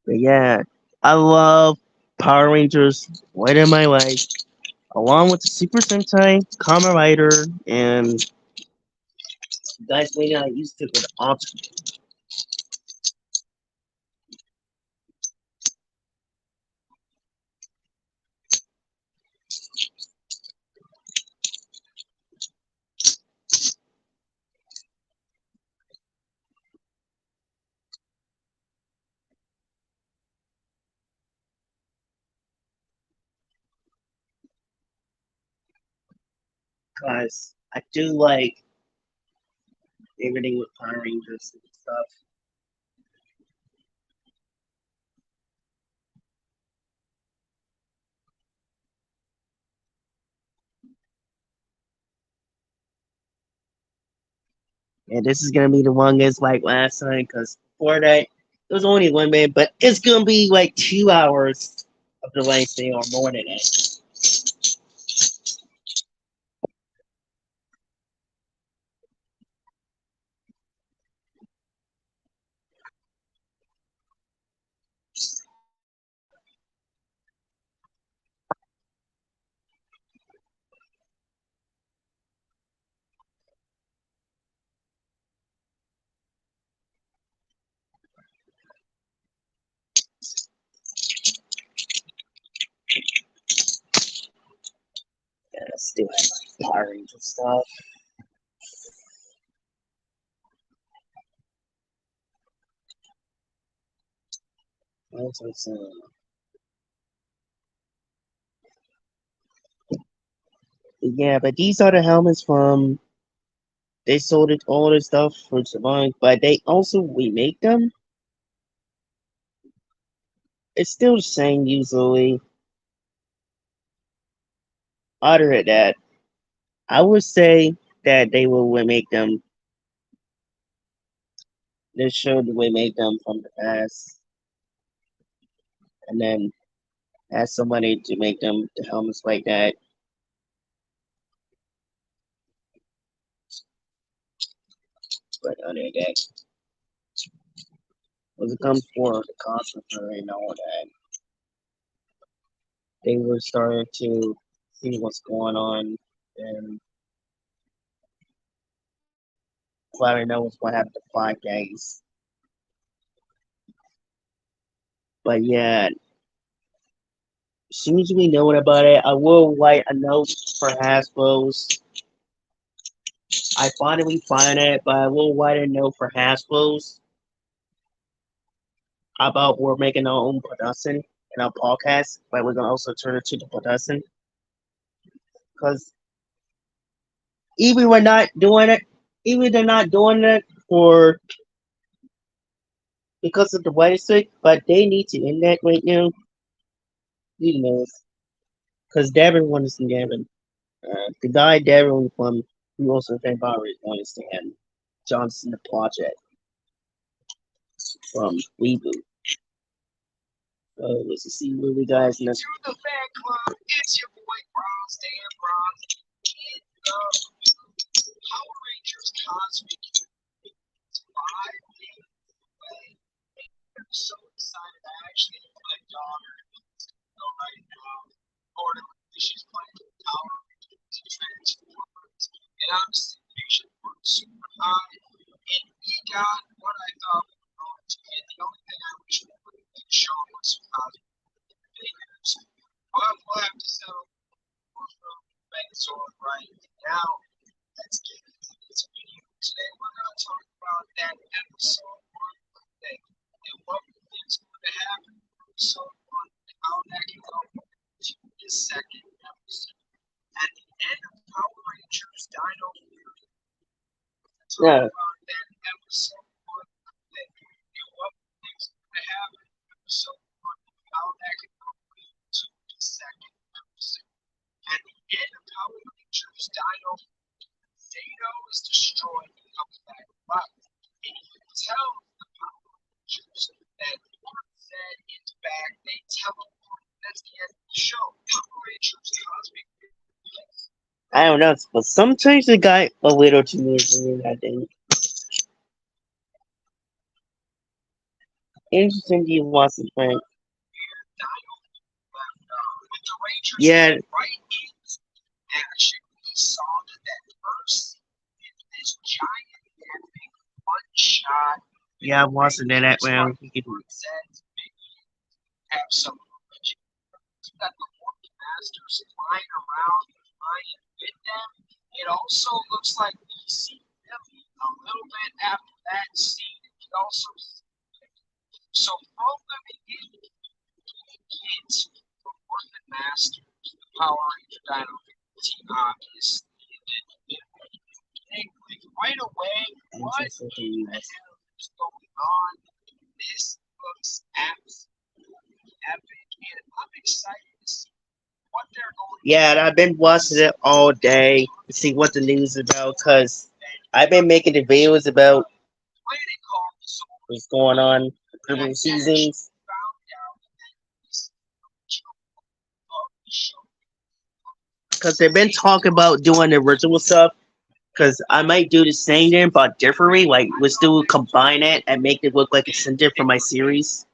But yeah, I love Power Rangers. Right in my life, along with the Super Sentai, Kamen Rider, and you guys may not used to with Ultra. Cause I do like everything with Power Rangers and stuff. And this is gonna be the longest like last time, because before that it was only 1 minute, but it's gonna be like 2 hours of the length thing or more than that. Yeah, I still have like Power Rangers stuff. Yeah, but these are the helmets from. They sold it all the stuff for Savant, but they also remake them. It's still the same usually. Other than that, I would say that they will remake them. They showed the remake them from the past, and then ask somebody to make them the helmets like that. But other than that, when it comes for the concert and all that, they were starting to see what's going on and probably know what's going to happen to 5 days. But yeah, as soon as we know about it, I will write a note for Hasbro's. I finally find it, but I will write a note for Hasbro's about we're making our own production in our podcast, but we're gonna also turn it to the production because even we're not doing it, even they're not doing it for because of the weather sick, but they need to end that right now. You know, because Devin wants to Devin. The guy Devin from who also came Power is wants to him. Johnson the project from Reboot. Let's see what we guys next. To the fan club, it's your boy Bronze Dan Bronze. Power Rangers Cosmic live away. I'm so excited. I actually have my daughter go right now. Or she's playing Power Rangers Transformers. And I'm just worked super high. And we got what I thought we were going to get. The only thing I wish we would have shown was Cosmic figures. But we'll have to settle for Megazord right now. Let's get into this video. Today we're going to talk about that episode 1 thing and what we think is going to happen in episode 1 and how that can go to the second episode. At the end of Power Rangers Dino Fury, talk about that episode 1 thing and what we think is going to happen in episode 1 and how that can go to the second episode. At the end of Power Rangers Dino Zeno is destroyed and comes back to life. And he tells the Power Rangers that Lord Zed is back. They tell him that's the end of the show. Power Rangers Cosmic. I don't know, but sometimes the guy a little too much for me, I think. Interesting he wants to think. Yeah. Action, we saw that first this giant epic one shot. Yeah, once and then that round he could have some got the Morph Masters flying around flying with them. It also looks like we see them a little bit after that scene. We also so from the beginning we get the Morphin Masters, the Power Ranger Dino team obviously, and then right away, what Interesting in the news. hell is going on? This looks absolutely epic, and I'm excited to see what they're going to Yeah, and do I've been with watching it some all of day to see what the news is about because I've been making the videos about planet called the Solar what's going on in the and I previous actually seasons. found out that this original of the show Because they've been talking about doing the original stuff. Because I might do the same thing, but differently. Like, let's do combine it and make it look like it's in different from my series.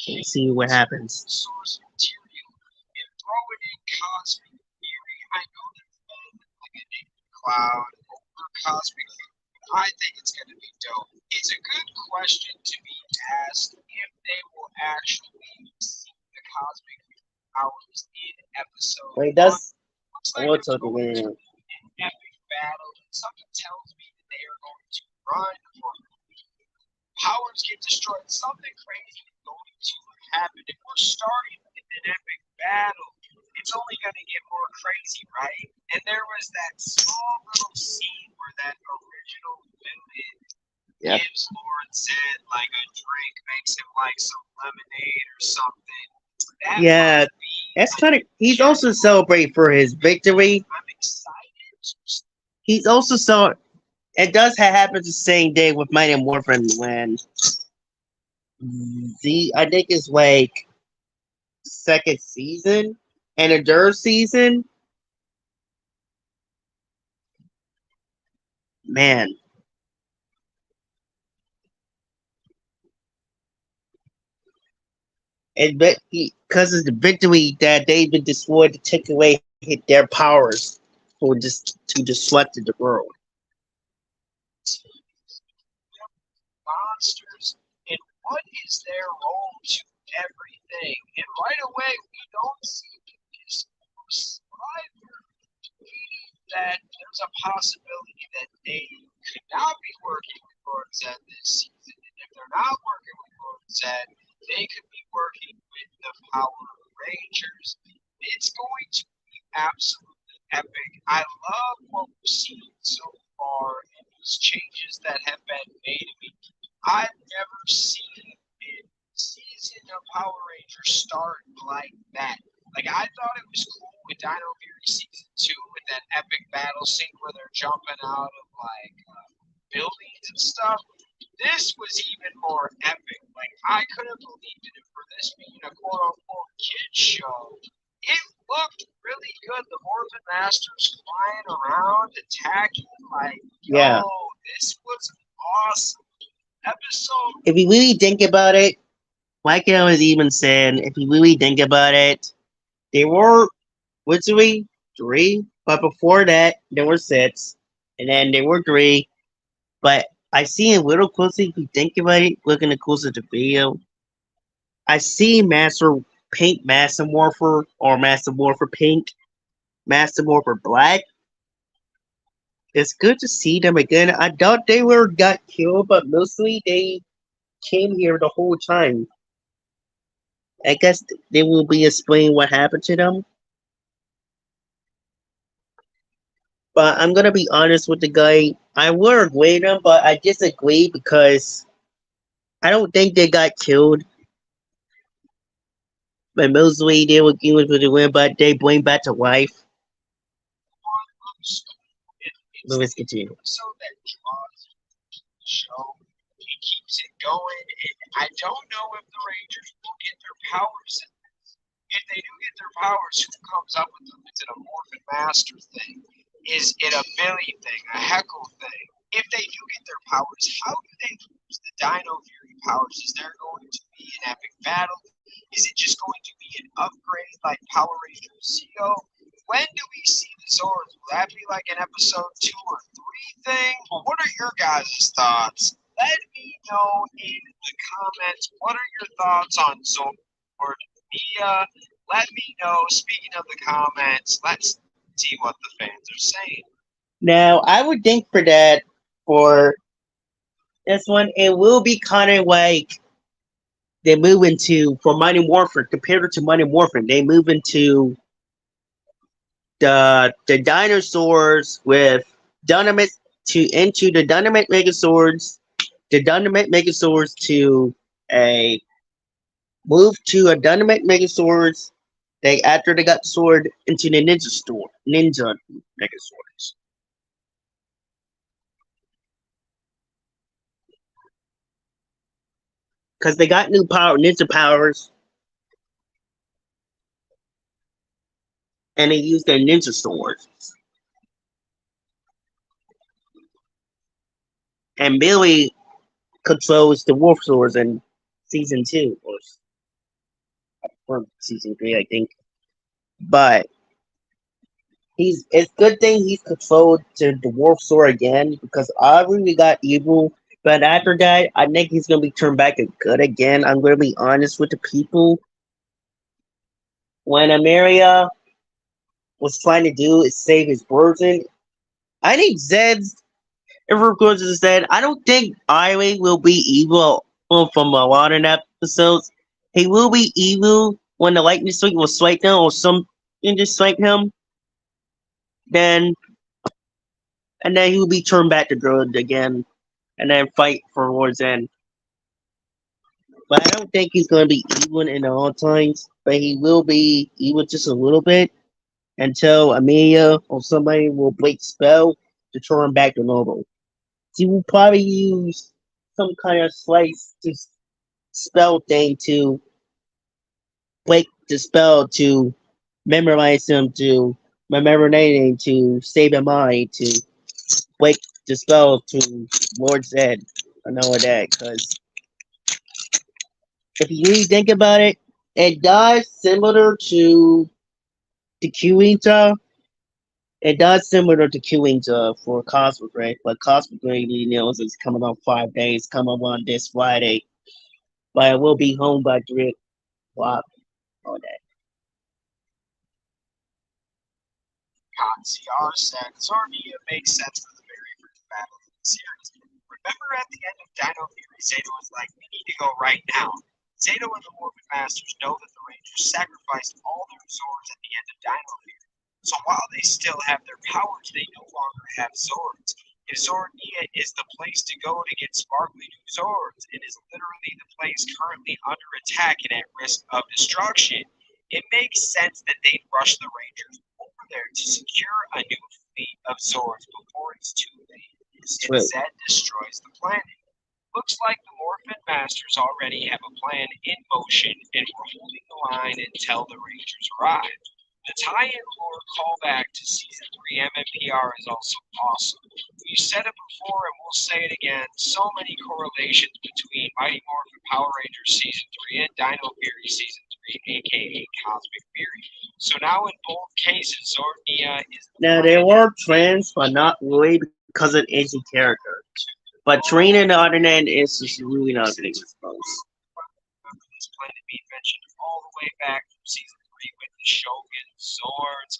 And see what happens. source material and throw it in cosmic theory. I know there's been like a Nick cloud over cosmic theory, but I think it's going to be dope. It's a good question to be asked if they will actually see the cosmic powers in episode Wait, one. that's Looks like what there's talking going to about. be an epic battle, and something tells me that they are going to run for powers get destroyed. Something crazy is going to happen. If we're starting in an epic battle, it's only going to get more crazy, right? And there was that small little scene where that original villain Yep. gives Lord Zed like a drink, makes him like some lemonade or something. That Yeah, must be that's a kind of. He's also genuine celebrating for his victory. I'm excited to He's also so. It does happen the same day with Mighty Morphin when I think it's like second season and the third season. Man, and because of the victory that they've been destroyed to take away their powers for just to disrupt the world. monsters and what is their role to everything. And right away, we don't see this survivor, meaning that there's a possibility that they could not be working with Lord Zed this season. And if they're not working with Lord Zed, they could be working with the Power Rangers. It's going to be absolutely epic. I love what we've seen so far and these changes that have been made. I mean, I've never seen a season of Power Rangers start like that. Like I thought it was cool with Dino Fury season two with that epic battle scene where they're jumping out of like buildings and stuff. This was even more epic. Like I couldn't believe it for this being a quote unquote kids show. It looked really good. The Morphin Masters flying around, attacking. Like, Yeah, yo, this was awesome. Episode if you really think about it, like I was even saying, if you really think about it, there were literally three, but before that there were six, and then there were three. But I see a little closer if you think about it, looking at closer to the video. I see Master Pink Master Morpher or Master Morpher Pink, Master Morpher Black. It's good to see them again. I thought they were got killed, but mostly they came here the whole time. I guess they will be explaining what happened to them. But I'm gonna be honest with the guy. I would agree with him, but I disagree because I don't think they got killed. But mostly they were given for the win, but they bring back to life. one looks cool. It's But the let's continue. episode that draws you to the show. It keeps it going, and I don't know if the Rangers will get their powers in this. If they do get their powers, who comes up with them? Is it a Morphin Master thing? Is it a Billy thing? A Heckle thing? If they do get their powers, how do they use the Dino Fury powers? Is there going to be an epic battle? Is it just going to be an upgrade like Power Rangers Zeo? When do we see the Zords? Will that be like an episode 2 or 3 thing? Well, what are your guys' thoughts? Let me know in the comments. What are your thoughts on Zord Mia? Let me know. Speaking of the comments, let's see what the fans are saying. Now I would think for that for this one, it will be kind of like they move into for Mighty Morphin compared to Mighty Morphin. They move into the dinosaurs with Dynamite to into the Dynamite Megazords. The Dynamite Megazords to a move to a Dynamite Megazords. They after they got the sword into the Ninja Megazords. Because they got new ninja powers, and they use their ninja swords. And Billy controls the Wolf Swords in season 2 or season 3, I think. But it's good thing he's controlled to the Wolf Sword again because I really got evil. But after that, I think he's gonna be turned back to good again. I'm gonna be honest with the people. When Ameria was trying to do is save his virgin, I think Zed's ever goes to Zed. I don't think Irie will be evil from a lot of episodes. He will be evil when the lightning strike will strike him or something just strike him. Then and then he will be turned back to good again, and then fight for War's End. But I don't think he's gonna be evil in all times. But he will be evil just a little bit until Amelia or somebody will break spell to turn him back to normal. He will probably use some kind of slice to spell thing to break the spell to memorize him to remember name to save a mind to break the spell to Lord Zed. I know that because if you really think about it, it does similar to the Qinta. It does similar to Qinta for Cosmic Ray, but Cosmic Ray knows it's coming on 5 days, coming on this Friday. But I will be home by 3 o'clock all day. CR said Zornia makes sense for the very first battle of the series. Remember at the end of Dino Fury, Zeta was like, we need to go right now. Zeta and the Morphin Masters know that the Rangers sacrificed all their Zords at the end of Dino Fury. So while they still have their powers, they no longer have Zords. If Zornia is the place to go to get sparkly new Zords, it is literally the place currently under attack and at risk of destruction. It makes sense that they'd rush the Rangers over there to secure a new fleet of Zords before it's too late. Instead, destroys the planet. Looks like the Morphin Masters already have a plan in motion, and we're holding the line until the Rangers arrive. The tie-in lore callback to season 3 MMPR is also awesome. We've said it before and we'll say it again. So many correlations between Mighty Morphin Power Rangers season 3 and Dino Fury season 3, aka Cosmic Fury. So now in both cases, Zornia is the Now there planet. were trends, but not really because of Asian character. But Trina, on the other hand, is just really not getting exposed. Remember this planet being mentioned all the way back from season 3 with the Shogun Zords.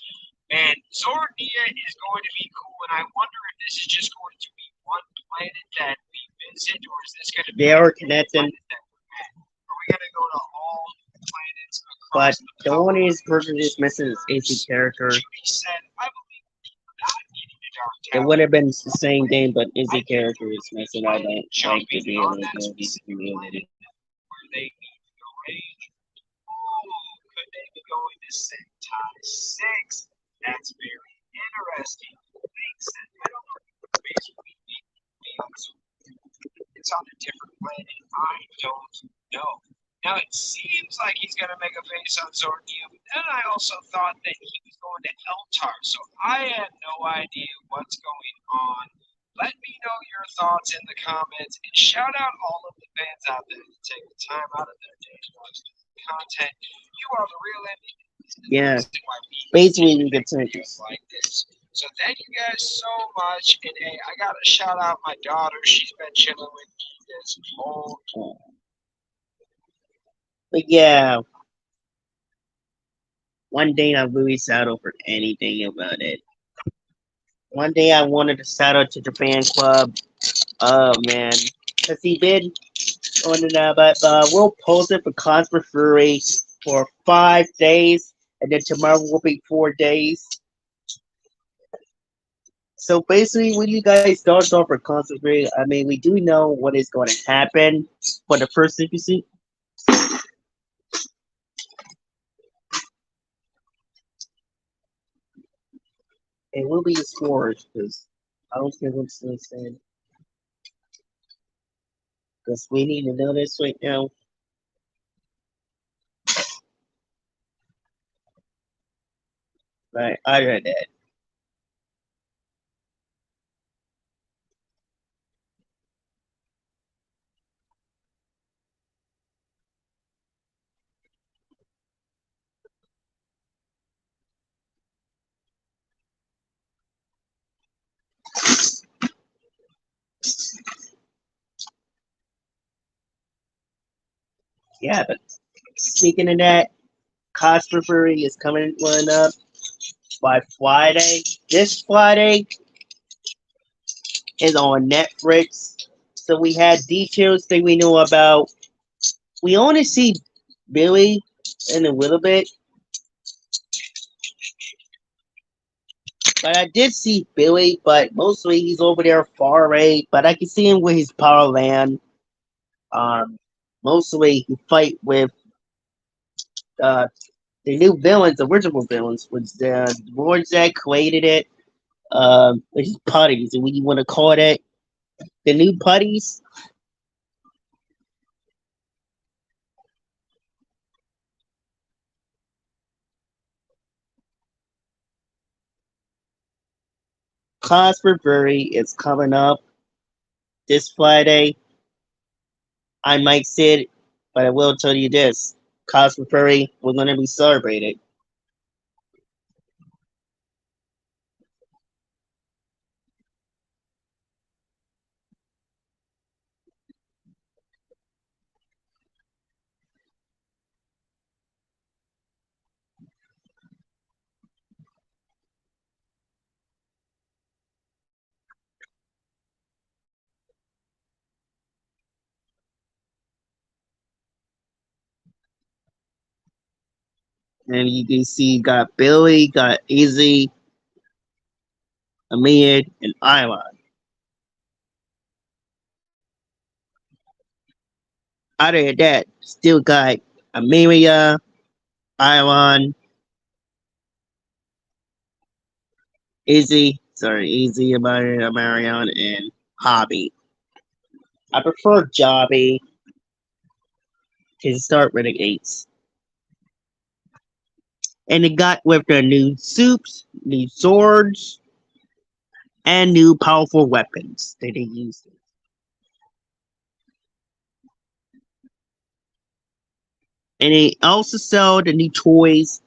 Man, Zornia is going to be cool, and I wonder if this is just going to be one planet that we visit, or is this going to be They are connected, that we're at? Are we going to go to all planets but across the the Power only Rangers person just missing is Asian character. Judy said, I believe not needing a dark It tower. would have been the same thing, but Izzy I think character is missing. I don't like to jumping be able on to that do this specific planet where they meet the range. Oh, could they be going to Sentai 6? That's very interesting. Makes sense. I don't know if the base would be it's on a different planet. I don't know. Now it seems like he's going to make a face on Zornia, but then I also thought that he was going to Eltar, so I had no idea what's going on. Let me know your thoughts in the comments and shout out all of the fans out there that take the time out of their day to watch this content. You are the real MVP. Yeah, Reason why we basically we get videos like this. So thank you guys so much. And hey, I gotta shout out my daughter. She's been chilling with me this whole But yeah, one day I really settled for anything about it. One day I wanted to settle to the fan club. Oh man, has he been on it? But we'll post it for Cosmic Fury for 5 days, and then tomorrow will be 4 days. So basically, when you guys start off for concentrate, I mean, we do know what is going to happen for the first episode. It will be the scores because I don't care what's said because we need to know this right now. Right, I read that. Yeah, but speaking of that, Cosperbury is coming one up by Friday. This Friday is on Netflix. So we had details that we know about. We only see Billy in a little bit, but I did see Billy, but mostly he's over there far away. But I can see him with his power land. Um, Mostly he fight with uh the new villains, the original villains, was the lords that created it. Which is putties, and what you want to call that? The new putties. Cosperbury is coming up this Friday. I might say it, but I will tell you this: Cosperbury, we're gonna be celebrated. And you can see got Billy, got Izzy, Amir, and Iwan. Other than that, still got Amelia, Iwan, Izzy, Marion, and Hobby. I prefer Jobby to start Renegades. And it got with their new suits, new swords, and new powerful weapons that they used. And they also sell the new toys.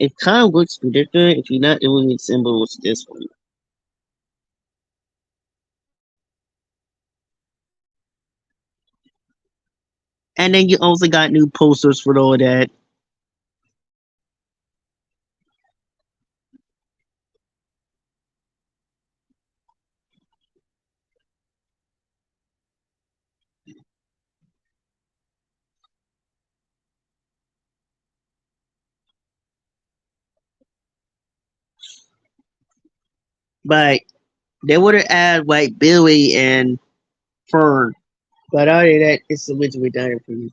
It kind of looks ridiculous if you're not doing it symbols this one. And then you also got new posters for all that. But they would have added like Billy and Fern. But other than that, it's originally done for you.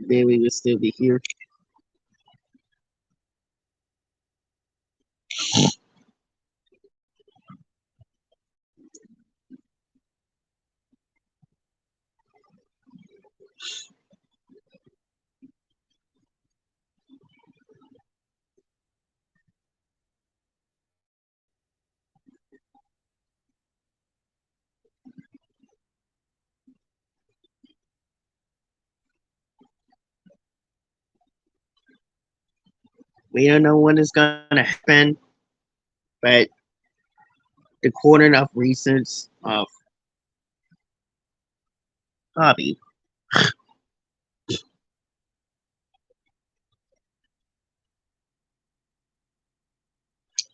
Billy will still be here. We don't know when it's gonna happen, but the corner of recent of hobby.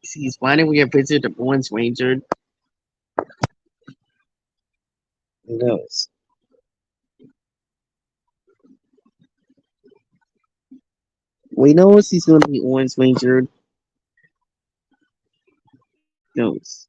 She's finding we have visited the Bowens Ranger. Who knows? We know he's gonna be Orange Ranger. Knows.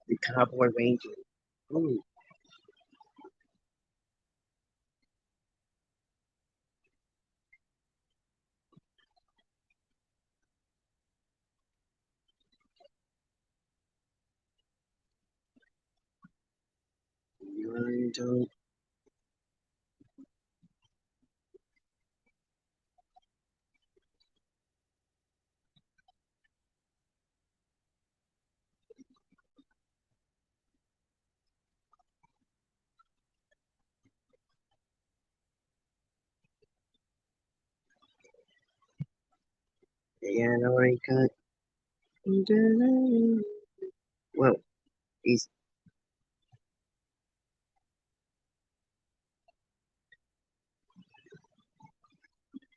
The Cowboy Ranger. Ooh, Ranger. Yeah, no, I got. Well, he's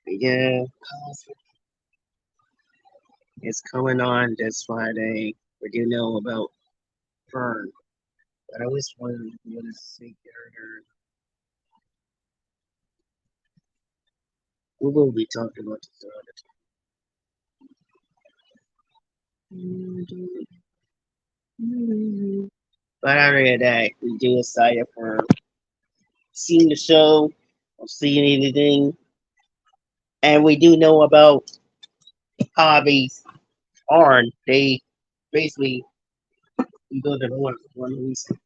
yeah. It's coming on this Friday. We do know about Fern, but I always wanted to see character. We will be talking about this other. But other than that, we do excited for seeing the show or seeing anything. And we do know about hobbies Arn. They basically we go to the one reason.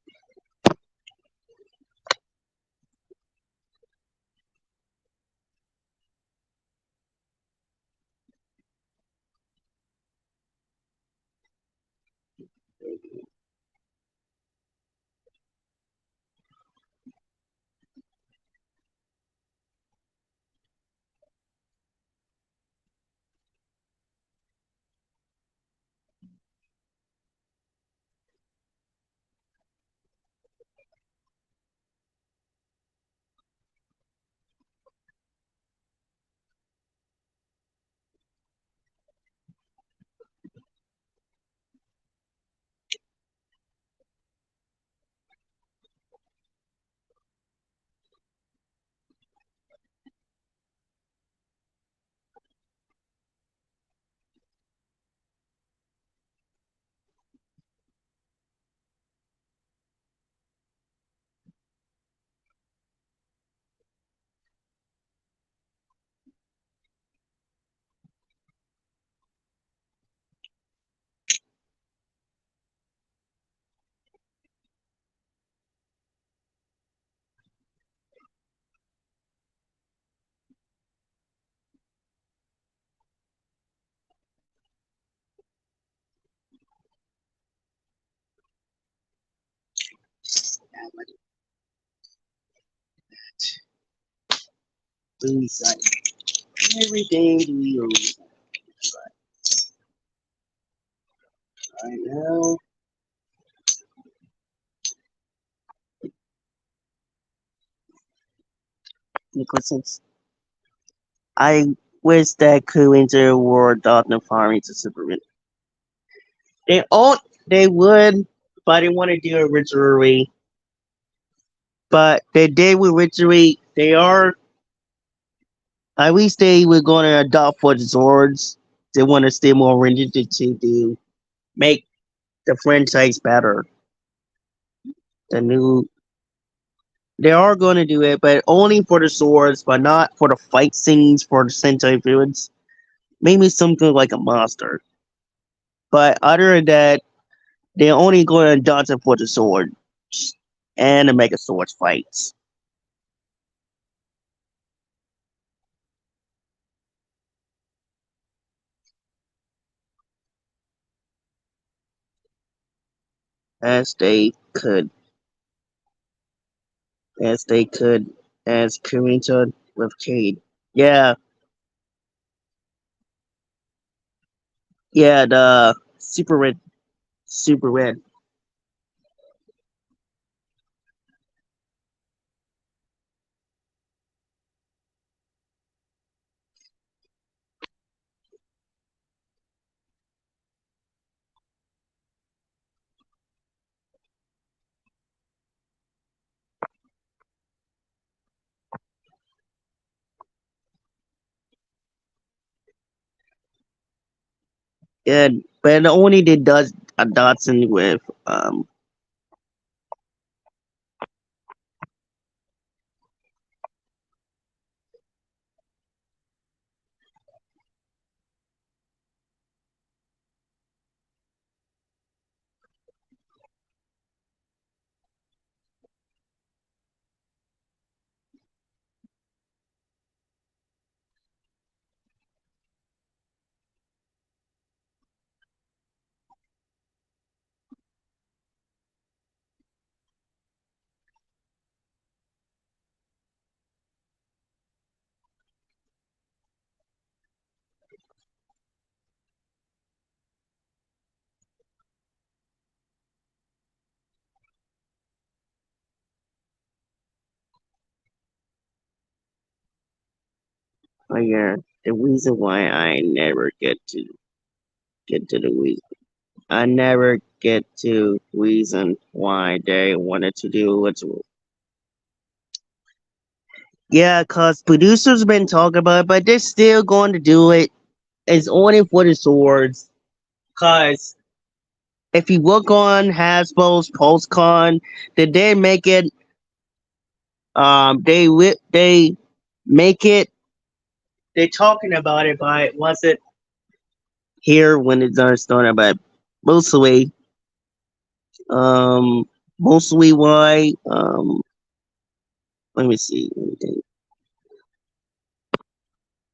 Lose everything we lose right now. Because I wish that could enter war Darkness farming to Superman. They all they would, but they want to do it originally. But they did with Witchery. They are at least they were going to adopt for the Zords. They want to stay more rigid to do make the franchise better. The new they are going to do it, but only for the swords, but not for the fight scenes for the sentai villains. Maybe something like a monster. But other than that, they're only going to adopt it for the sword and the Mega Swords fights. as they could, as they could, as Karita with Cade. Yeah, yeah, the super red. Yeah, but only they does a Dotson with yeah, the reason why I never get to the reason. I never get to reason why they wanted to do ritual. Yeah, cause producers been talking about it, but they're still going to do it. It's only for the swords. Cause if you look on Hasbro's PulseCon, did they make it? They make it. They talking about it, but was it here when it's done started? But mostly, um, mostly why? Let me see. Let me think.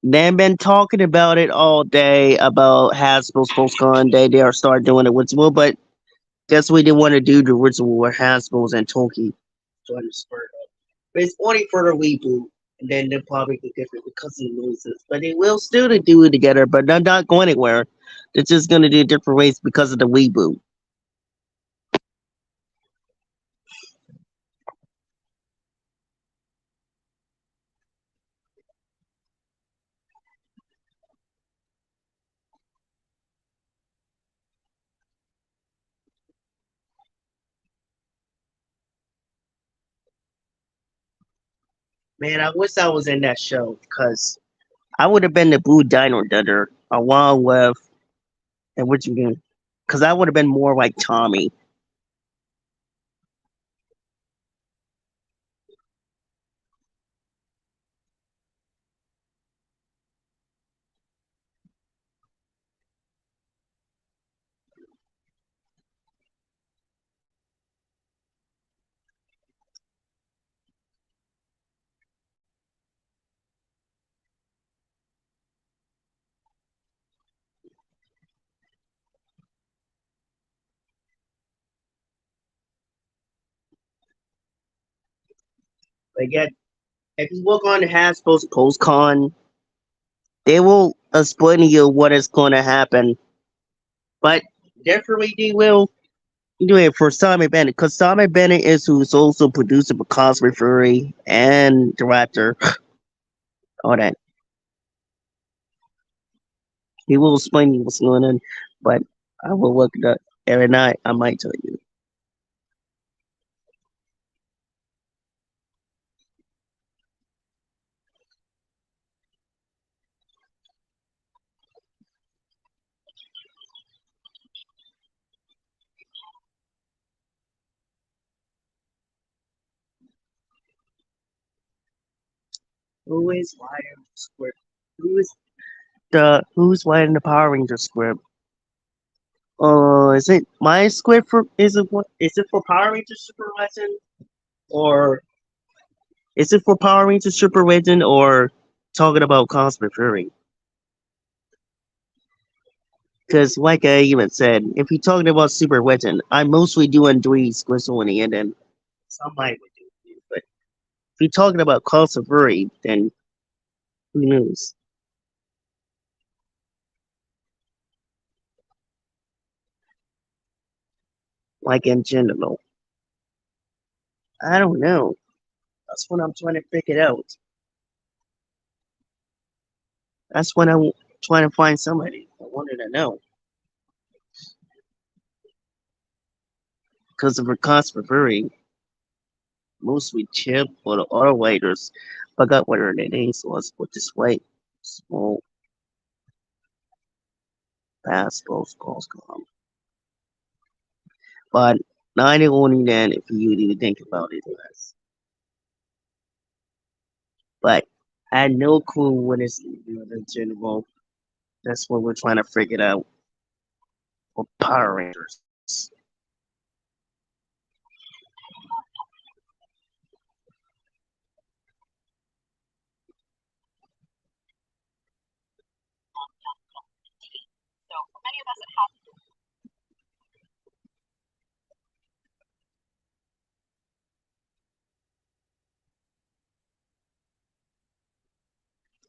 They've been talking about it all day about Hasbro's PulseCon. They are start doing it with Will, but guess we didn't want to do the ritual with Hasbro's and Toki. Trying to spur it up. But it's only for the reboot, and then they'll probably get different because of the noises. But they will still do it together, but they're not going anywhere. They're just going to do different ways because of the reboot. Man, I wish I was in that show because I would have been the Blue Dino Dunder along with and what you mean? Because I would have been more like Tommy. But yet, if you look on Hasbro's PostCon, they will explain to you what is going to happen. But definitely they will do it for Simon Bennett because Simon Bennett is who's also producer for Cosmic Fury and director. All that he will explain to you what's going on. But I will look it up every night. I might tell you. Who is writing the script? Who's writing the Power Ranger script? Is it my script for? Is it what? Is it for Power Ranger Super Legend or is it for Power Ranger Super Legend or talking about Cosmic Fury? Because, like I even said, if you're talking about super weapon, I'm mostly doing Dweez, Grizzly, and then somebody would do it. But if you're talking about Calls of Fury, then who knows? Like in general, I don't know. That's what I'm trying to figure out. That's what I'm trying to find somebody. I wanted to know because of her Calls of Fury, mostly Chip or the other writers. Forgot what her name was, but this white small basketball calls. But not only that, if you really think about it, was. But I had no clue what it's in general. That's what we're trying to figure out for Power Rangers.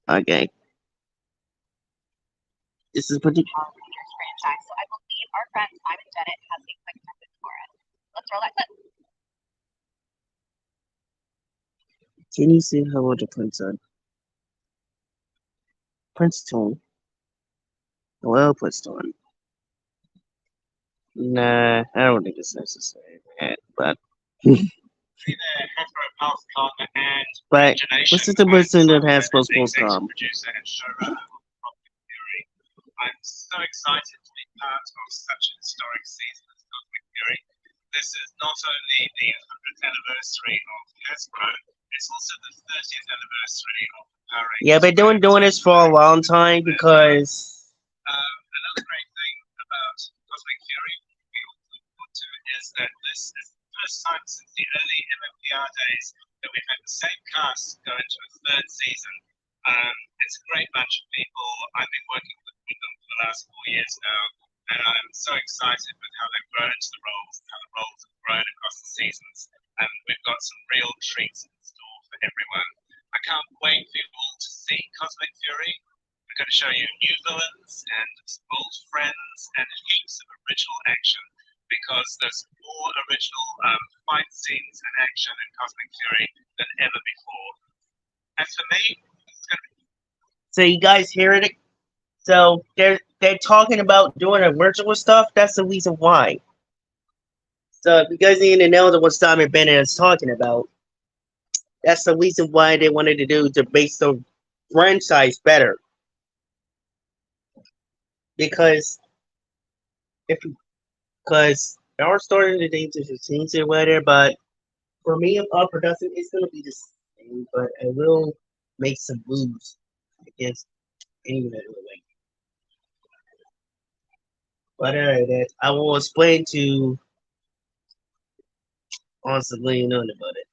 Okay, this is pretty. Can you see how old the Prince on? Princeton. Well, Princeton. Nah, I don't think it's necessary, man. But but this is the person that has supposed to come. Producer and showrunner of Fury. I'm so excited to be part of such a historic season as Cosmic Fury. This is not only the 100th anniversary of Hasbro, it's also the 30th anniversary of Power Rangers. Yeah, been doing this for a long time because Another great thing about Cosmic Fury we look forward to is that this is the first time since the early MMPR days that we've had the same cast go into a third season. It's a great bunch of people. I've been working with them for the last 4 years now, and I'm so excited with how they've grown into the roles, how the roles have grown across the seasons, and we've got some real treats in store for everyone. I can't wait for you all to see Cosmic Fury. We're going to show you new villains and old friends and heaps of original action because there's more original fight scenes and action in Cosmic Fury than ever before. As for me, it's going to be. so you guys hear it. So they're talking about doing a virtual stuff. That's the reason why. So if you guys need to know what Simon Bennett is talking about, that's the reason why they wanted to do to make the franchise better. Because if because they are starting to do to change it whether, but for me, our production is going to be the same, but I will make some moves against any better way. But that I will explain to honestly none about it.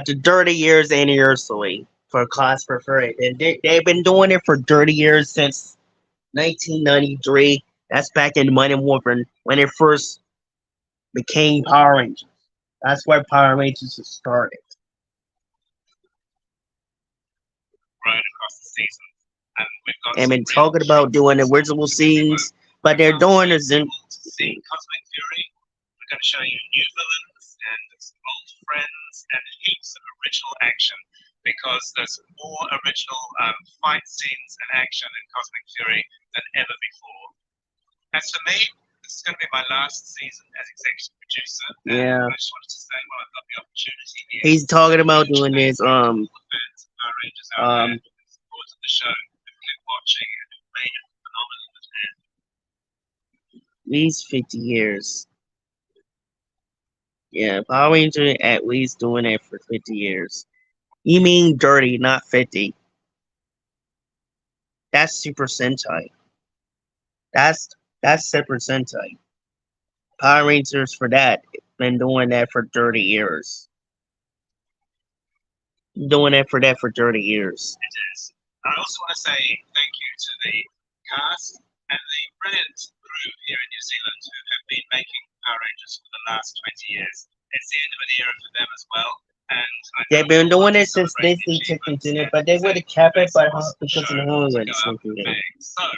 The 30 years anniversary for Class Preferred. And they've been doing it for 30 years since 1993. That's back in Mighty Morphin when it first became Power Rangers. That's where Power Rangers started. Grown across the season. And we've got They've been talking about doing the original scenes, but they're doing this in. See Cosmic Fury. We're going to show you new villains and some old friends and heaps of original action because there's more original fight scenes and action in Cosmic Fury than ever before. As for me, this is going to be my last season as executive producer. Yeah. I just wanted to say, while I've got the opportunity here, He's talking about doing this. Power Rangers out there, supported the show, keep watching, and made it phenomenal with him. At least 50 years. Yeah, Power Ranger at least doing it for 50 years. You mean dirty, not 50. That's Super Sentai. That's Super Sentai. Power Rangers for that been doing that for 30 years. Doing it for that for 30 years. It is. I also want to say thank you to the cast and the brilliant crew here in New Zealand who have been making Power Rangers for the last 20 years. It's the end of an era for them as well. And I know They've we been all want doing to it since celebrate the Disney took achievements it, and but they would say have kept it, best but show because of the to Hollywood go out something. with a bang. So, I'm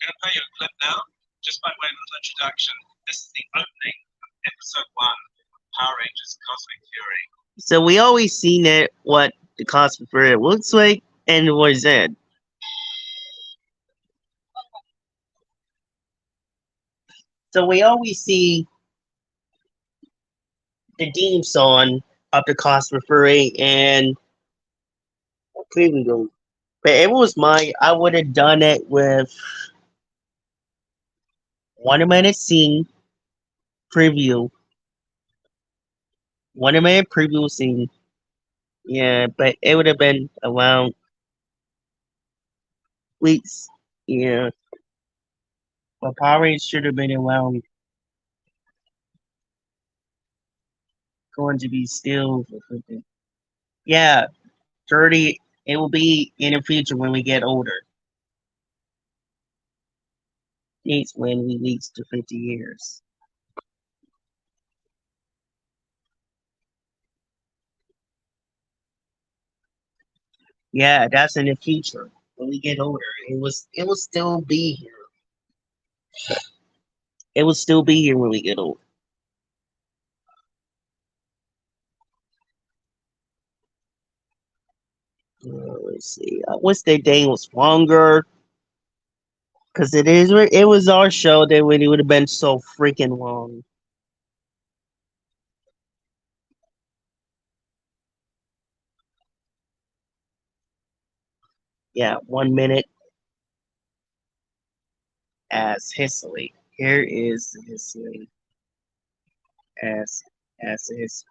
going to play you a clip now, just by way of a little introduction. This is the opening of episode 1 of Power Rangers Cosmic Fury. So we always seen it what the Cosmic Fury looks like and what is it. So we always see the theme song of the Cosmic Fury and preview. But it was my I would have done it with 1 minute scene preview. 1 minute preview scene. Yeah, but it would have been around weeks. Yeah. But Power Rangers should have been around going to be still. Yeah, 30. It will be in the future when we get older. It's when we reach to 50 years. Yeah, that's in the future. When we get older, it will still be here. It will still be here when we get older. Let's see. I wish their day was longer. Cause it was our show that when it would have been so freaking long. Yeah, 1 minute as history. Here is the history as as his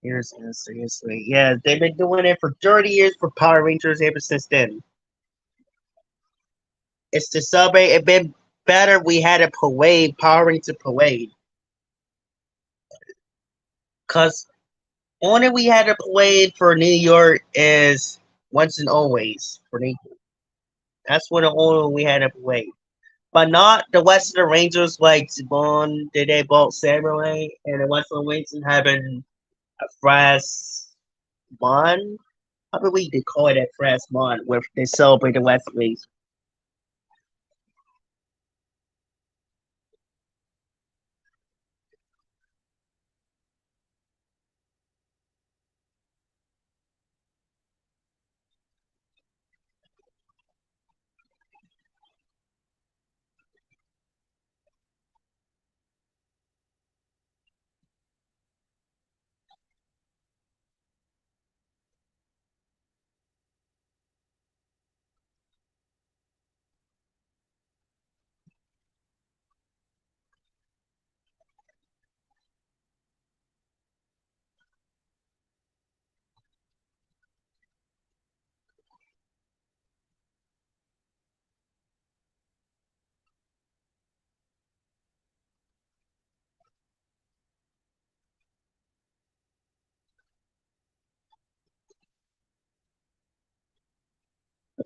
here's as history. Yeah, they've been doing it for 30 years for Power Rangers ever since then. It's to celebrate. It been better. We had a parade, Power Ranger parade, cause only we had a parade for New York is once and always for New York. That's what the only we had a parade. But not the Western Rangers like Saban did they both Samurai and the Western Rangers having a fresh bond. I believe they call it a fresh bond where they celebrate the Western Rangers.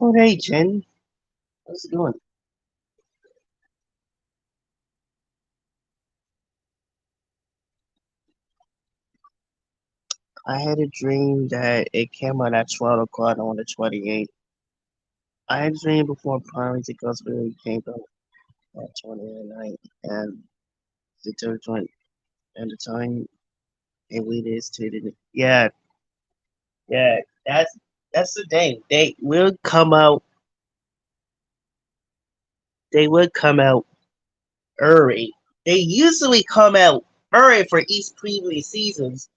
Oh hey Jen, how's it going? I had a dream that it came out at 12 o'clock on the 28th. I had a dream before Power Rangers Cosplay came out at 29th and the third one and the time and we is to the yeah, yeah, that's the thing. They would come out early. They usually come out early for each previous seasons.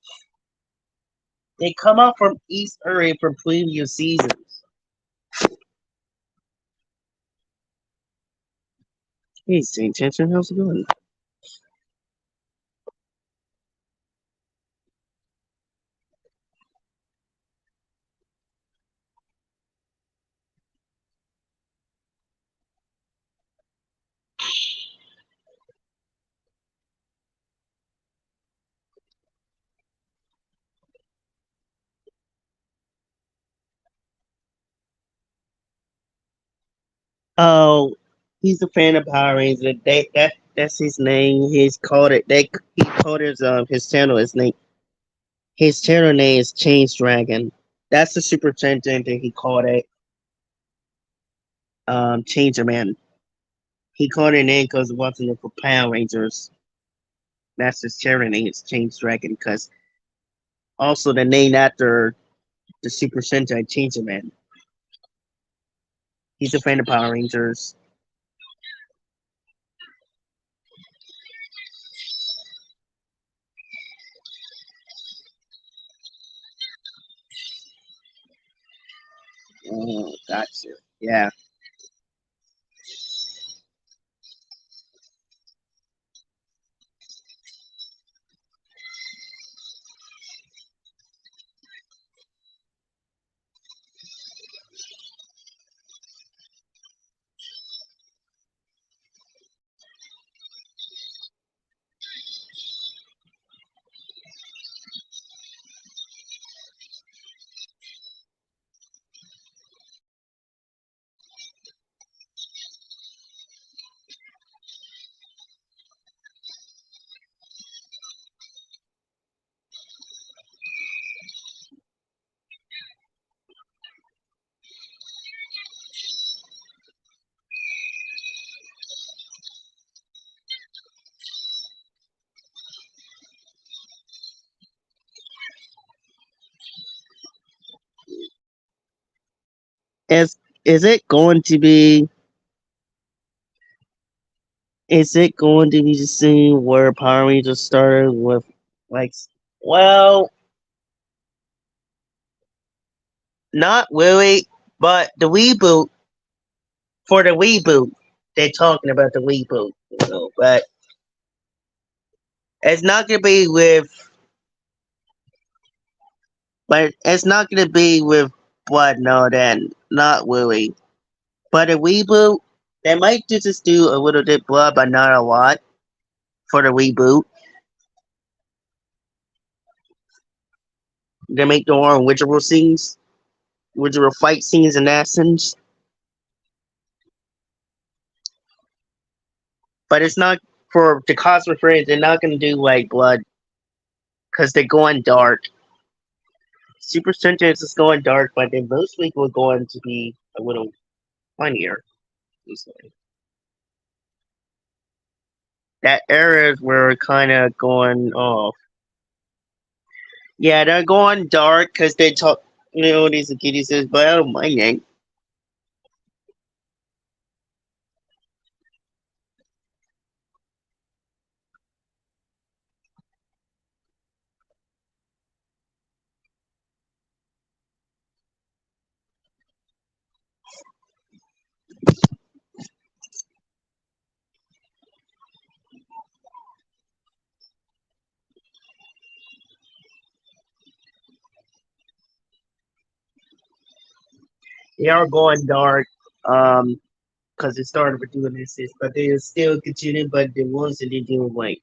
They come out from east early for previous seasons. Hey Saint Tension, how's it going? Oh, he's a fan of Power Rangers. That's his name. He's called it. He called his channel. His channel name is Change Dragon. That's the Super Sentai that he called it. Changer Man. He called it name because it wasn't for Power Rangers. That's his channel name. It's Change Dragon because also the name after the Super Sentai Changer Man. He's a fan of Power Rangers. Oh, gotcha. Yeah. Is is it going to be? Is it going to be the scene where Power Rangers started with like? Well, not really, but the reboot for the reboot, they're talking about the reboot, but it's not gonna be with. But it's not gonna be with Blood. No, then not really. But a reboot, they might just do a little bit Blood, but not a lot for the reboot. They make their own original scenes, original fight scenes and actions. But it's not for the Cosmic Rays. They're not gonna do like Blood because they're going dark. Super Sentai is going dark, but they mostly were going to be a little funnier. Recently. That era is where we're kind of going off. Yeah, they're going dark because they talk. These kitties says, but I don't mind it. They are going dark. Because it started with doing this, but they are still continuing. But the ones that they do like,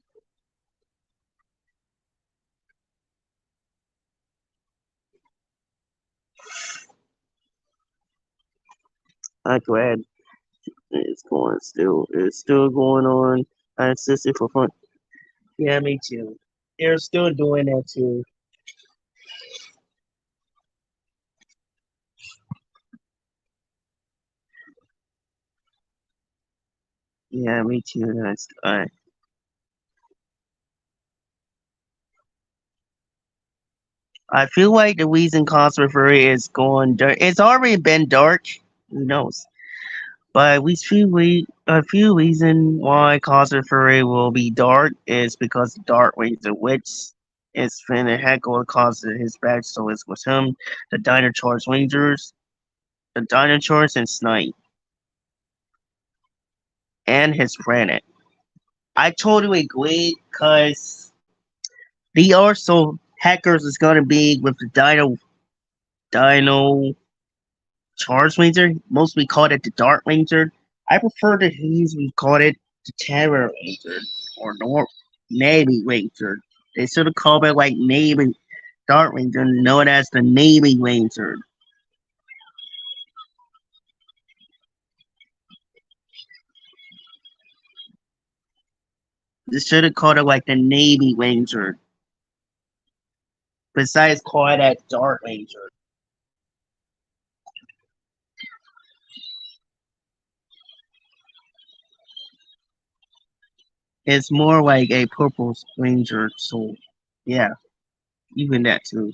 I'm glad it's still going on. I insisted for fun. Yeah, me too. They're still doing that too. Yeah, me too. I feel like the reason Cosmic Fury is going dark. It's already been dark. Who knows? But a few reason why Cosmic Fury will be dark is because Dark Ranger Witch is finna heckle cause his back, so it's with him, the Dino Charge Rangers, the Dino Charge and Snipe, and his planet. I totally agree because the also hackers is gonna be with the Dino Charge Ranger. Most we call it the Dark Ranger. I prefer to usually call it the Terror Ranger or Navy Ranger. They should have called it like Navy Dark Ranger, known as the Navy Ranger. They should have called it like the Navy Ranger. Besides calling that Dark Ranger. It's more like a Purple Ranger, so yeah, even that too.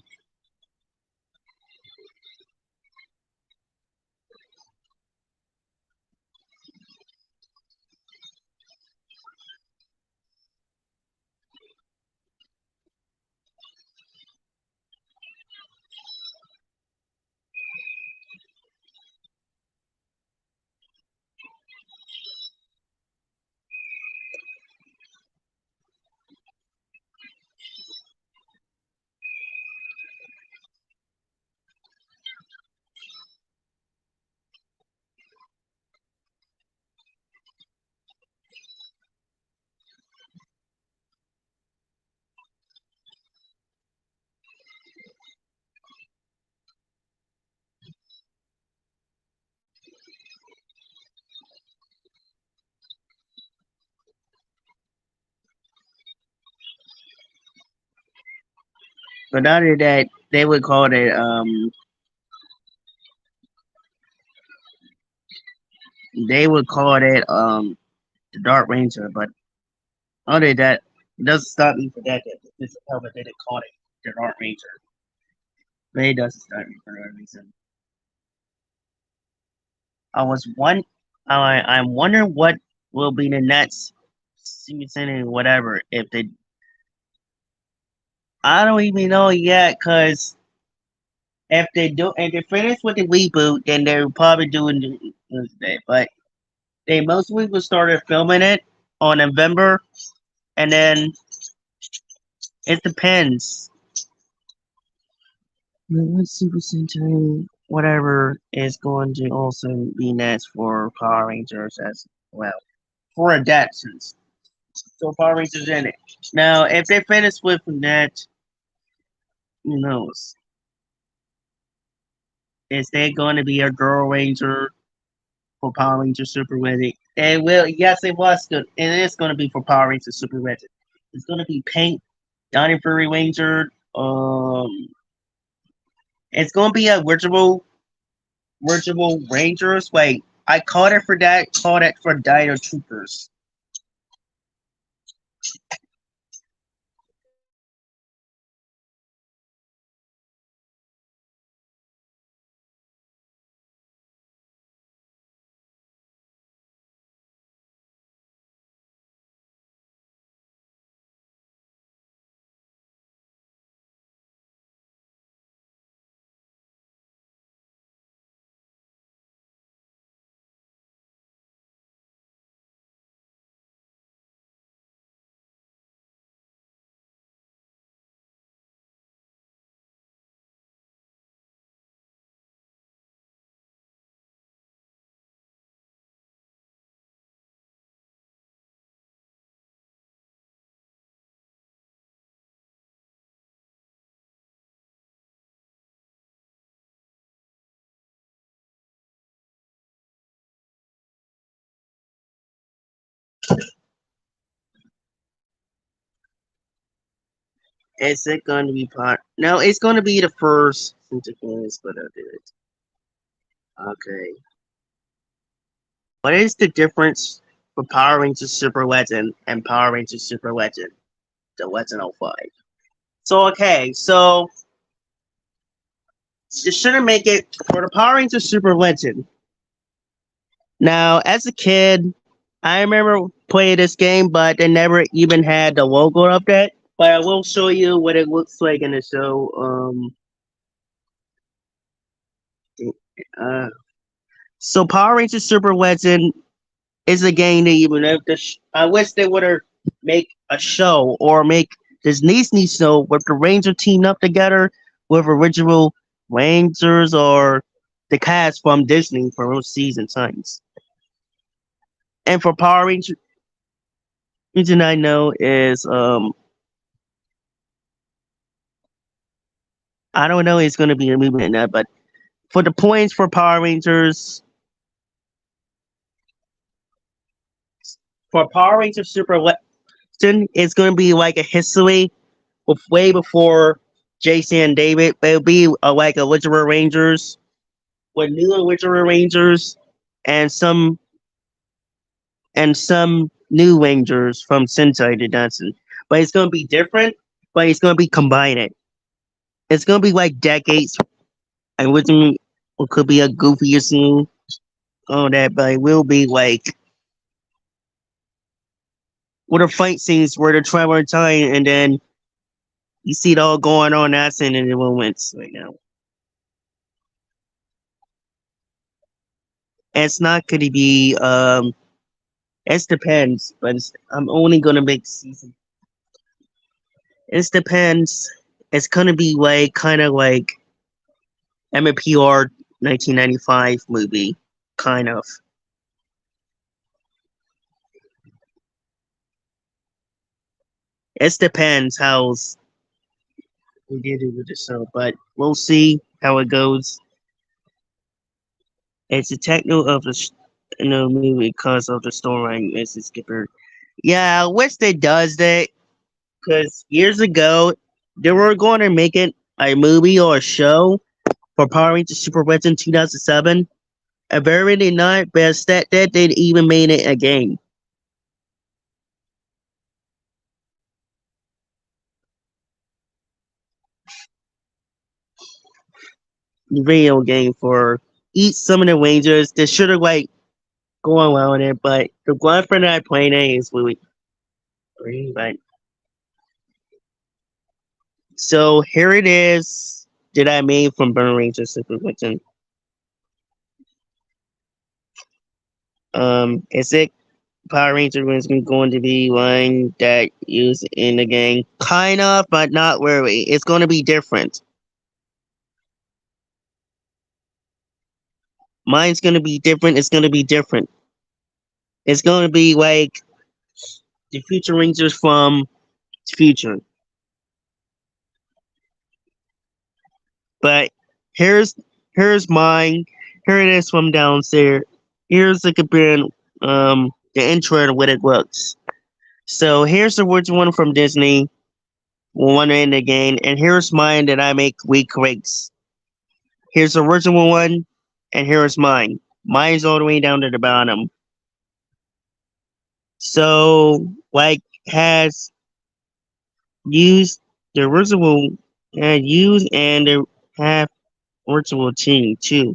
But other than that, they would call it the Dark Ranger. But other than that, it doesn't stop me for that. That this cover they didn't call it the Dark Ranger. But it doesn't stop me for no reason. I was one. I'm wondering what will be the next season and whatever. If they, I don't even know yet, cause if they finish with the reboot, then they're probably doing the but they mostly will started filming it on November, and then it depends. What Super Sentai, whatever, is going to also be next for Power Rangers as well. For adaptations. So Power Rangers in it. Now, if they finish with that, who knows? Is there going to be a Girl Ranger for Power Rangers Super Wedding? And well, yes, it was good. It is going to be for Power Rangers Super Wedding. It's going to be Pink, Donnie Fury Ranger. It's going to be a virtual Rangers. Wait, I called it for that. Called it for Dino Troopers. Is it going to be part? No, it's going to be the first synchronous, but I did it. Okay. What is the difference for Power Rangers Super Legend and Power Rangers Super Legend, the Legend 05? So okay, so you shouldn't make it for the Power Rangers Super Legend. Now, as a kid, I remember playing this game, but they never even had the logo of that. But I will show you what it looks like in the show. Uh, so Power Rangers Super Legend is a game that even if I wish they would have make a show or make this Disney show with the Ranger teamed up together with original Rangers or the cast from Disney for those season times. And for Power Rangers, reason I know is I don't know it's going to be a movie in that, but for the points for Power Rangers, for Power Rangers It's going to be like a history with way before Jason and David. But it'll be like a original Rangers with new original Rangers and some new Rangers from Sentai to Dancing. But it's going to be different. But it's going to be combined. It's going to be like decades. And originally it could be a goofier scene, all that, but it will be like with the fight scenes where they're traveling time and then you see it all going on that's in the moments right now. And it's not gonna be it depends, but I'm only gonna make season. It depends. It's gonna be like kind of like MPR 1995 movie, kind of. It depends how we did it with the show, but we'll see how it goes. It's a techno of the movie because of the storyline, Mrs. Skipper. Yeah, I wish they does that because years ago they were going to make it a movie or a show for Power Rangers Super Reds in 2007. I very did not, but instead that they even made it a game, video game for each some of the Rangers. They should have like gone well in it, but the one friend that I played it is really free. But so here it is that I made from Burn Rangers Super Reds. Is it Power Ranger is going to be one that used in the game? Kind of, but not really. It's going to be different. Mine's going to be different. It's going to be different. It's going to be like the Future Rangers from the future. But here's here's mine. Here it is from downstairs. Here's the comparing the intro and what it looks. So here's the original one from Disney, one in the game, and here's mine that I make recreates. Here's the original one, and here's mine. Mine's all the way down to the bottom. So, like, has used the original, had used and they have original team too.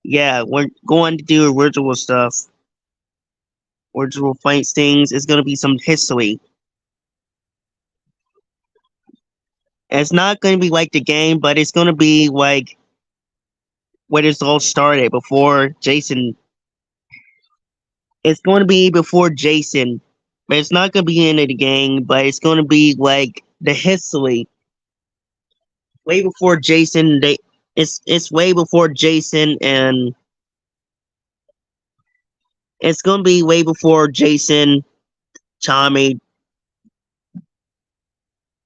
Yeah, we're going to do original stuff, original fight things. It's gonna be some history. It's not gonna be like the game, but it's gonna be like where this all started before Jason. It's going to be before Jason, but it's not going to be into the game. But it's going to be like the history way before Jason. It's way before Jason, and it's going to be way before Jason, Tommy.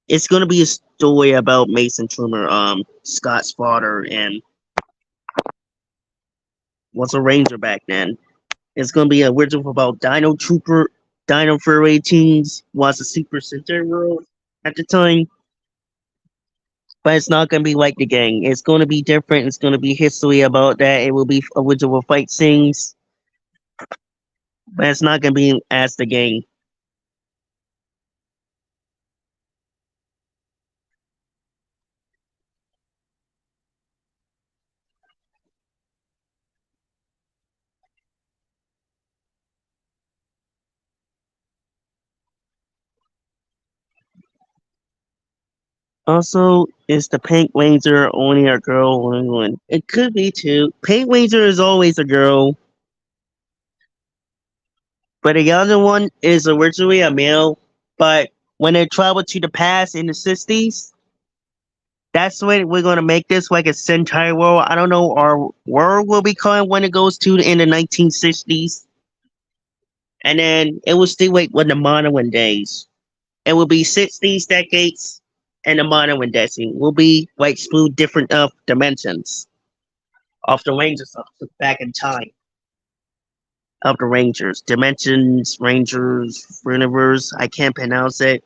It's going to be a story about Mason Trumer, Scott's father, and was a ranger back then. It's going to be a original about Dino Trooper, Dino Fury teens was a Super Sentai world at the time. But it's not going to be like the gang. It's going to be different. It's going to be history about that. It will be original fight scenes, but it's not going to be as the gang. Also, is the Pink Ranger only a girl or one? It could be too. Pink Ranger is always a girl, but the other one is originally a male. But when they travel to the past in the 60s, that's when we're gonna make this like a Sentai world. I don't know our world will be called when it goes to in the 1960s, and then it will still wait when the modern days. It will be 60s decades, and the modern decade will be like through different dimensions of the ranges of back in time. of the Rangers. Dimensions, Rangers, Universe. I can't pronounce it.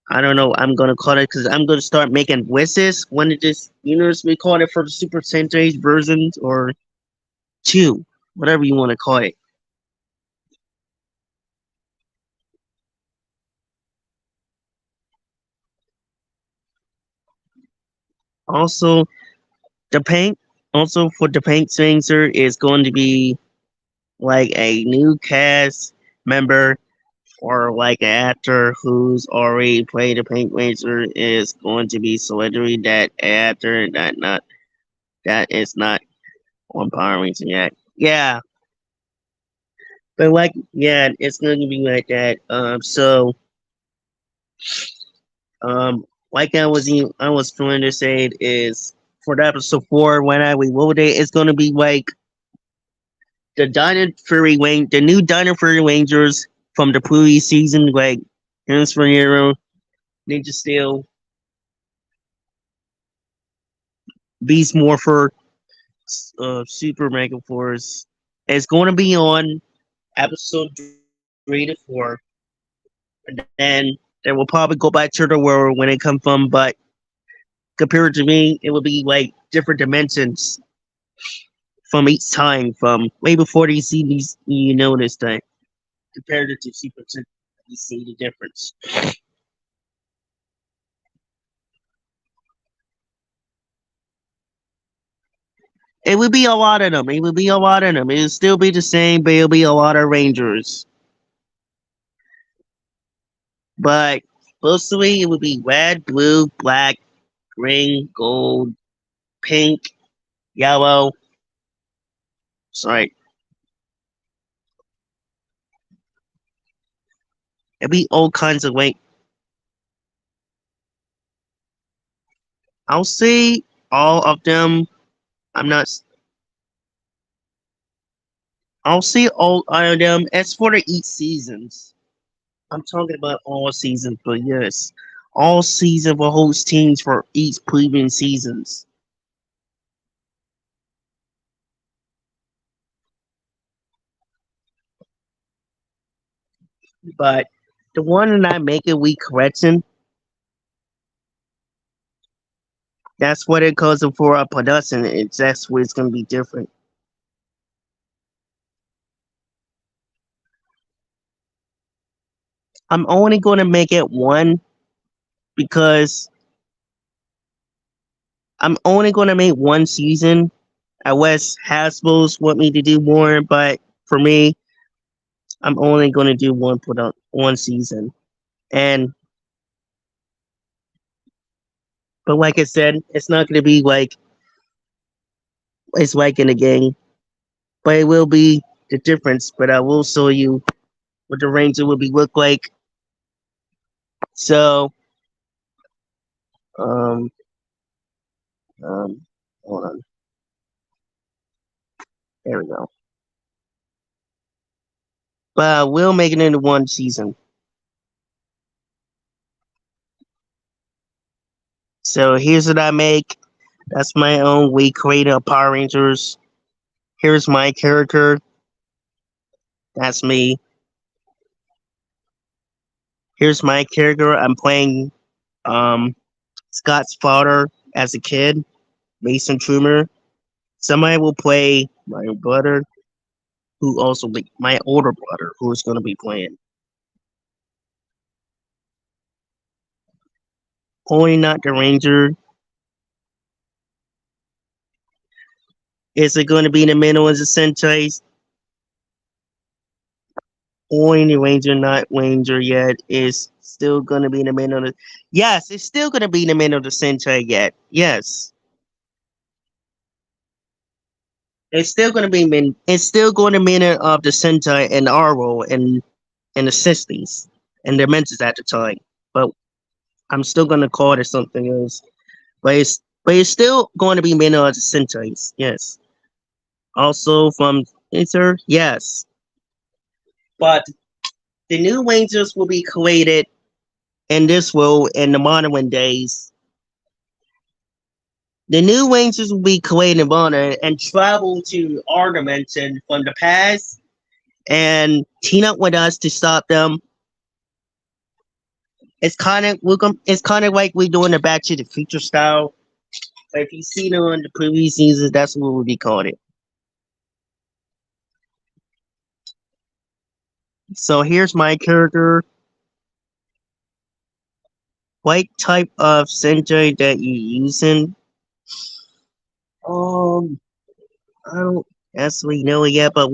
I don't know. I'm gonna call it because I'm gonna start making wishes. One of this universe we call it for the Super Sentai versions or two, whatever you want to call it. Also, the paint. Also for the paint changer is going to be like a new cast member or like an actor who's already played the Paint Ranger is going to be celebrity that actor that is not on Power Ranger yet. Yeah, but like yeah, it's going to be like that. Like I was trying to say it is for the episode 4 when I reload it, it's going to be like the new Dino Fury Rangers from the previous season, like Transfer Hero, Ninja Steel, Beast Morpher, Super Mega Force. It's going to be on episode 3 to 4, and then they will probably go back to the world when it come from. But compared to me, it will be like different dimensions from each time. From way before you see these, you notice that compared to Super Sentai, you see the difference. It would be a lot of them. It would be a lot of them. It would still be the same, but it'll be a lot of Rangers. But mostly it would be red, blue, black, green, gold, pink, yellow. Sorry, it'd be all kinds of like. I'll say all of them. I'm not. I'll say all of them. As for the each seasons, I'm talking about all seasons. But yes, all season will host teams for each previous seasons. But the one that I make a week correction, that's what it calls for a production. It's that's where it's gonna be different. I'm only gonna make it one because I'm only gonna make one season. Unless Hasbro's want me to do more, but for me, I'm only gonna do one season. And but like I said, it's not gonna be like it's like in the game, but it will be the difference. But I will show you what the Ranger will be look like. So um um hold on, there we go. But we'll make it into one season. So here's what I make. That's my own way creator of Power Rangers. Here's my character. That's me. Here's my character. I'm playing um Scott's father as a kid, Mason Trumer. Somebody will play my brother, who also be my older brother, who is going to be playing. Only not the Ranger. Is it going to be in the middle as a Sentai? Only the Ranger, not Ranger yet. Is still going to be in the middle of the. Yes, it's still going to be in the middle of the Sentai yet. Yes. It's still going to be it's still going to be in of the Sentai and Arrow and in the 60s and Dimensions at the time. But I'm still going to call it something else. But it's still going to be made of the Sentais. Yes. Also from Inter, yes. But the new Rangers will be created in this world in the modern days. The new Rangers will be created honor and travel to Armageddon from the past and team up with us to stop them. It's kind of like we're doing the Back to the Future style. But if you see them in the previous seasons, that's what we'll be calling it. So here's my character. What type of sentai that you using? Um, I don't actually know it yet, but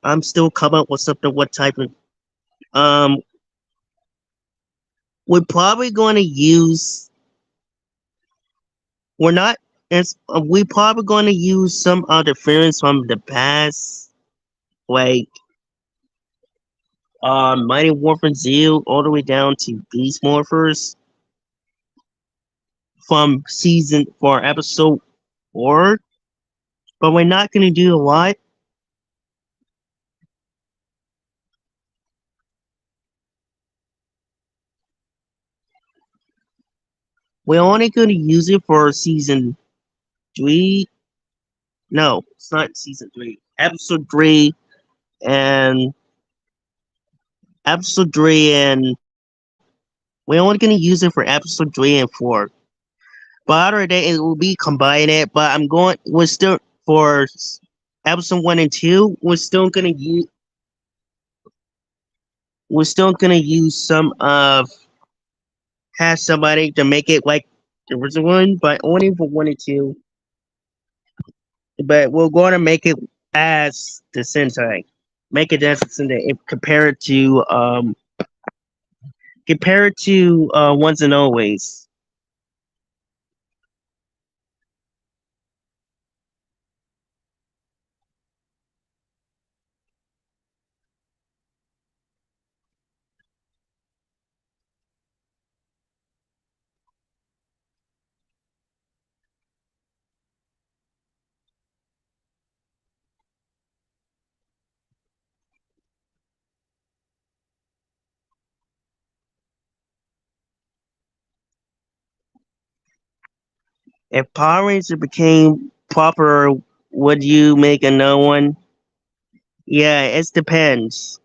I'm still coming up with something. What type of um? We're probably going to use. We're not. We're probably going to use some other films from the past, like Mighty Morphin Zero, all the way down to Beast Morphers from season for episode 4. But we're not going to do a lot. We're only going to use it for season 3. No, it's not season 3. And episode 3 and we're only going to use it for episode 3 and 4. But other day it will be combined it. But we're still for episode 1 and 2. We're still gonna use some of have somebody to make it like the original one, but only for 1 and 2. But we're going to make it as the Sentai. Make it as the Sentai. Compare it to Once and Always. If Power Ranger became popular, would you make another one? Yeah, it depends.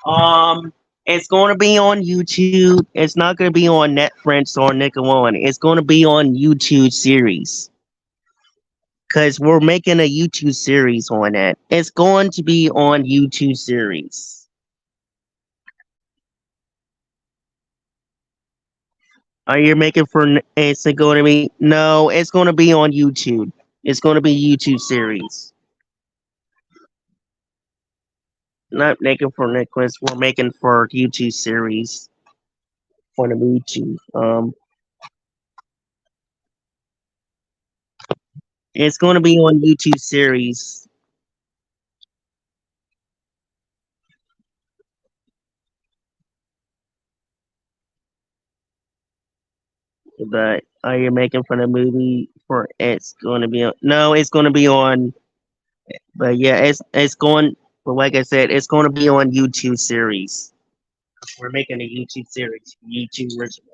Um, it's going to be on YouTube. It's not going to be on Netflix or Nickelodeon. It's going to be on YouTube series because we're making a YouTube series on it. It's going to be on YouTube series. Are you making for? It's going to be no. It's going to be on YouTube. It's going to be YouTube series. Not making for Netflix. We're making for YouTube series for the YouTube. It's going to be on YouTube series. But are you making for the movie for it's going to be on? No, it's going to be on. But yeah, it's going. But like I said, it's going to be on YouTube series. We're making a YouTube series, YouTube original.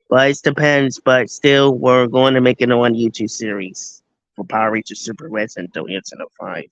But it depends. But still, we're going to make it on YouTube series for Power Rangers Super Red and Incident 5.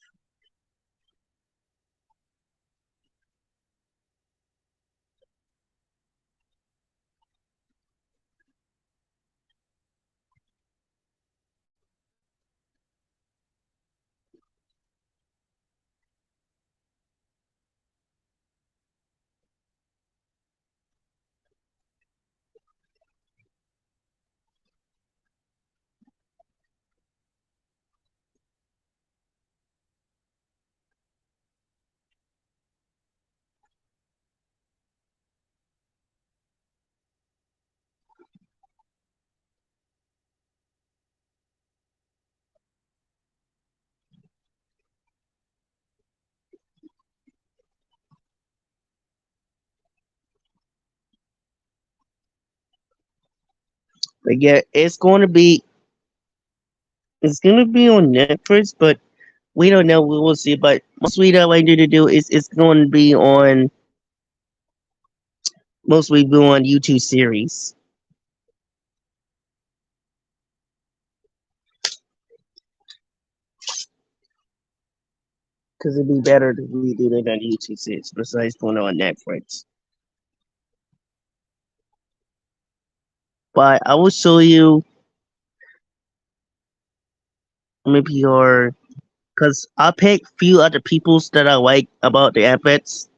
But yeah, it's going to be on Netflix, but we don't know. We will see. But most we that I need to do is it's going to be on most people on YouTube series because it'd be better to redo it on YouTube series besides putting it on Netflix. But I will show you maybe your because I pick few other peoples that I like about the adverts.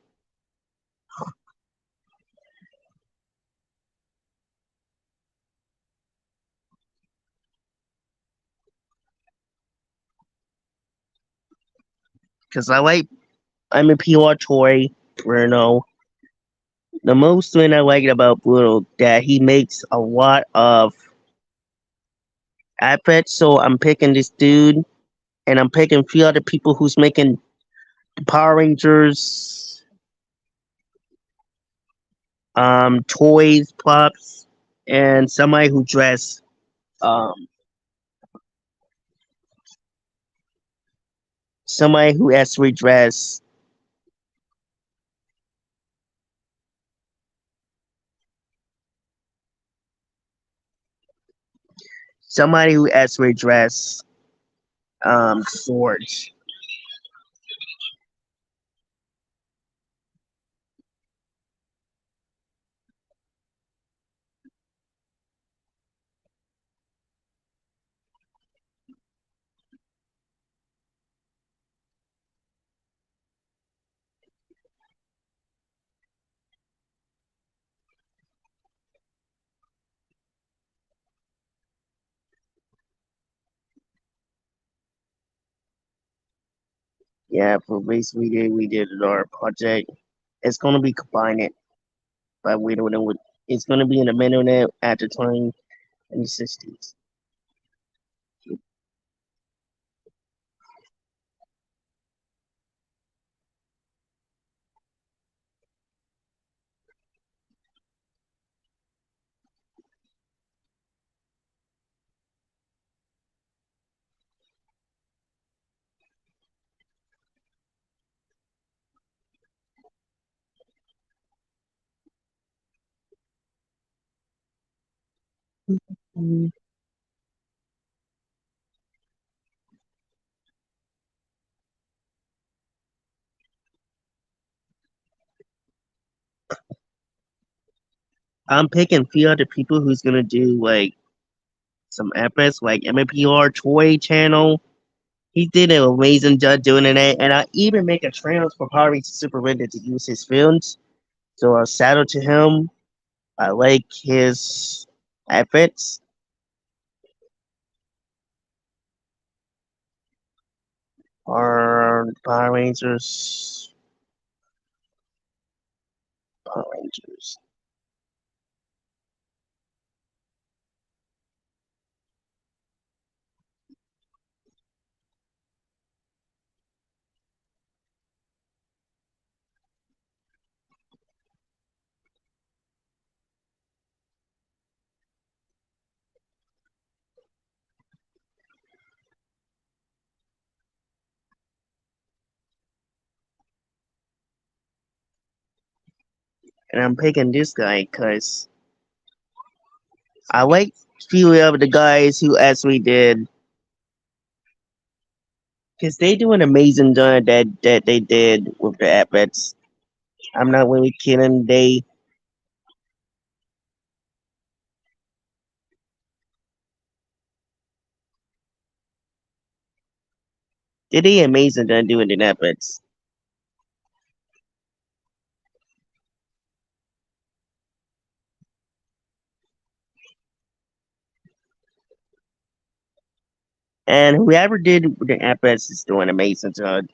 Because I'm a PR Toy Bruno. The most thing I like about Bruno that he makes a lot of adverts. So I'm picking this dude, and I'm picking a few other people who's making the Power Rangers, toys, props, and somebody who dress, um, somebody who actually dress, somebody who actually dress, swords. Yeah, for basically we did our project. It's gonna be combined, but we don't know what it's gonna be in the internet at the time in the 60s. I'm picking few other people who's gonna do like some efforts, like MPR Toy Channel. He did an amazing job doing it, and I even make a trailer for Power Rangers Super Render to use his films. So I shout out to him. I like his efforts. Or Power Rangers, Power Rangers, and I'm picking this guy because I like few of the guys who actually did because they do an amazing job that they did with the efforts. I'm not really kidding. They did amazing job doing the efforts. And whoever did the efforts is doing amazing job.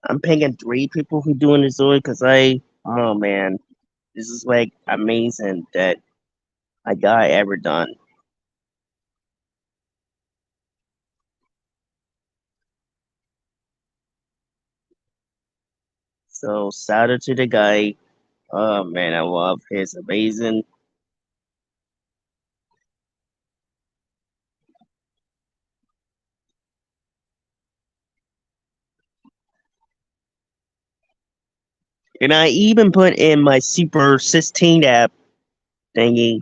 I'm picking three people who doing the story because oh man, this is like amazing that a guy ever done. So shout out to the guy. Oh man, I love his amazing. And I even put in my Super 16 app thingy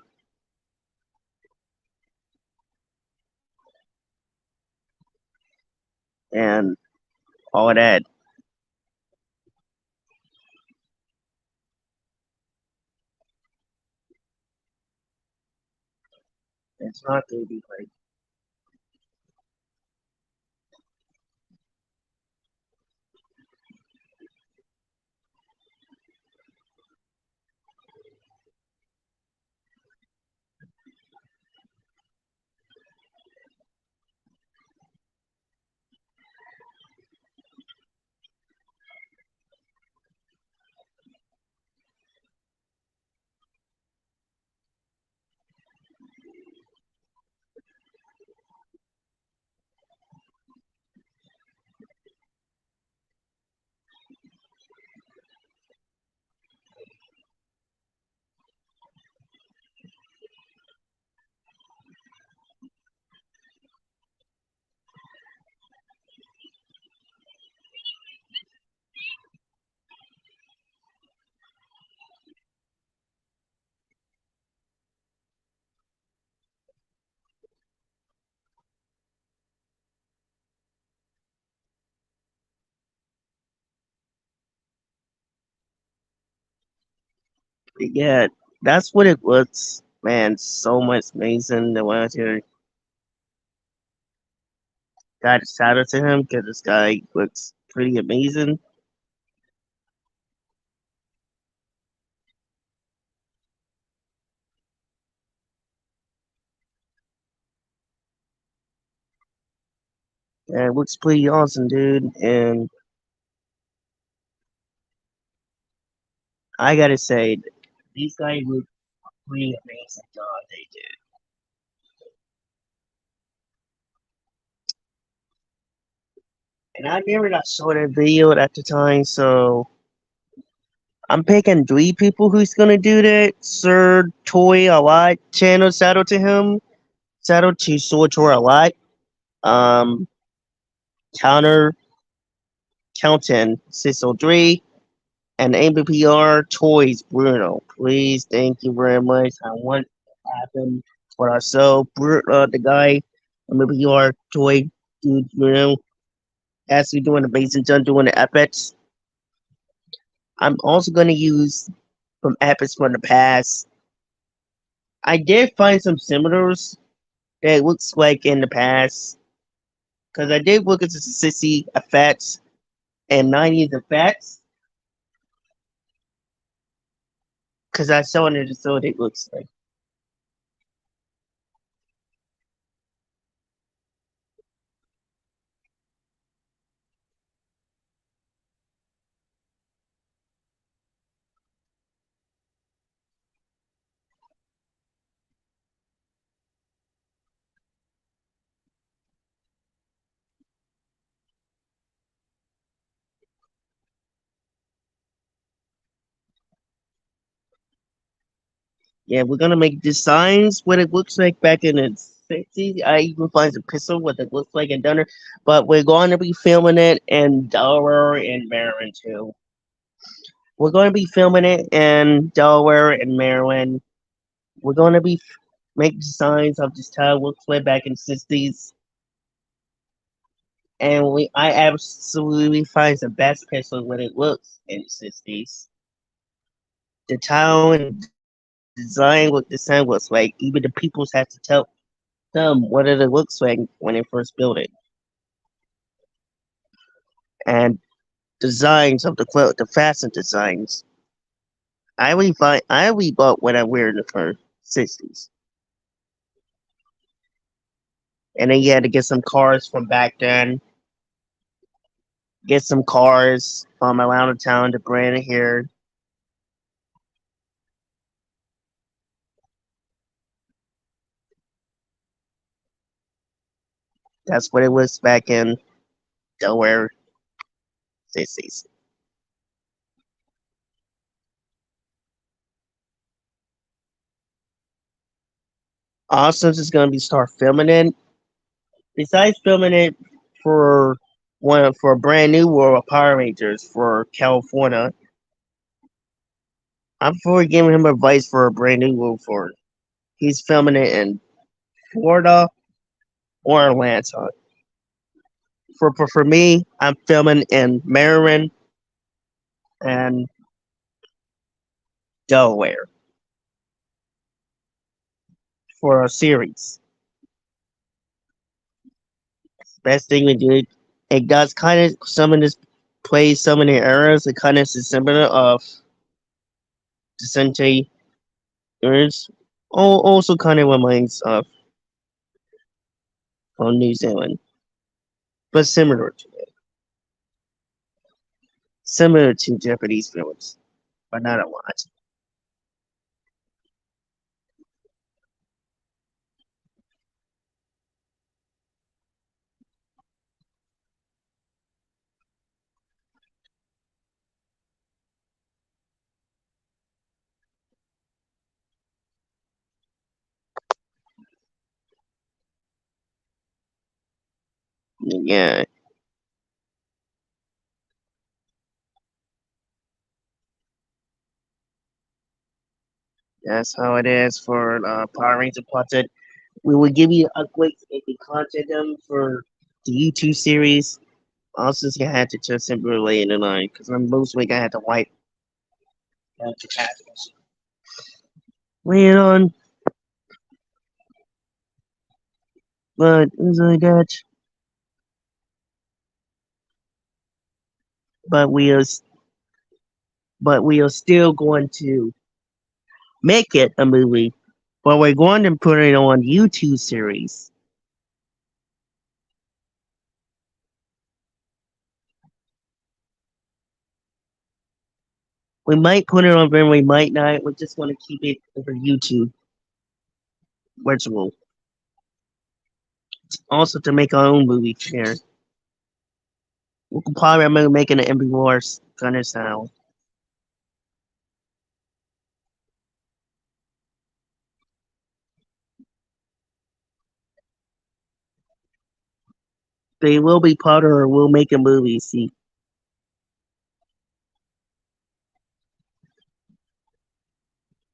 and all that. It's not gonna be like yeah, that's what it was. Man, so much amazing. The one here got a shout out to him because this guy looks pretty amazing. And looks pretty awesome, dude. And I gotta say, these guys look pretty amazing job they did. And I remember I saw that video at the time, so I'm picking three people who's gonna do that. Sir Toy a lot channel, shout out to him. Shout out to Sortor a lot. Um Counter Counting 603 and ABPR Toys Bruno. Please, thank you very much. I want to happen for ourselves. The guy ABPR Toy dude Bruno actually doing the basic done doing the epics. I'm also gonna use from epics from the past. I did find some similars that looks like in the past because I did look at the 60 effects and 90s effects because I saw in the episode it looks like. Yeah, we're gonna make designs what it looks like back in the 60s. I even find a pistol what it looks like in Dunner, but we're going to be filming it in Delaware and Maryland too. We're going to be filming it in Delaware and Maryland. We're going to be make designs of this town looks like back in the 60s. And I absolutely find the best pistol when it looks in the 60s. The town design what the town looks like. Even the peoples have to tell them what it looks like when they first built it. And designs of the fasten designs. I really bought what I wear in the first 60s. And then you had to get some cars from back then. get some cars around the town to bring it here. That's what it was back in Delaware 60s. Also, just gonna be start filming it. Besides filming it for for a brand new World of Power Rangers for California, I'm for giving him advice for a brand new World for. He's filming it in Florida or Atlanta. For me, I'm filming in Maryland and Delaware for a series. Best thing to do. It does kind of some of this plays some of the errors. It kind of is similar of the sentai errors. Also kind of reminds of on New Zealand, but similar to Japanese films, but not a lot. Yeah, that's how it is for Power Ranger Plotted. We will give you updates if we contact them for the YouTube series. Also, I had to just simply relay in the line because on most week I had to wipe the passwords. Laying on, but as I got, but we are, but we are still going to make it a movie. But we're going to put it on YouTube series. We might put it on, then we might not. We just want to keep it for YouTube virtual. Also, to make our own movie here. We could probably remember making an MB Wars kind of style. They will be part of or will make a movie. See,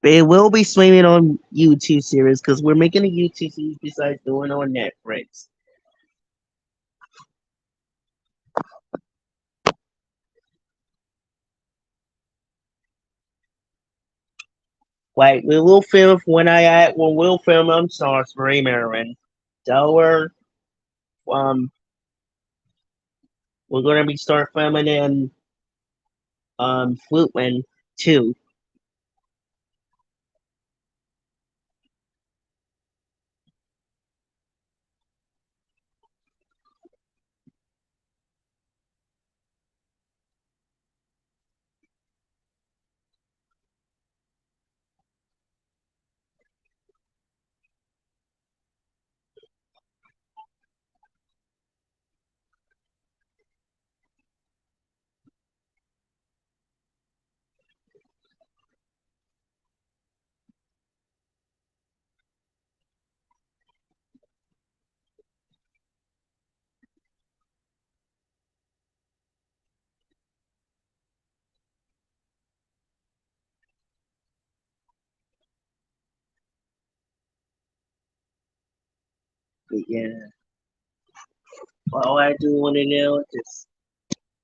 they will be streaming on YouTube series because we're making a YouTube series besides doing on Netflix. Like we will film when we'll film on Salisbury, Maryland, Delaware. Um, we're gonna be start filming in Fluentland too. But yeah, all I do want to know is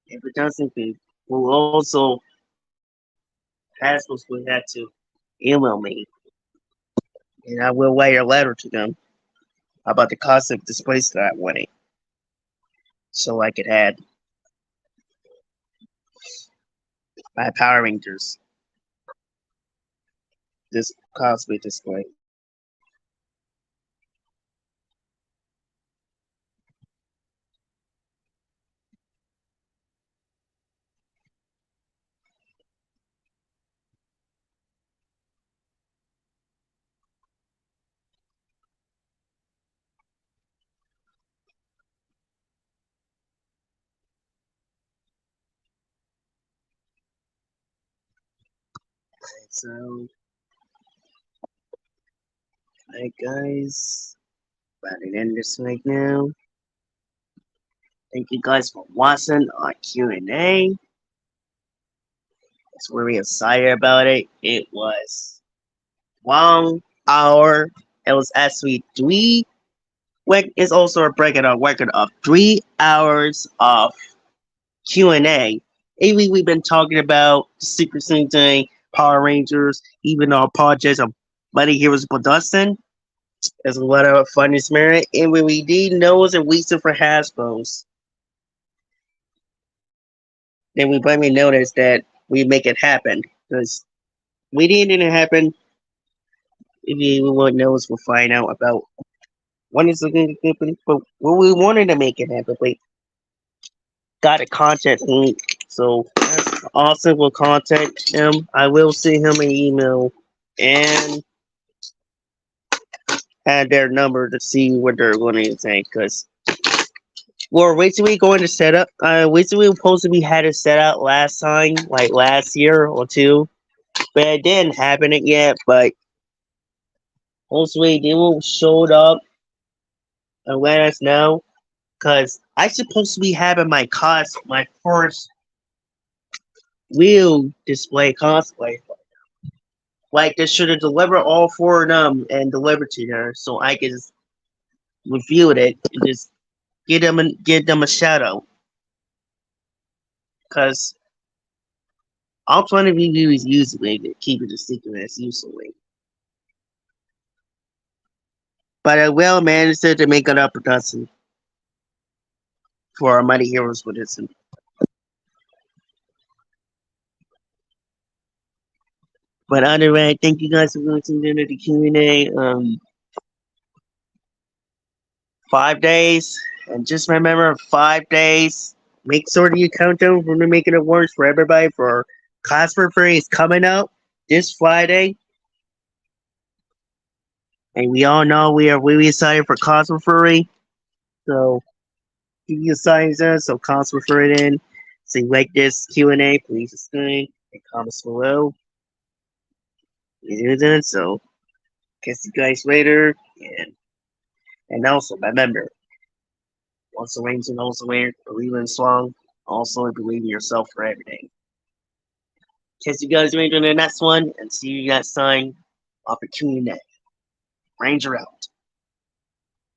if it doesn't, we'll also Hasbro's will have to email me, and I will write a letter to them about the cost of displays that I wanted, so I could add my Power Rangers this cosplay display. So, alright, guys, about to end this right now. Thank you guys for watching our Q&A. It's really excited about it. It was 1 hour. It was actually three. It's also a breaking a record of 3 hours of Q&A. Lately, we've been talking about Secret Sentai, Power Rangers, even our projects of Mighty Heroes Production. There's a lot of fun in spirit, and when we need knows and we for Hasbro's, then we finally notice that we make it happen. Because we didn't happen, if we won't know us, we'll find out about when it's going to happen. But what we wanted to make it happen, we got a contact link. So that's awesome. We'll contact him. I will send him an email and add their number to see what they're going to say. Because we're originally going to set up. Originally supposed to be had it set up last time, like last year or two, but it didn't happen it yet. But hopefully they will show up and let us know. Cause I supposed to be having my first real display cosplay. Like they should have delivered all four of them and delivered to her, so I could just review it and just give them a shout out. Cause I'm trying to review these usually to keep it a secret as usually. But I will manage to make an up production for our Mighty Heroes with this. But other way, thank you guys for listening to the Q&A. 5 days, and just remember 5 days. Make sure that you count down from the making it worse for everybody for Cosper Free is coming up this Friday. And we all know we are really excited for Cosper Free. So keep your signs in, so Cosper Free it in. So you like this Q&A, please subscribe and comments below. You do that, so catch you guys later. And also remember, once the rains and also wear, believe in song, also believe in yourself for everything. Catch you guys later in the next one, and see you next time. Opportunity. Ranger out.